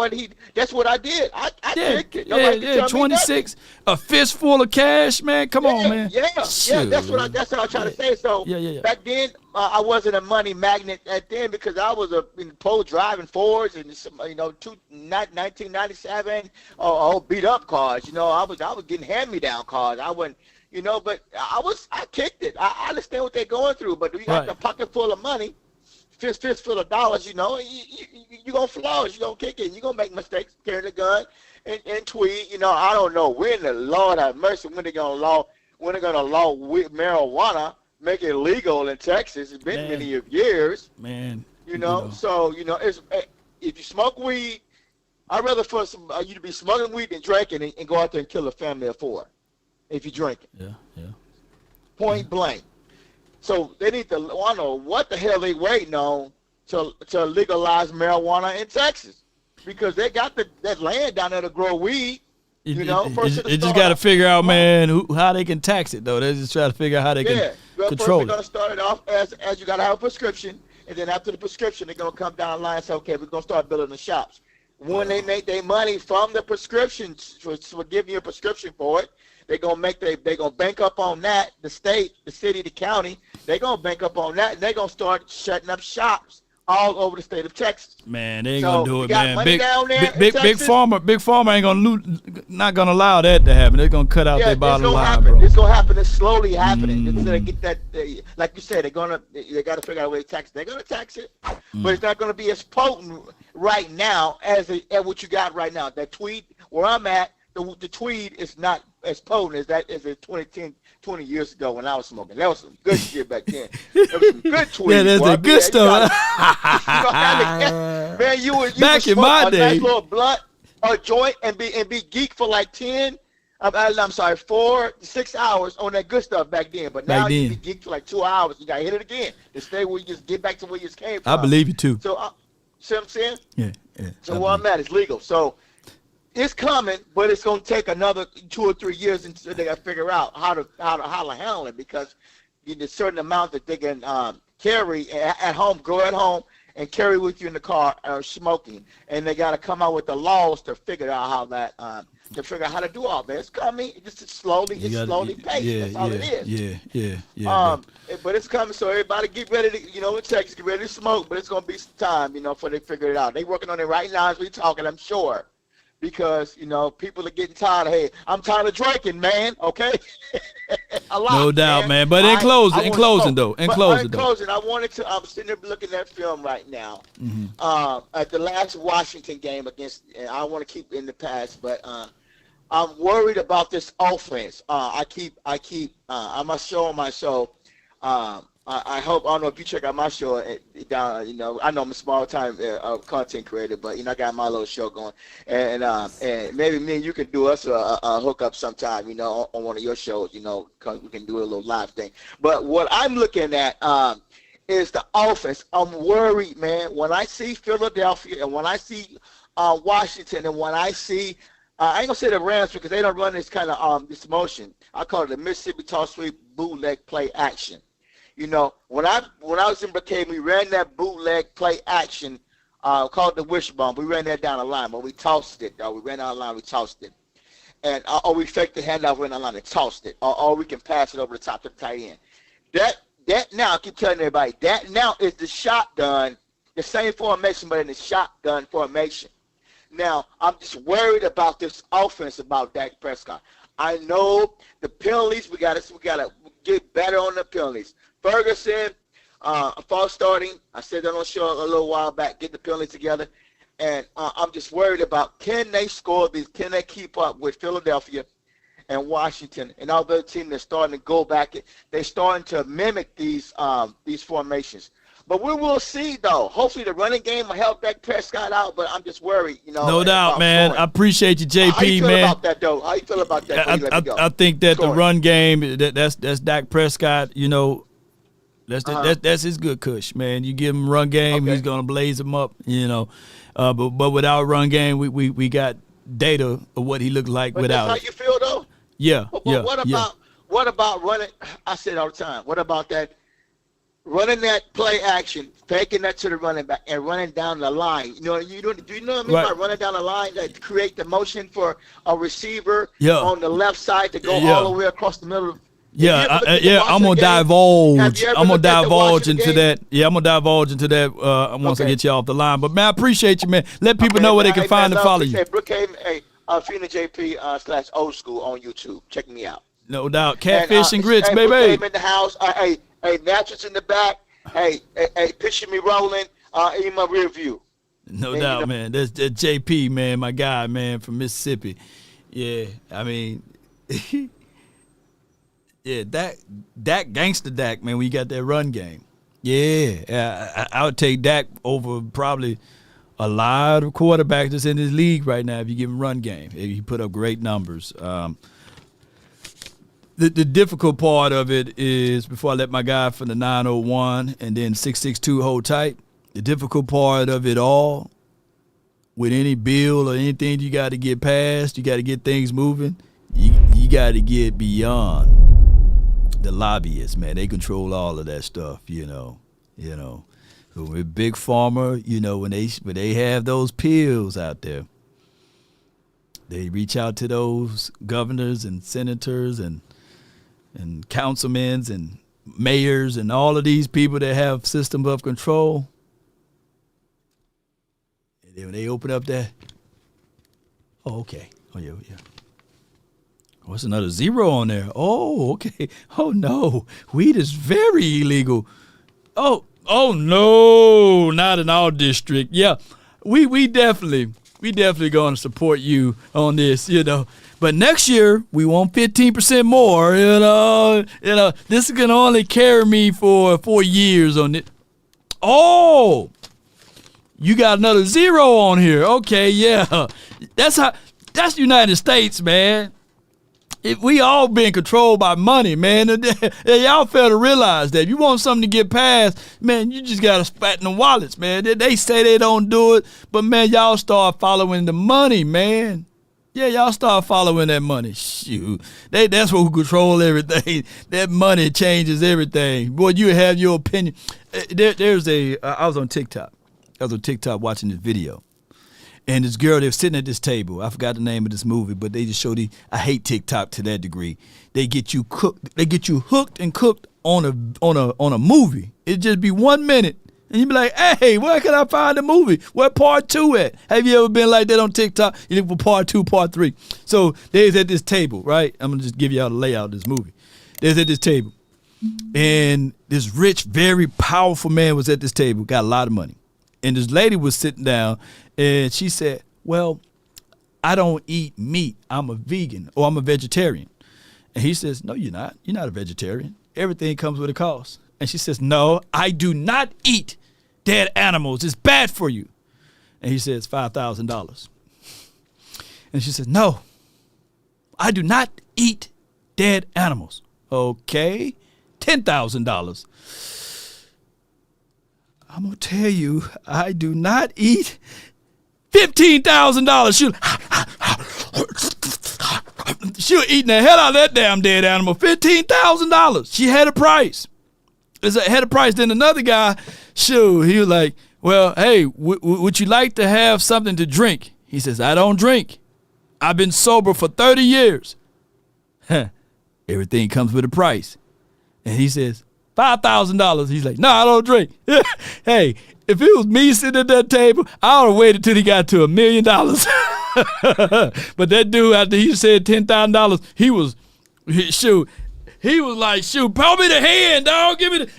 that's what I did. I kicked it. Yeah, 26, a fistful of cash, man. Come on, man. Yeah, that's what I'm trying to say. So back then, I wasn't a money magnet at then because I was in pole driving Fords and 1997 beat up cars. You know, I was getting hand-me-down cars. I wasn't, you know, but I kicked it. I understand what they're going through, but you got a pocket full of money, fist full of dollars. You know, you gonna flourish, you gonna kick it, you gonna make mistakes, carry the gun and tweed. You know, I don't know when the Lord have mercy when they're gonna law with marijuana. Make it legal in Texas. It's been many years. Man. You know, so, you know, if you smoke weed, I'd rather for you to be smoking weed than drinking and go out there and kill a family of 4 if you're drinking. Yeah. Point blank. So they need to, I don't know what the hell they waiting on to legalize marijuana in Texas because they got that land down there to grow weed. You know, they just got to figure out, man, how they can tax it, though. They just try to figure out how they can control it. First, they're going to start it off as you got to have a prescription, and then after the prescription, they're going to come down the line and say, okay, we're going to start building the shops. When they make their money from the prescription, for giving you a prescription for it, they're going to bank up on that, the state, the city, the county. They're going to bank up on that, and they're going to start shutting up shops all over the state of Texas. Man, they ain't gonna do it, man. Big Pharma ain't not gonna allow that to happen. They're gonna cut out their bottom line, bro. It's gonna happen. It's slowly happening. It's gonna get that, like you said, they got to figure out a way to tax it. They're gonna tax it, but it's not gonna be as potent right now as what you got right now. That tweed where I'm at, the tweed is not as potent as it 20 years ago when I was smoking. That was some good shit back then. That was some good tweed. Yeah, that's the good stuff. Man, you would back in my day, nice little blunt, a joint, and be geek for like 4 to 6 hours on that good stuff back then. But now you be geek for like 2 hours. You gotta hit it again to stay where you just get back to where you just came from. I believe you too. So, see what I'm saying? Yeah. So where I'm at is legal. So it's coming, but it's gonna take another 2 or 3 years until they gotta figure out how to handle it because there's a certain amount that they can carry at home, grow at home, and carry with you in the car smoking. And they got to come out with the laws to figure out how to do all that. It's coming, just slowly paced. That's all it is. Yeah. But it's coming, so everybody get ready to, in Texas, get ready to smoke. But it's gonna be some time, before they figure it out. They working on it right now as we talking, I'm sure. Because, people are getting tired of, hey, I'm tired of drinking, man, okay? A lot, no doubt, man. But in closing, I was sitting there looking at film right now. At the last Washington game against, and I want to keep in the past, but I'm worried about this offense. I'm a show on my show. I hope, I don't know if you check out my show down, I know I'm a small time content creator, but I got my little show going, and maybe me and you can do us a hookup sometime, on one of your shows, we can do a little live thing. But what I'm looking at is the offense. I'm worried, man. When I see Philadelphia and when I see Washington and when I see I ain't gonna say the Rams because they don't run this kind of this motion. I call it the Mississippi toss sweep bootleg play action. When I was in Brookhaven, we ran that bootleg play action called the wishbone. We ran that down the line, but we tossed it. We ran down the line, we tossed it. And or we faked the handoff, ran down the line and tossed it. Or we can pass it over the top to the tight end. That now, I keep telling everybody, that now is the shotgun the same formation, but in the shotgun formation. Now, I'm just worried about this offense about Dak Prescott. I know the penalties. We gotta get better on the penalties. Ferguson, false starting. I said that on the show a little while back. Get the penalties together, and I'm just worried about can they score these? Can they keep up with Philadelphia and Washington and all the other teams that's starting to go back? They're starting to mimic these formations. But we will see, though. Hopefully the running game will help Dak Prescott out, but I'm just worried, No doubt, man. Scoring. I appreciate you, JP, How you feel man. about that, though? How you feel about that? I think that the run game, that's Dak Prescott, that's his good cush, man. You give him run game, he's going to blaze him up, But without run game, we got data of what he looked like but without that's how you feel, though? Yeah, but what about running? I say it all the time. What about that? Running that play action, faking that to the running back, and running down the line. Do you know what I mean by running down the line? That create the motion for a receiver on the left side to go all the way across the middle. I'm gonna divulge. I'm gonna divulge into that. Yeah, I'm gonna divulge into that once I get you off the line. But man, I appreciate you, man. Let people know where they can find and follow you. Brookhaven, Fina JP / Old School on YouTube. Check me out. No doubt. Catfish and grits, baby. Brookhaven in the house. Hey, mattress in the back. Hey, picture me rolling in my rear view. No doubt, man. That's JP, man, my guy, man, from Mississippi. Yeah, I mean, yeah, Dak gangster Dak, man, when you got that run game. Yeah, I would take Dak over probably a lot of quarterbacks that's in this league right now if you give him run game. He put up great numbers. The difficult part of it is, before I let my guy from the 901 and then 662 hold tight, the difficult part of it all, with any bill or anything you got to get past, you got to get things moving, you got to get beyond the lobbyists, man. They control all of that stuff, So with Big Pharma, when they have those pills out there, they reach out to those governors and senators and councilmen and mayors and all of these people that have systems of control. And then when they open up that, okay. Oh, yeah. What's another zero on there? Oh, okay. Oh, no. Weed is very illegal. Oh, no. Not in our district. Yeah, we definitely going to support you on this, But next year, we want 15% more, This is going to only carry me for 4 years on it. Oh, you got another zero on here. Okay, yeah. That's the United States, man. If we all being controlled by money, man. Y'all fail to realize that. If you want something to get past, man, you just got to spat in the wallets, man. They say they don't do it, but, man, y'all start following the money, man. Yeah, y'all start following that money. Shoot. That's what control everything. That money changes everything. Boy, you have your opinion. I was on TikTok. Watching this video. And this girl, they were sitting at this table. I forgot the name of this movie, but they just showed I hate TikTok to that degree. They get you hooked and cooked on a movie. It just be 1 minute. And you be like, hey, where can I find the movie? Where part 2 at? Have you ever been like that on TikTok? You look for part 2, part 3. So they was at this table, right? I'm going to just give y'all the layout of this movie. They was at this table. And this rich, very powerful man was at this table, got a lot of money. And this lady was sitting down, and she said, well, I don't eat meat. I'm a vegan, or I'm a vegetarian. And he says, no, you're not. You're not a vegetarian. Everything comes with a cost. And she says, no, I do not eat dead animals. It's bad for you. And he says, $5,000. And she says, no, I do not eat dead animals. Okay, $10,000. I'm going to tell you, I do not eat $15,000. She was eating the hell out of that damn dead animal. $15,000. She had a price. Had a price. Then another guy, he was like, well, hey, would you like to have something to drink? He says, I don't drink. I've been sober for 30 years. Everything comes with a price. And he says, $5,000. He's like, no, I don't drink. Hey, if it was me sitting at that table, I would have waited till he got to $1 million. But that dude, after he said $10,000, he was like, shoot, pour me the hand, dog. Give me the.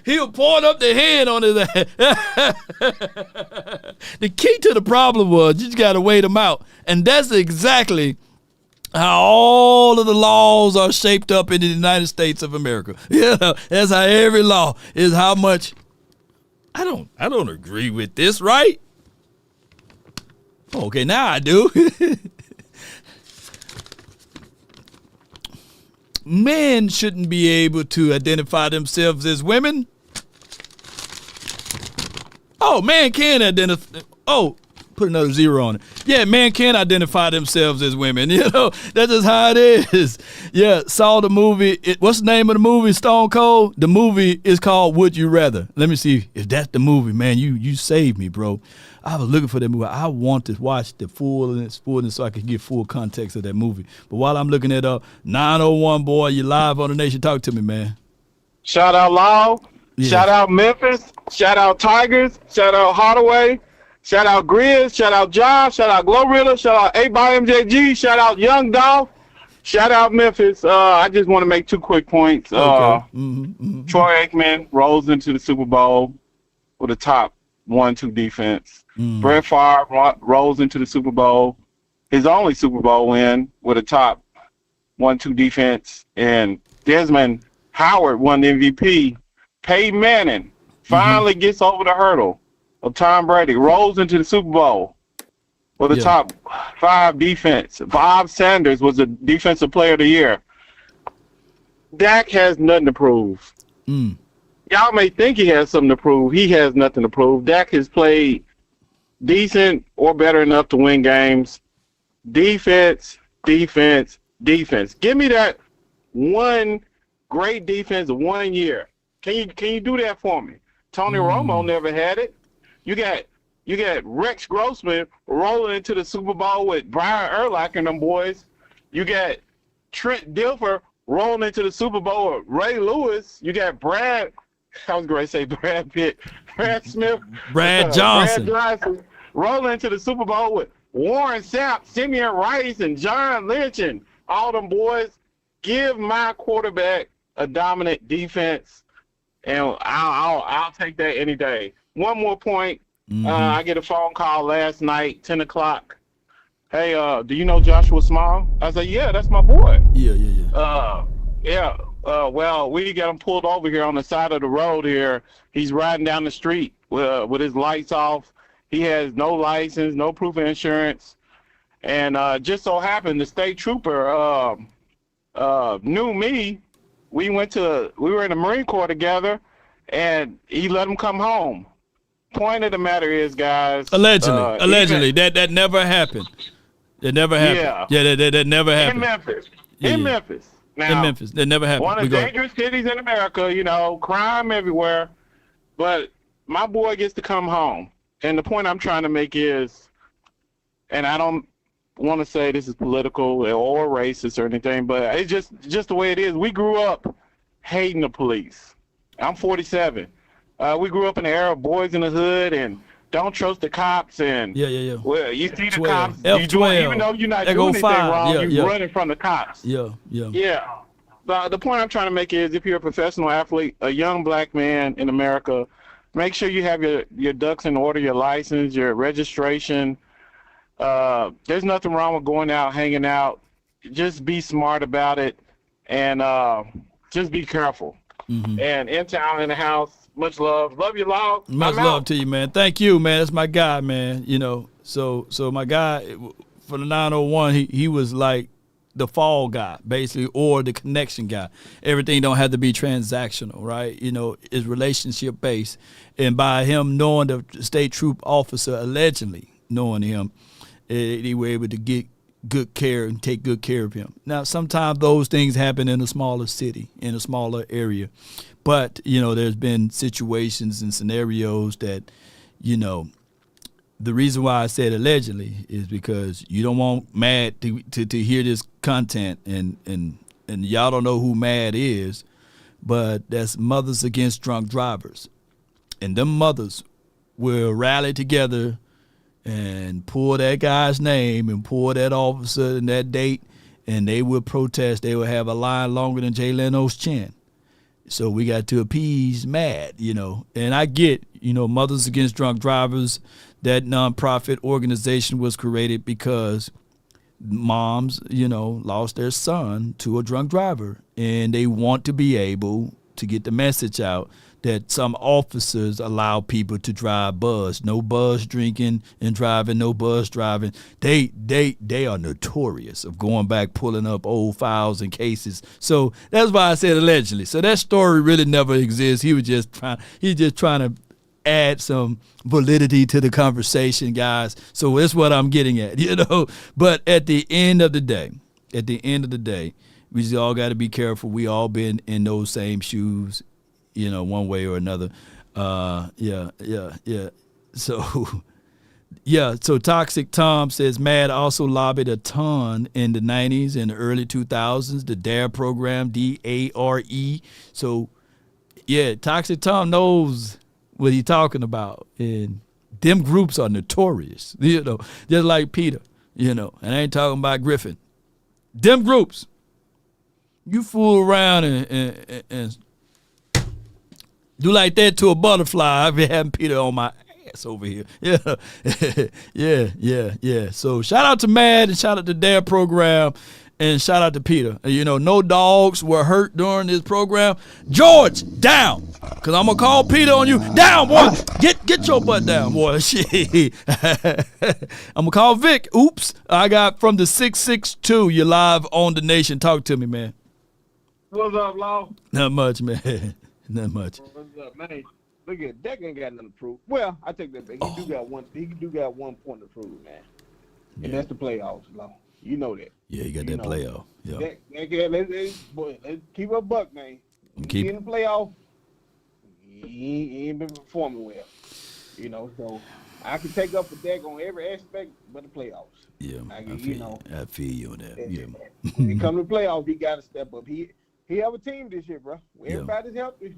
he was pouring up the hand on his ass. The key to the problem was you just got to wait him out, and that's exactly how all of the laws are shaped up in the United States of America. That's how every law is. How much. I don't agree with this, right? Okay, now I do. Men shouldn't be able to identify themselves as women. Oh, man can identify. Oh, put another 0 on it. Yeah, men can identify themselves as women. That's just how it is. Yeah, saw the movie. What's the name of the movie, Stone Cold? The movie is called Would You Rather. Let me see if that's the movie, man. You saved me, bro. I was looking for that movie. I want to watch the fullness so I can get full context of that movie. But while I'm looking it up, 901 boy, you live on the Nation. Talk to me, man. Shout out Law. Yeah. Shout out Memphis. Shout out Tigers. Shout out Hardaway. Shout out Grizz. Shout out Josh. Shout out Glorilla. Shout out 8xMJG. Shout out Young Dolph. Shout out Memphis. I just want to make 2 quick points. Okay. Troy Aikman rolls into the Super Bowl with a top 1-2 defense. Brett Favre rolls into the Super Bowl, his only Super Bowl win, with a top 1-2 defense. And Desmond Howard won the MVP. Peyton Manning finally gets over the hurdle of Tom Brady, rolls into the Super Bowl with a top 5 defense. Bob Sanders was the Defensive Player of the Year. Dak has nothing to prove. Y'all may think he has something to prove. He has nothing to prove. Dak has played decent or better enough to win games. Defense, defense, defense. Give me that one great defense 1 year. Can you do that for me? Tony Romo never had it. You got Rex Grossman rolling into the Super Bowl with Brian Urlacher and them boys. You got Trent Dilfer rolling into the Super Bowl with Ray Lewis. You got Brad Pitt, Brad Smith, Brad Johnson. Brad Johnson rolling into the Super Bowl with Warren Sapp, Simeon Rice, and John Lynch, and all them boys. Give my quarterback a dominant defense, and I'll take that any day. One more point. I get a phone call last night, 10 o'clock. Hey, do you know Joshua Small? I said, yeah, that's my boy. Well, we got him pulled over here on the side of the road here. He's riding down the street with his lights off. He has no license, no proof of insurance. And just so happened the state trooper knew me. We were in the Marine Corps together, and he let him come home. Point of the matter is, guys. Allegedly, that never happened. It never happened. Yeah, that never happened. In Memphis. Now, in Memphis, that never happened. One of the dangerous cities in America, crime everywhere. But my boy gets to come home. And the point I'm trying to make is, and I don't want to say this is political or racist or anything, but it's just the way it is. We grew up hating the police. I'm 47. We grew up in the era of boys in the hood and don't trust the cops. And well, you see the cops, even though you're not doing anything wrong, you're running from the cops. Yeah. But the point I'm trying to make is, if you're a professional athlete, a young black man in America, make sure you have your ducks in order, your license, your registration. There's nothing wrong with going out, hanging out. Just be smart about it, and just be careful. And in town, in the house, much love. Love you, Law. Much love to you, man. Thank you, man. That's my guy, man. So my guy for the 901, he was like the fall guy, basically, or the connection guy. Everything don't have to be transactional, right? It's relationship based. And by him knowing the state troop officer, allegedly knowing him, they were able to get good care and take good care of him. Now, sometimes those things happen in a smaller city, in a smaller area. But, there's been situations and scenarios that, the reason why I said allegedly is because you don't want Mad to hear this content, and y'all don't know who Mad is, but that's Mothers Against Drunk Drivers. And them mothers will rally together and pull that guy's name and pull that officer and that date, and they will protest. They will have a line longer than Jay Leno's chin. So we got to appease Mad, And I get, Mothers Against Drunk Drivers, that nonprofit organization was created because moms, lost their son to a drunk driver. And they want to be able to get the message out that some officers allow people to drive buzzed. No buzz drinking and driving, no buzz driving. They are notorious of going back, pulling up old files and cases. So that's why I said allegedly. So that story really never exists. He's just trying to add some validity to the conversation, guys. So that's what I'm getting at, But at the end of the day, we just all got to be careful. We all been in those same shoes, one way or another. Yeah. So Toxic Tom says Mad also lobbied a ton in the 90s and the early 2000s, the DARE program, DARE. So, yeah, Toxic Tom knows what he's talking about. And them groups are notorious, just like Peter, and I ain't talking about Griffin. Them groups, you fool around and do like that to a butterfly. I've been having Peter on my ass over here. Yeah. So shout out to Mad and shout out to their program and shout out to Peter. No dogs were hurt during this program. George, down. Because I'm going to call Peter on you. Down, boy. Get your butt down, boy. Shit. I'm going to call Vic. Oops. I got from the 662. You're live on The Nation. Talk to me, man. What's up, Law? Not much, man. Not much. What's up, man? Look at Dak ain't got nothing to prove. Well, I take that back. He do got one point to prove, man. And that's the playoffs, Law. You know that. Yeah, you got that playoff. Yeah. Let's keep a buck, man. He in the playoff. He ain't been performing well. So I can take up for Dak on every aspect but the playoffs. Yeah, I feel you on that. Yeah. When he come to the playoffs, he got to step up. He have a team this year, bro. Everybody's healthy.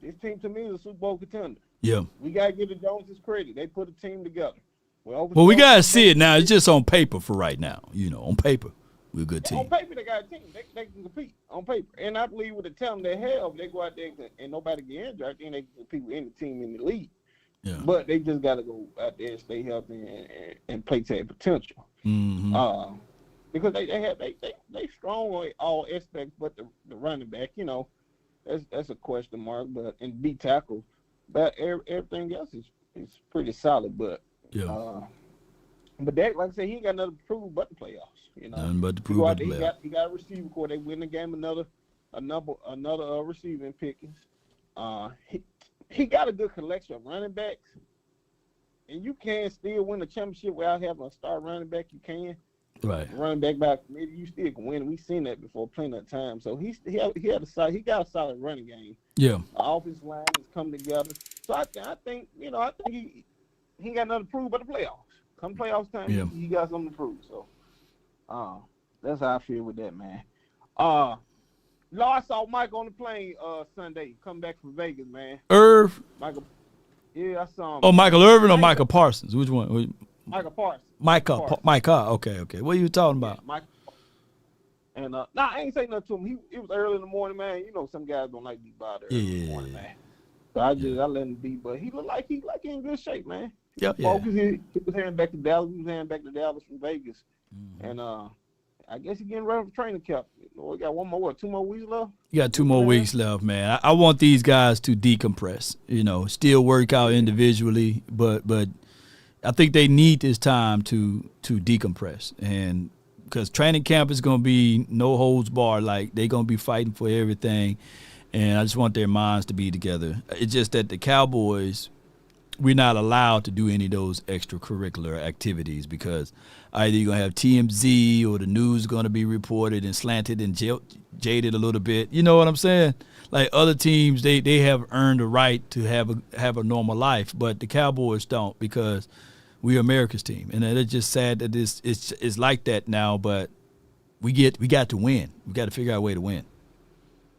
This team to me is a Super Bowl contender. Yeah. We got to give the Joneses credit. They put a team together. Well, we got to see it now. It's just on paper for right now. On paper, we're a good team. On paper, they got a team. They can compete on paper. And I believe with the talent they have, they go out there and nobody get injured. I think they can compete with any team in the league. Yeah. But they just got to go out there and stay healthy and play to their potential. Mm-hmm. Because they strong on all aspects, but the running back, that's a question mark. But and B tackle, but everything else is pretty solid. But but that, like I said, he ain't got nothing to prove but the playoffs. Nothing but to prove but the playoffs. He got a receiver core. They win the game another receiving pickings. He got a good collection of running backs, and you can still win a championship without having a star running back. You can. Right. Running back by committee, you still can win. We've seen that before plenty of times. So he got a solid running game. Yeah. The offensive line has come together. So I think he got nothing to prove but the playoffs. Come playoffs time, he got something to prove. So that's how I feel with that, man. I saw Mike on the plane Sunday, come back from Vegas, man. Irv? Michael. Yeah, I saw him. Oh, Michael Irvin or Michael Parsons? Which one? Michael Parsons. Micah. Okay. What are you talking about? Yeah, and I ain't saying nothing to him. It was early in the morning, man. Some guys don't like to be bothered early in the morning, man. So I let him be, but he looked like he in good shape, man. Yeah. Focus. He was heading back to Dallas. He was heading back to Dallas from Vegas, and I guess he's getting ready for training camp. We got 2 more weeks left. You got 2 more weeks left, man. I want these guys to decompress. Still work out individually, but I think they need this time to decompress, and because training camp is going to be no holds barred, like they're going to be fighting for everything, and I just want their minds to be together. It's just that the Cowboys, we're not allowed to do any of those extracurricular activities because either you're going to have TMZ or the news is going to be reported and slanted and jaded a little bit. You know what I'm saying? Like other teams, they have earned the right to have a normal life, but the Cowboys don't because we're America's team. And it's just sad that it's like that now, but we got to win. We got to figure out a way to win.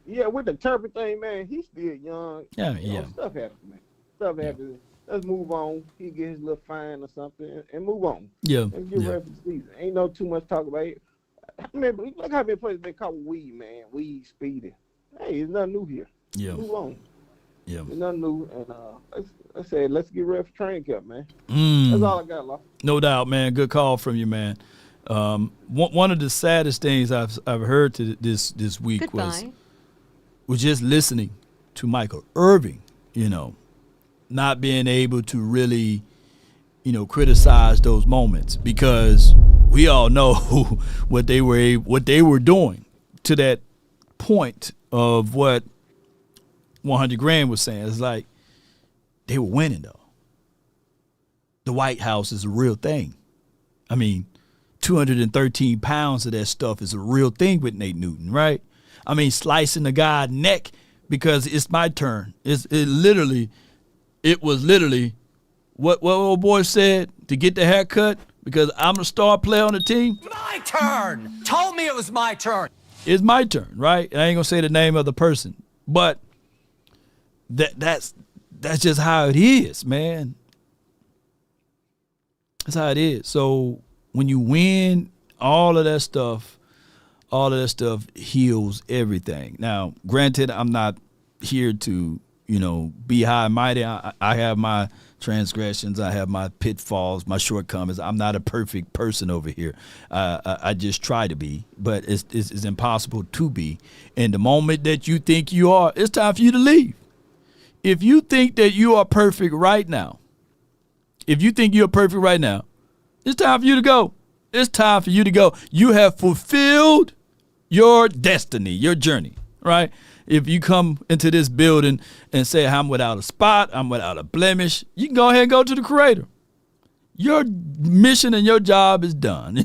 Yeah, with the Turpin thing, man, he's still young. Yeah, you know, stuff happens, man. Stuff happens. Let's move on. He get his little fine or something and move on. Yeah. Let's get ready for the season. Ain't no too much talk about it. Look how many places they caught weed, man. Weed, speeding. Hey, it's nothing new here. Yeah. Move on. Yeah. It's nothing new. And let's get ready for training camp, man. That's all I got, Law. No doubt, man. Good call from you, man. One of the saddest things I've heard this week was just listening to Michael Irvin, not being able to really, criticize those moments, because we all know what they were doing to that point of what 100 Grand was saying. It's like they were winning, though. The White House is a real thing. I mean, 213 pounds of that stuff is a real thing with Nate Newton, right? I mean, slicing the guy's neck because it's my turn. It was literally what old boy said, to get the haircut because I'm a star player on the team. My turn. Told me it was my turn. It's my turn, right? I ain't gonna say the name of the person, but that's just how it is, man. That's how it is. So when you win, all of that stuff heals everything. Now, granted, I'm not here to, be high and mighty. I have my transgressions. I have my pitfalls, my shortcomings. I'm not a perfect person over here. I just try to be, but it's impossible to be. And the moment that you think you are, it's time for you to leave. If you think that you are perfect right now, it's time for you to go. It's time for you to go. You have fulfilled your destiny, your journey, right? If you come into this building and say, I'm without a spot, I'm without a blemish, you can go ahead and go to the Creator. Your mission and your job is done,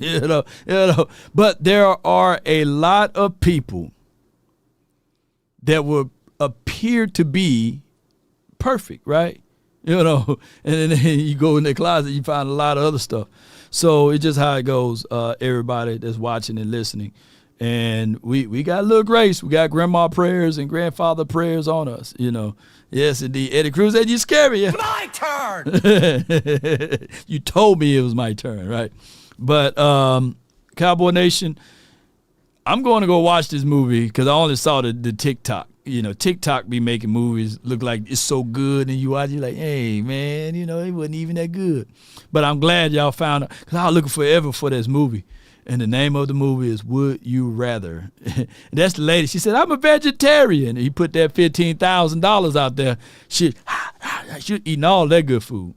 But there are a lot of people that will appear to be perfect, right? And then you go in the closet, you find a lot of other stuff. So it's just how it goes, everybody that's watching and listening. And we got a little grace. We got grandma prayers and grandfather prayers on us, Yes, indeed. Eddie Cruz said, you scary. My turn. You told me it was my turn, right? But Cowboy Nation, I'm going to go watch this movie because I only saw the TikTok. TikTok be making movies look like it's so good, and you watch, you're like, hey, man, it wasn't even that good. But I'm glad y'all found out, because I was looking forever for this movie. And the name of the movie is Would You Rather? And that's the lady. She said, I'm a vegetarian. And he put that $15,000 out there. She eating all that good food.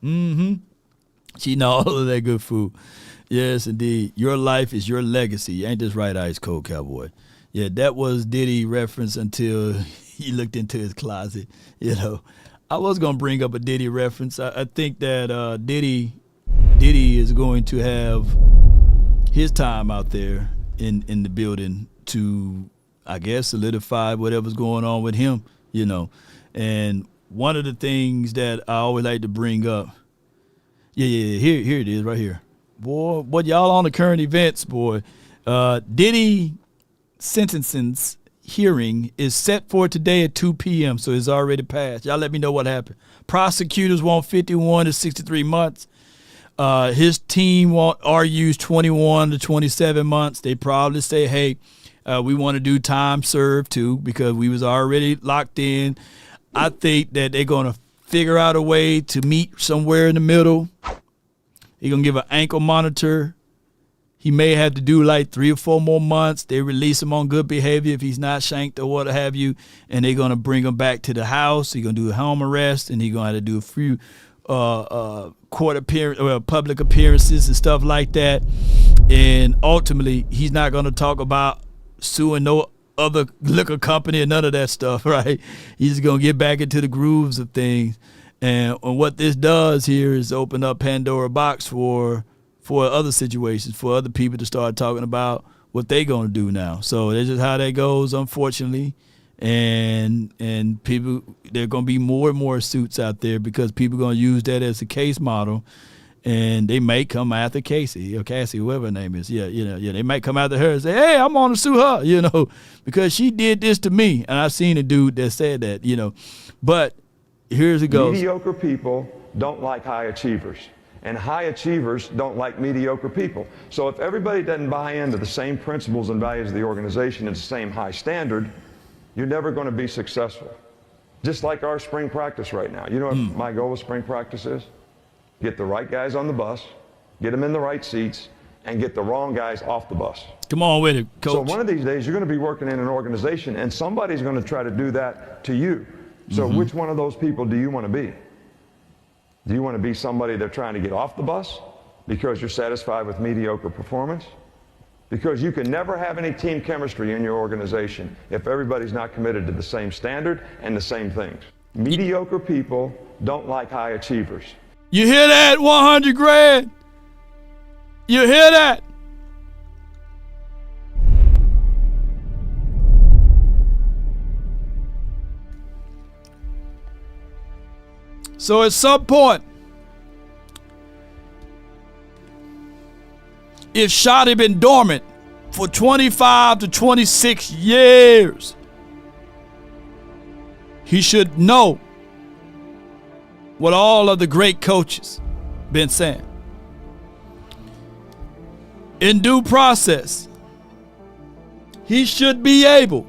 She eating all of that good food. Yes, indeed. Your life is your legacy. Ain't this right, Ice Cold Cowboy? Yeah, that was Diddy reference until he looked into his closet. I was going to bring up a Diddy reference. I think that Diddy is going to have his time out there in the building to, I guess, solidify whatever's going on with him, And one of the things that I always like to bring up, here it is right here. Boy, what y'all on the current events, boy. Diddy sentencing's hearing is set for today at 2 p.m., so it's already passed. Y'all let me know what happened. Prosecutors want 51 to 63 months. His team argues 21 to 27 months. They probably say, hey, we want to do time served too, because we was already locked in. I think that they're going to figure out a way to meet somewhere in the middle. He's going to give an ankle monitor. He may have to do like 3 or 4 more months. They release him on good behavior if he's not shanked or what have you, and they're going to bring him back to the house. He's going to do a home arrest, and he's going to have to do a few court appearance, public appearances and stuff like that. And ultimately, he's not going to talk about suing no other liquor company and none of that stuff, right? He's just going to get back into the grooves of things. And what this does here is open up Pandora box for other situations, for other people to start talking about what they're going to do now. So that's just how that goes, unfortunately. And people, there are going to be more and more suits out there because people are going to use that as a case model. and they may come after Casey or Cassie, whoever her name is. They might come after her and say, hey, I'm going to sue her, because she did this to me. And I've seen a dude that said that, But here's it goes. Mediocre people don't like high achievers, and high achievers don't like mediocre people. So if everybody doesn't buy into the same principles and values of the organization and the same high standard, you're never going to be successful. Just like our spring practice right now. You know what my goal with spring practice is? Get the right guys on the bus, get them in the right seats, and get the wrong guys off the bus. Come on with it, Coach. So one of these days, you're going to be working in an organization, and somebody's going to try to do that to you. So which one of those people do you want to be? Do you want to be somebody they're trying to get off the bus because you're satisfied with mediocre performance? Because you can never have any team chemistry in your organization if everybody's not committed to the same standard and the same things. Mediocre people don't like high achievers. You hear that, 100 grand? You hear that? So at some point, if Shot had been dormant for 25 to 26 years, he should know what all of the great coaches been saying. In due process, he should be able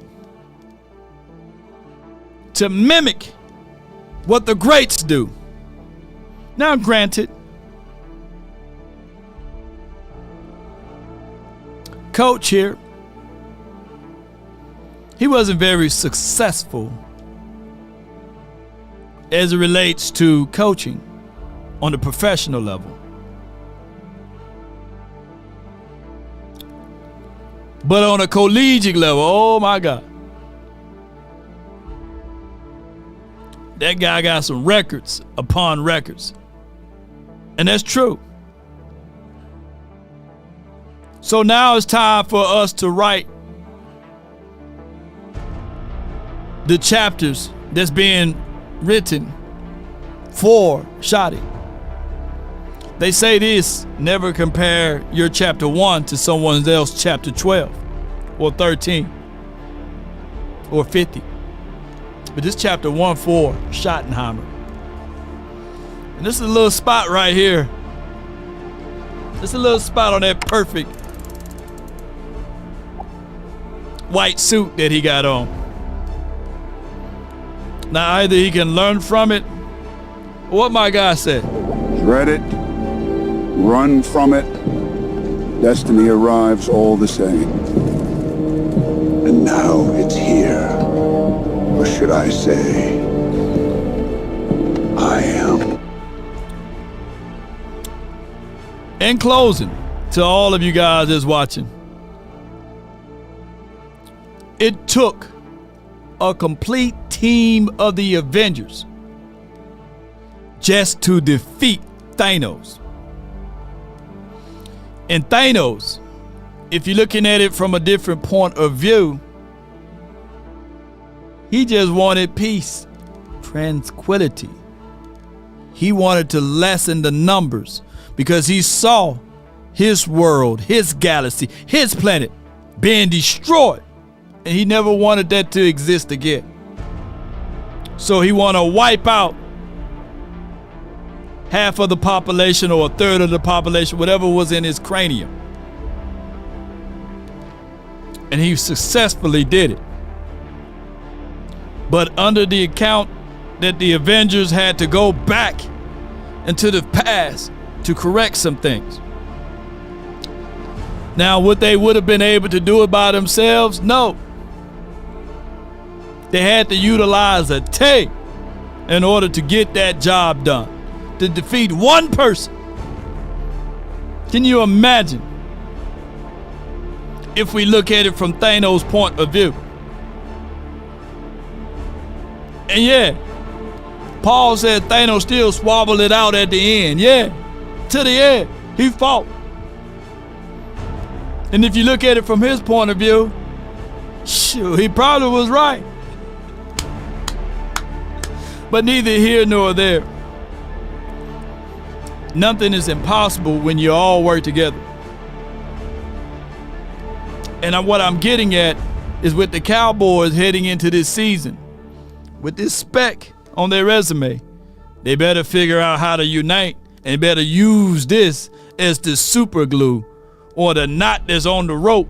to mimic what the greats do. Now, granted, Coach here, he wasn't very successful as it relates to coaching on the professional level. But on a collegiate level, oh my God, that guy got some records upon records. And that's true. So now it's time for us to write the chapters that's being written for Shotty. They say this: never compare your chapter 1 to someone else's chapter 12 or 13 or 50. But this chapter 1 for Schottenheimer. And this is a little spot right here. This is a little spot on that perfect white suit that he got on. Now either he can learn from it, or what my guy said. Dread it, run from it, destiny arrives all the same. And now it's here. Or should I say, I am. In closing, to all of you guys that's watching, it took a complete team of the Avengers just to defeat Thanos. And Thanos, if you're looking at it from a different point of view, he just wanted peace, tranquility. He wanted to lessen the numbers because he saw his world, his galaxy, his planet being destroyed. And he never wanted that to exist again. So he wanted to wipe out half of the population or a third of the population, whatever was in his cranium. And he successfully did it. But under the account that the Avengers had to go back into the past to correct some things. Now, would they would have been able to do it by themselves? No. They had to utilize a team in order to get that job done, to defeat one person. Can you imagine if we look at it from Thanos' point of view? And yeah, Paul said Thanos still swabbled it out at the end. Yeah, to the end, he fought. And if you look at it from his point of view, shoot, he probably was right. But neither here nor there. nothing is impossible when you all work together. And what I'm getting at is with the Cowboys heading into this season, with this spec on their resume, they better figure out how to unite and better use this as the super glue or the knot that's on the rope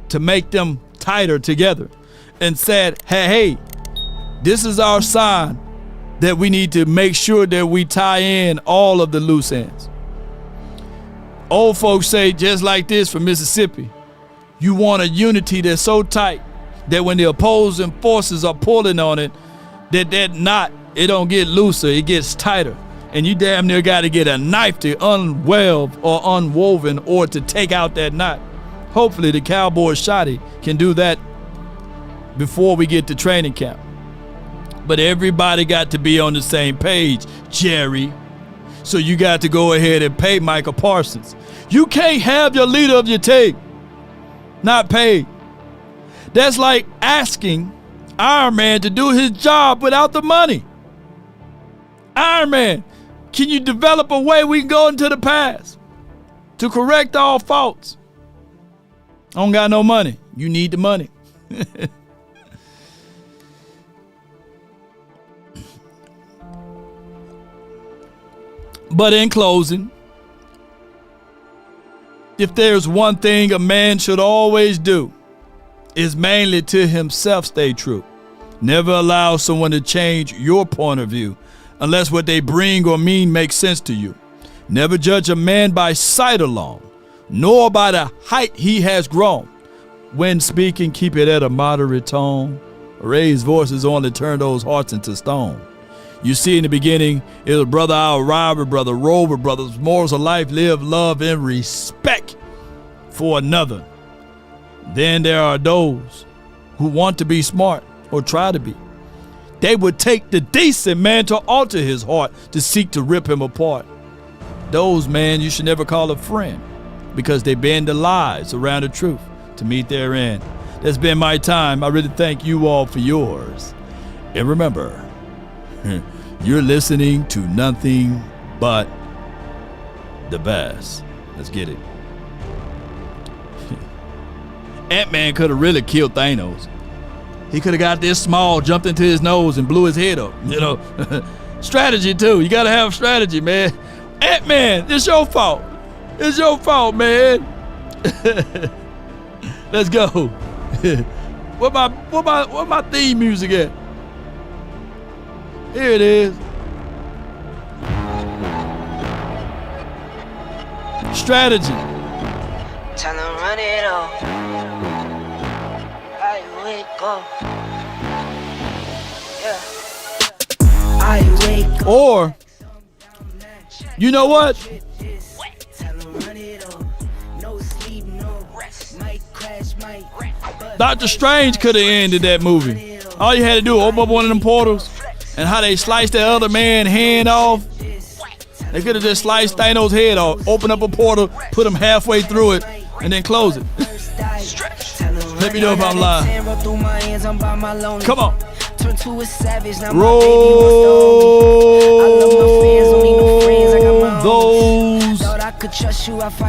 to make them tighter together. And said, hey, this is our sign that we need to make sure that we tie in all of the loose ends. Old folks say, just like this from Mississippi, you want a unity that's so tight that when the opposing forces are pulling on it, that knot, it don't get looser, it gets tighter. And you damn near got to get a knife to unweld or unwoven or to take out that knot. Hopefully the Cowboys shotty can do that before we get to training camp. But everybody got to be on the same page, Jerry. So you got to go ahead and pay Michael Parsons. You can't have your leader of your team not paid. That's like asking Iron Man to do his job without the money. Iron Man, can you develop a way we can go into the past to correct all faults? I don't got no money. You need the money. But in closing, if there's one thing a man should always do, is mainly to himself stay true. Never allow someone to change your point of view unless what they bring or mean makes sense to you. Never judge a man by sight alone, nor by the height he has grown. When speaking, keep it at a moderate tone. Raised voices only turn those hearts into stone. You see, in the beginning, it was Brother Al Robert, Brother Rover, brothers, morals of life, live, love, and respect for another. Then there are those who want to be smart or try to be. They would take the decent man to alter his heart to seek to rip him apart. Those, man, you should never call a friend because they bend the lies around the truth to meet their end. That's been my time. I really thank you all for yours. And remember, you're listening to nothing but the best. Let's get it. Ant-Man could have really killed Thanos. He could have got this small, jumped into his nose, and blew his head up. You know, strategy too. You got to have strategy, man. Ant-Man, it's your fault. It's your fault, man. Let's go. What my theme music at? Here it is. Strategy. Time to run it off. I wake up. Yeah. I wake up. Or, you know what? Dr. Strange could have ended that movie. All you had to do was open up one of them portals, and how they sliced that other man's hand off. They could have just sliced Thanos' head off, open up a portal, put him halfway through it, and then close it. Let me know if I'm lying. Come on. Roll those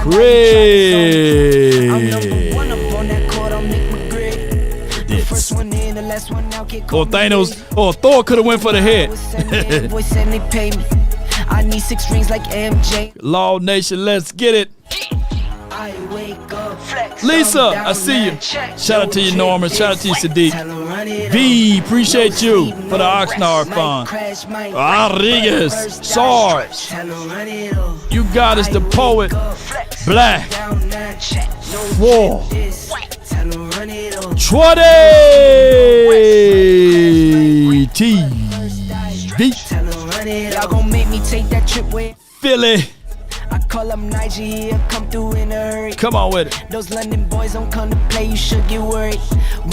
credits. Or Thanos, or Thor could have went for the head. I need 6 strings like MJ. Law Nation, let's get it. Lisa, I see you. Shout out to you, Norman. Shout out to you, Sadiq. V, appreciate you for the Oxnard Fund. Rodriguez, Sarge. You got us, the poet. Black. War. 20 TV. Y'all gon' make me take that trip with Philly. I call up Nigeria, come through in a hurry. Come on with it. Those London boys don't come to play, you should get worried.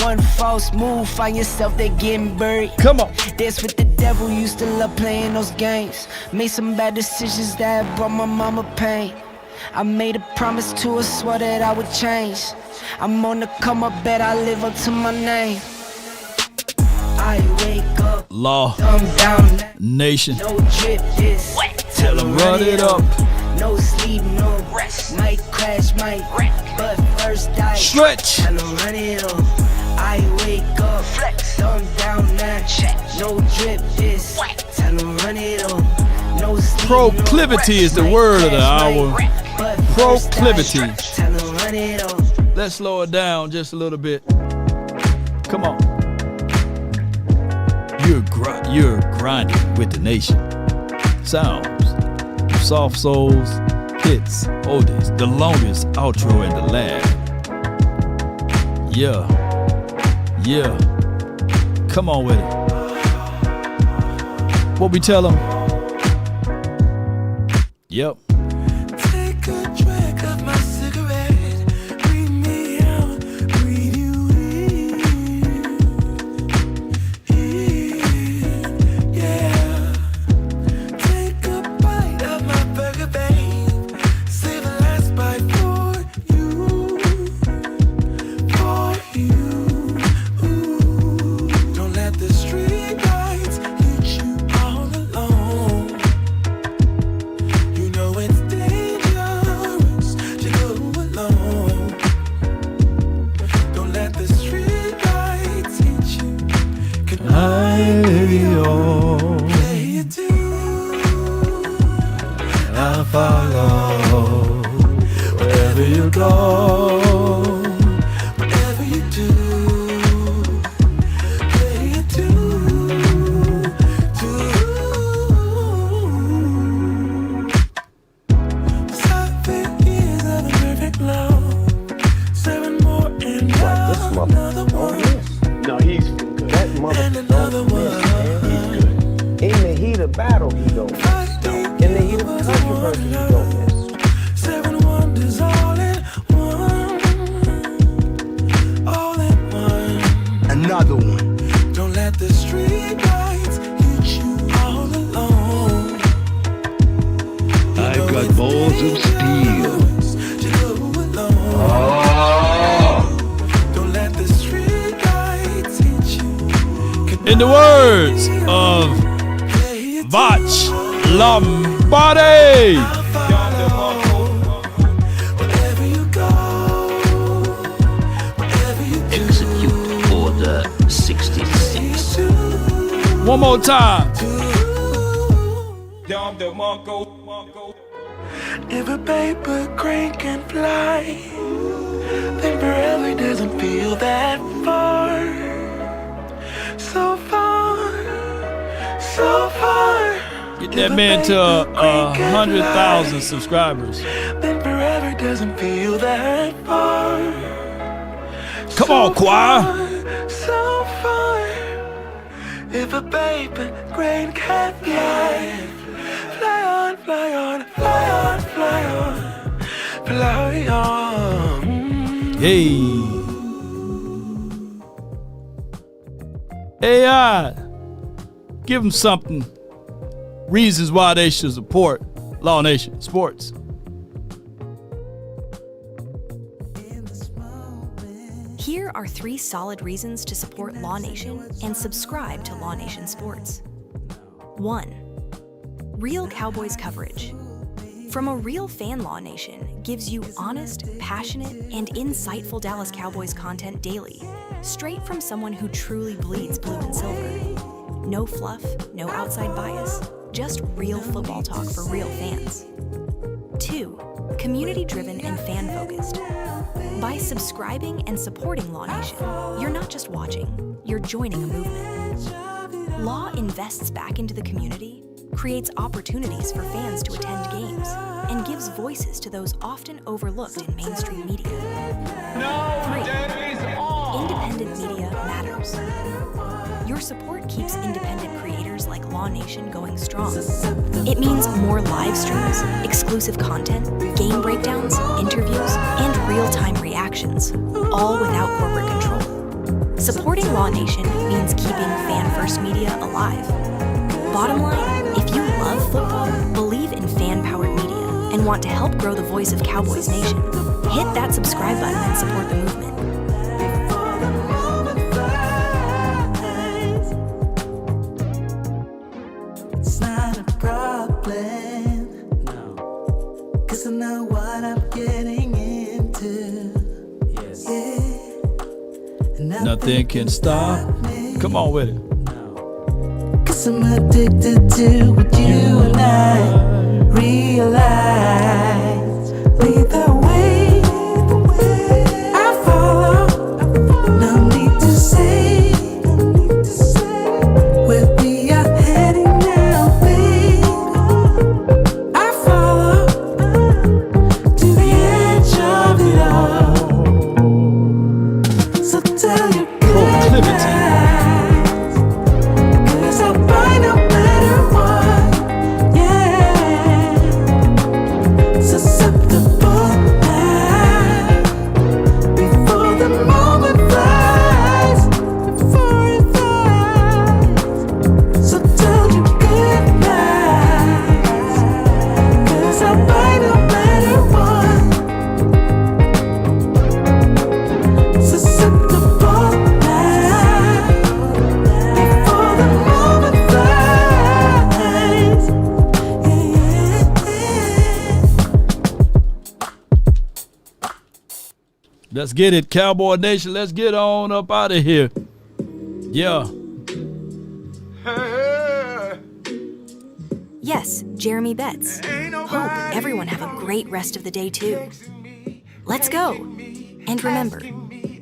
One false move, find yourself, they getting buried. Come on. Dance with the devil, used to love playing those games. Made some bad decisions that brought my mama pain. I made a promise to her, swore that I would change. I'm on the come up, bet I live up to my name. I wake up, Law thumb down, Nation. no drip, this Tell them run it up. No sleep, no rest. Might crash, might wreck. But first I stretch. Tell them run it up. I wake up, flex. Thumb down, now check. No drip, just whack. Tell them run it up. No sleep, Proclivity is the word of the hour. Proclivity. Tell them run it up. Let's slow it down just a little bit. Come on. You're grinding with the nation. Sounds, soft souls, hits, oldies, the longest outro in the land. Yeah. Come on with it. What we tell them? Yep. Take a drag of my cigarette. Breathe me out, breathe you in. Yeah. Take a bite of my burger, babe. Save the last bite for you. For you. Ooh. Don't let the street lights hit you all alone. You know it's dangerous to go alone. Don't let the street lights hit you. Play it too. I'll follow wherever you go. Whatever you do, play it too. 7 years of the perfect love. 7 more and another one. No, he's good. That And another one. In the heat of battle, he don't miss. In the heat of controversy, he don't miss. 7 wonders all in one. All in one. Another one. Don't let the street lights hit you all alone. I've got balls of steel. To go alone. Don't let the street lights hit you. In the words of Vach Lombardi. Wherever you go, wherever you do. Execute Order 66. One more time. If a paper crane can fly, then forever doesn't feel that far. So far, so far. Get that man to 100,000 subscribers. Then forever doesn't feel that far. Come on, choir. So far. If a paper crane can fly, fly on, fly on, fly on, fly on, fly on. Hey. AI. Give them something. Reasons why they should support Law Nation Sports. Here are 3 solid reasons to support Law Nation and subscribe to Law Nation Sports. 1. Real Cowboys coverage. From a real fan, Law Nation gives you honest, passionate, and insightful Dallas Cowboys content daily, straight from someone who truly bleeds blue and silver. No fluff, no outside bias, just real football talk for real fans. 2. Community-driven and fan-focused. By subscribing and supporting Law Nation, you're not just watching, you're joining a movement. Law invests back into the community, creates opportunities for fans to attend games, and gives voices to those often overlooked in mainstream media. 3. Independent media matters. Your support keeps independent creators like Law Nation going strong. It means more live streams, exclusive content, game breakdowns, interviews, and real-time reactions, all without corporate control. Supporting Law Nation means keeping fan-first media alive. Bottom line, if you love football, believe in fan-powered media, and want to help grow the voice of Cowboys Nation, hit that subscribe button and support the movement. It's not a problem. nothing can stop. Come on with it. 'Cause I'm addicted to what you and I realize. Lead the way, I follow. No need to say where we are heading now, babe. I follow to the edge of it all. So tell your good night, 'cause I'll buy no matter what, yeah. Susceptible now, before the moment flies, before it flies. So tell your good night, 'cause I'll buy no matter what. Susceptible now, before the moment flies. Let's get it, Cowboy Nation. Let's get on up out of here. Yeah. Yes, Jeremy Betts. Hope everyone have a great rest of the day too. Let's go. And remember,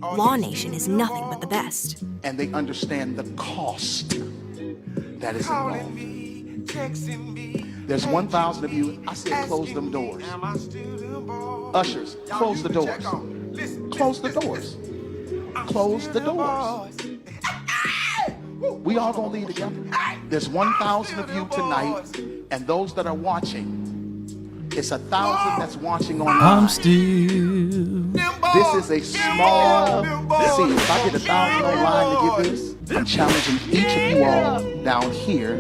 Law Nation is nothing but the best. And they understand the cost that is involved. There's 1,000 of you. I said close them doors. Ushers, close the doors. Close the doors. Close the doors. We all gonna leave together. There's 1,000 of you tonight, and those that are watching, it's 1,000 that's watching online. I'm still. This is a small seed. If I get 1,000 online to give this, I'm challenging each of you all down here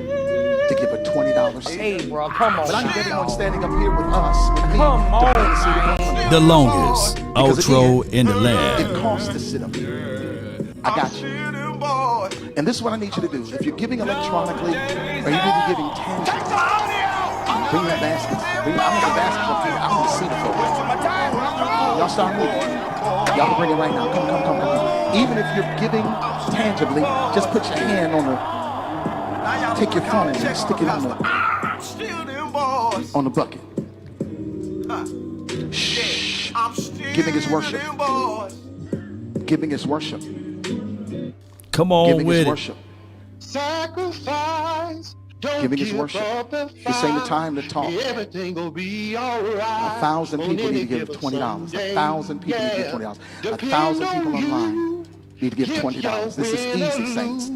to give a $20 seed. Hey, bro, come on. But I need everyone standing up here with us, with me, Come to put a seed in front of me. The longest Because outro again, in the land. It costs to sit up here. I got you. And this is what I need you to do. If you're giving electronically, or you're even giving tangibly, bring your baskets. I'm gonna have baskets up here. I want to see the folks. Y'all start moving. Y'all can bring it right now. Come. Even if you're giving tangibly, just put your hand on the. Take your phone and stick it on the bucket. Shh. Giving is worship. Giving is worship. Come on Giving with is it. worship. Sacrifice. Giving is worship. This ain't the time to talk. Everything will be alright. 1,000 people need to give $20. 1,000 people need to give $20. 1,000 people online need to give $20. This is easy, saints.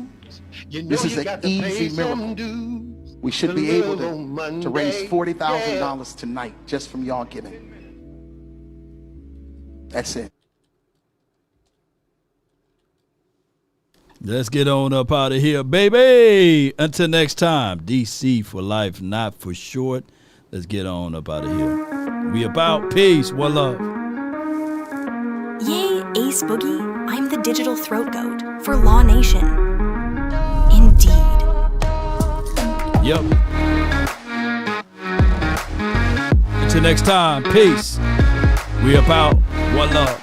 This is an easy miracle. We should be able to raise $40,000 tonight just from y'all giving. That's it. Let's get on up out of here, baby. Until next time, DC for life, not for short. Let's get on up out of here. We about peace. One love. Yay, Ace Boogie, I'm the digital throat goat for Law Nation. Indeed. Yep. Until next time, peace. We about. One love.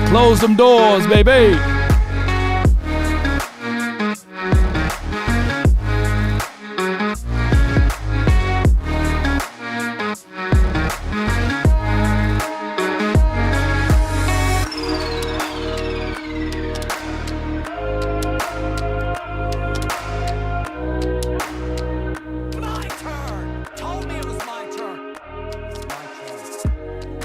Close them doors, baby.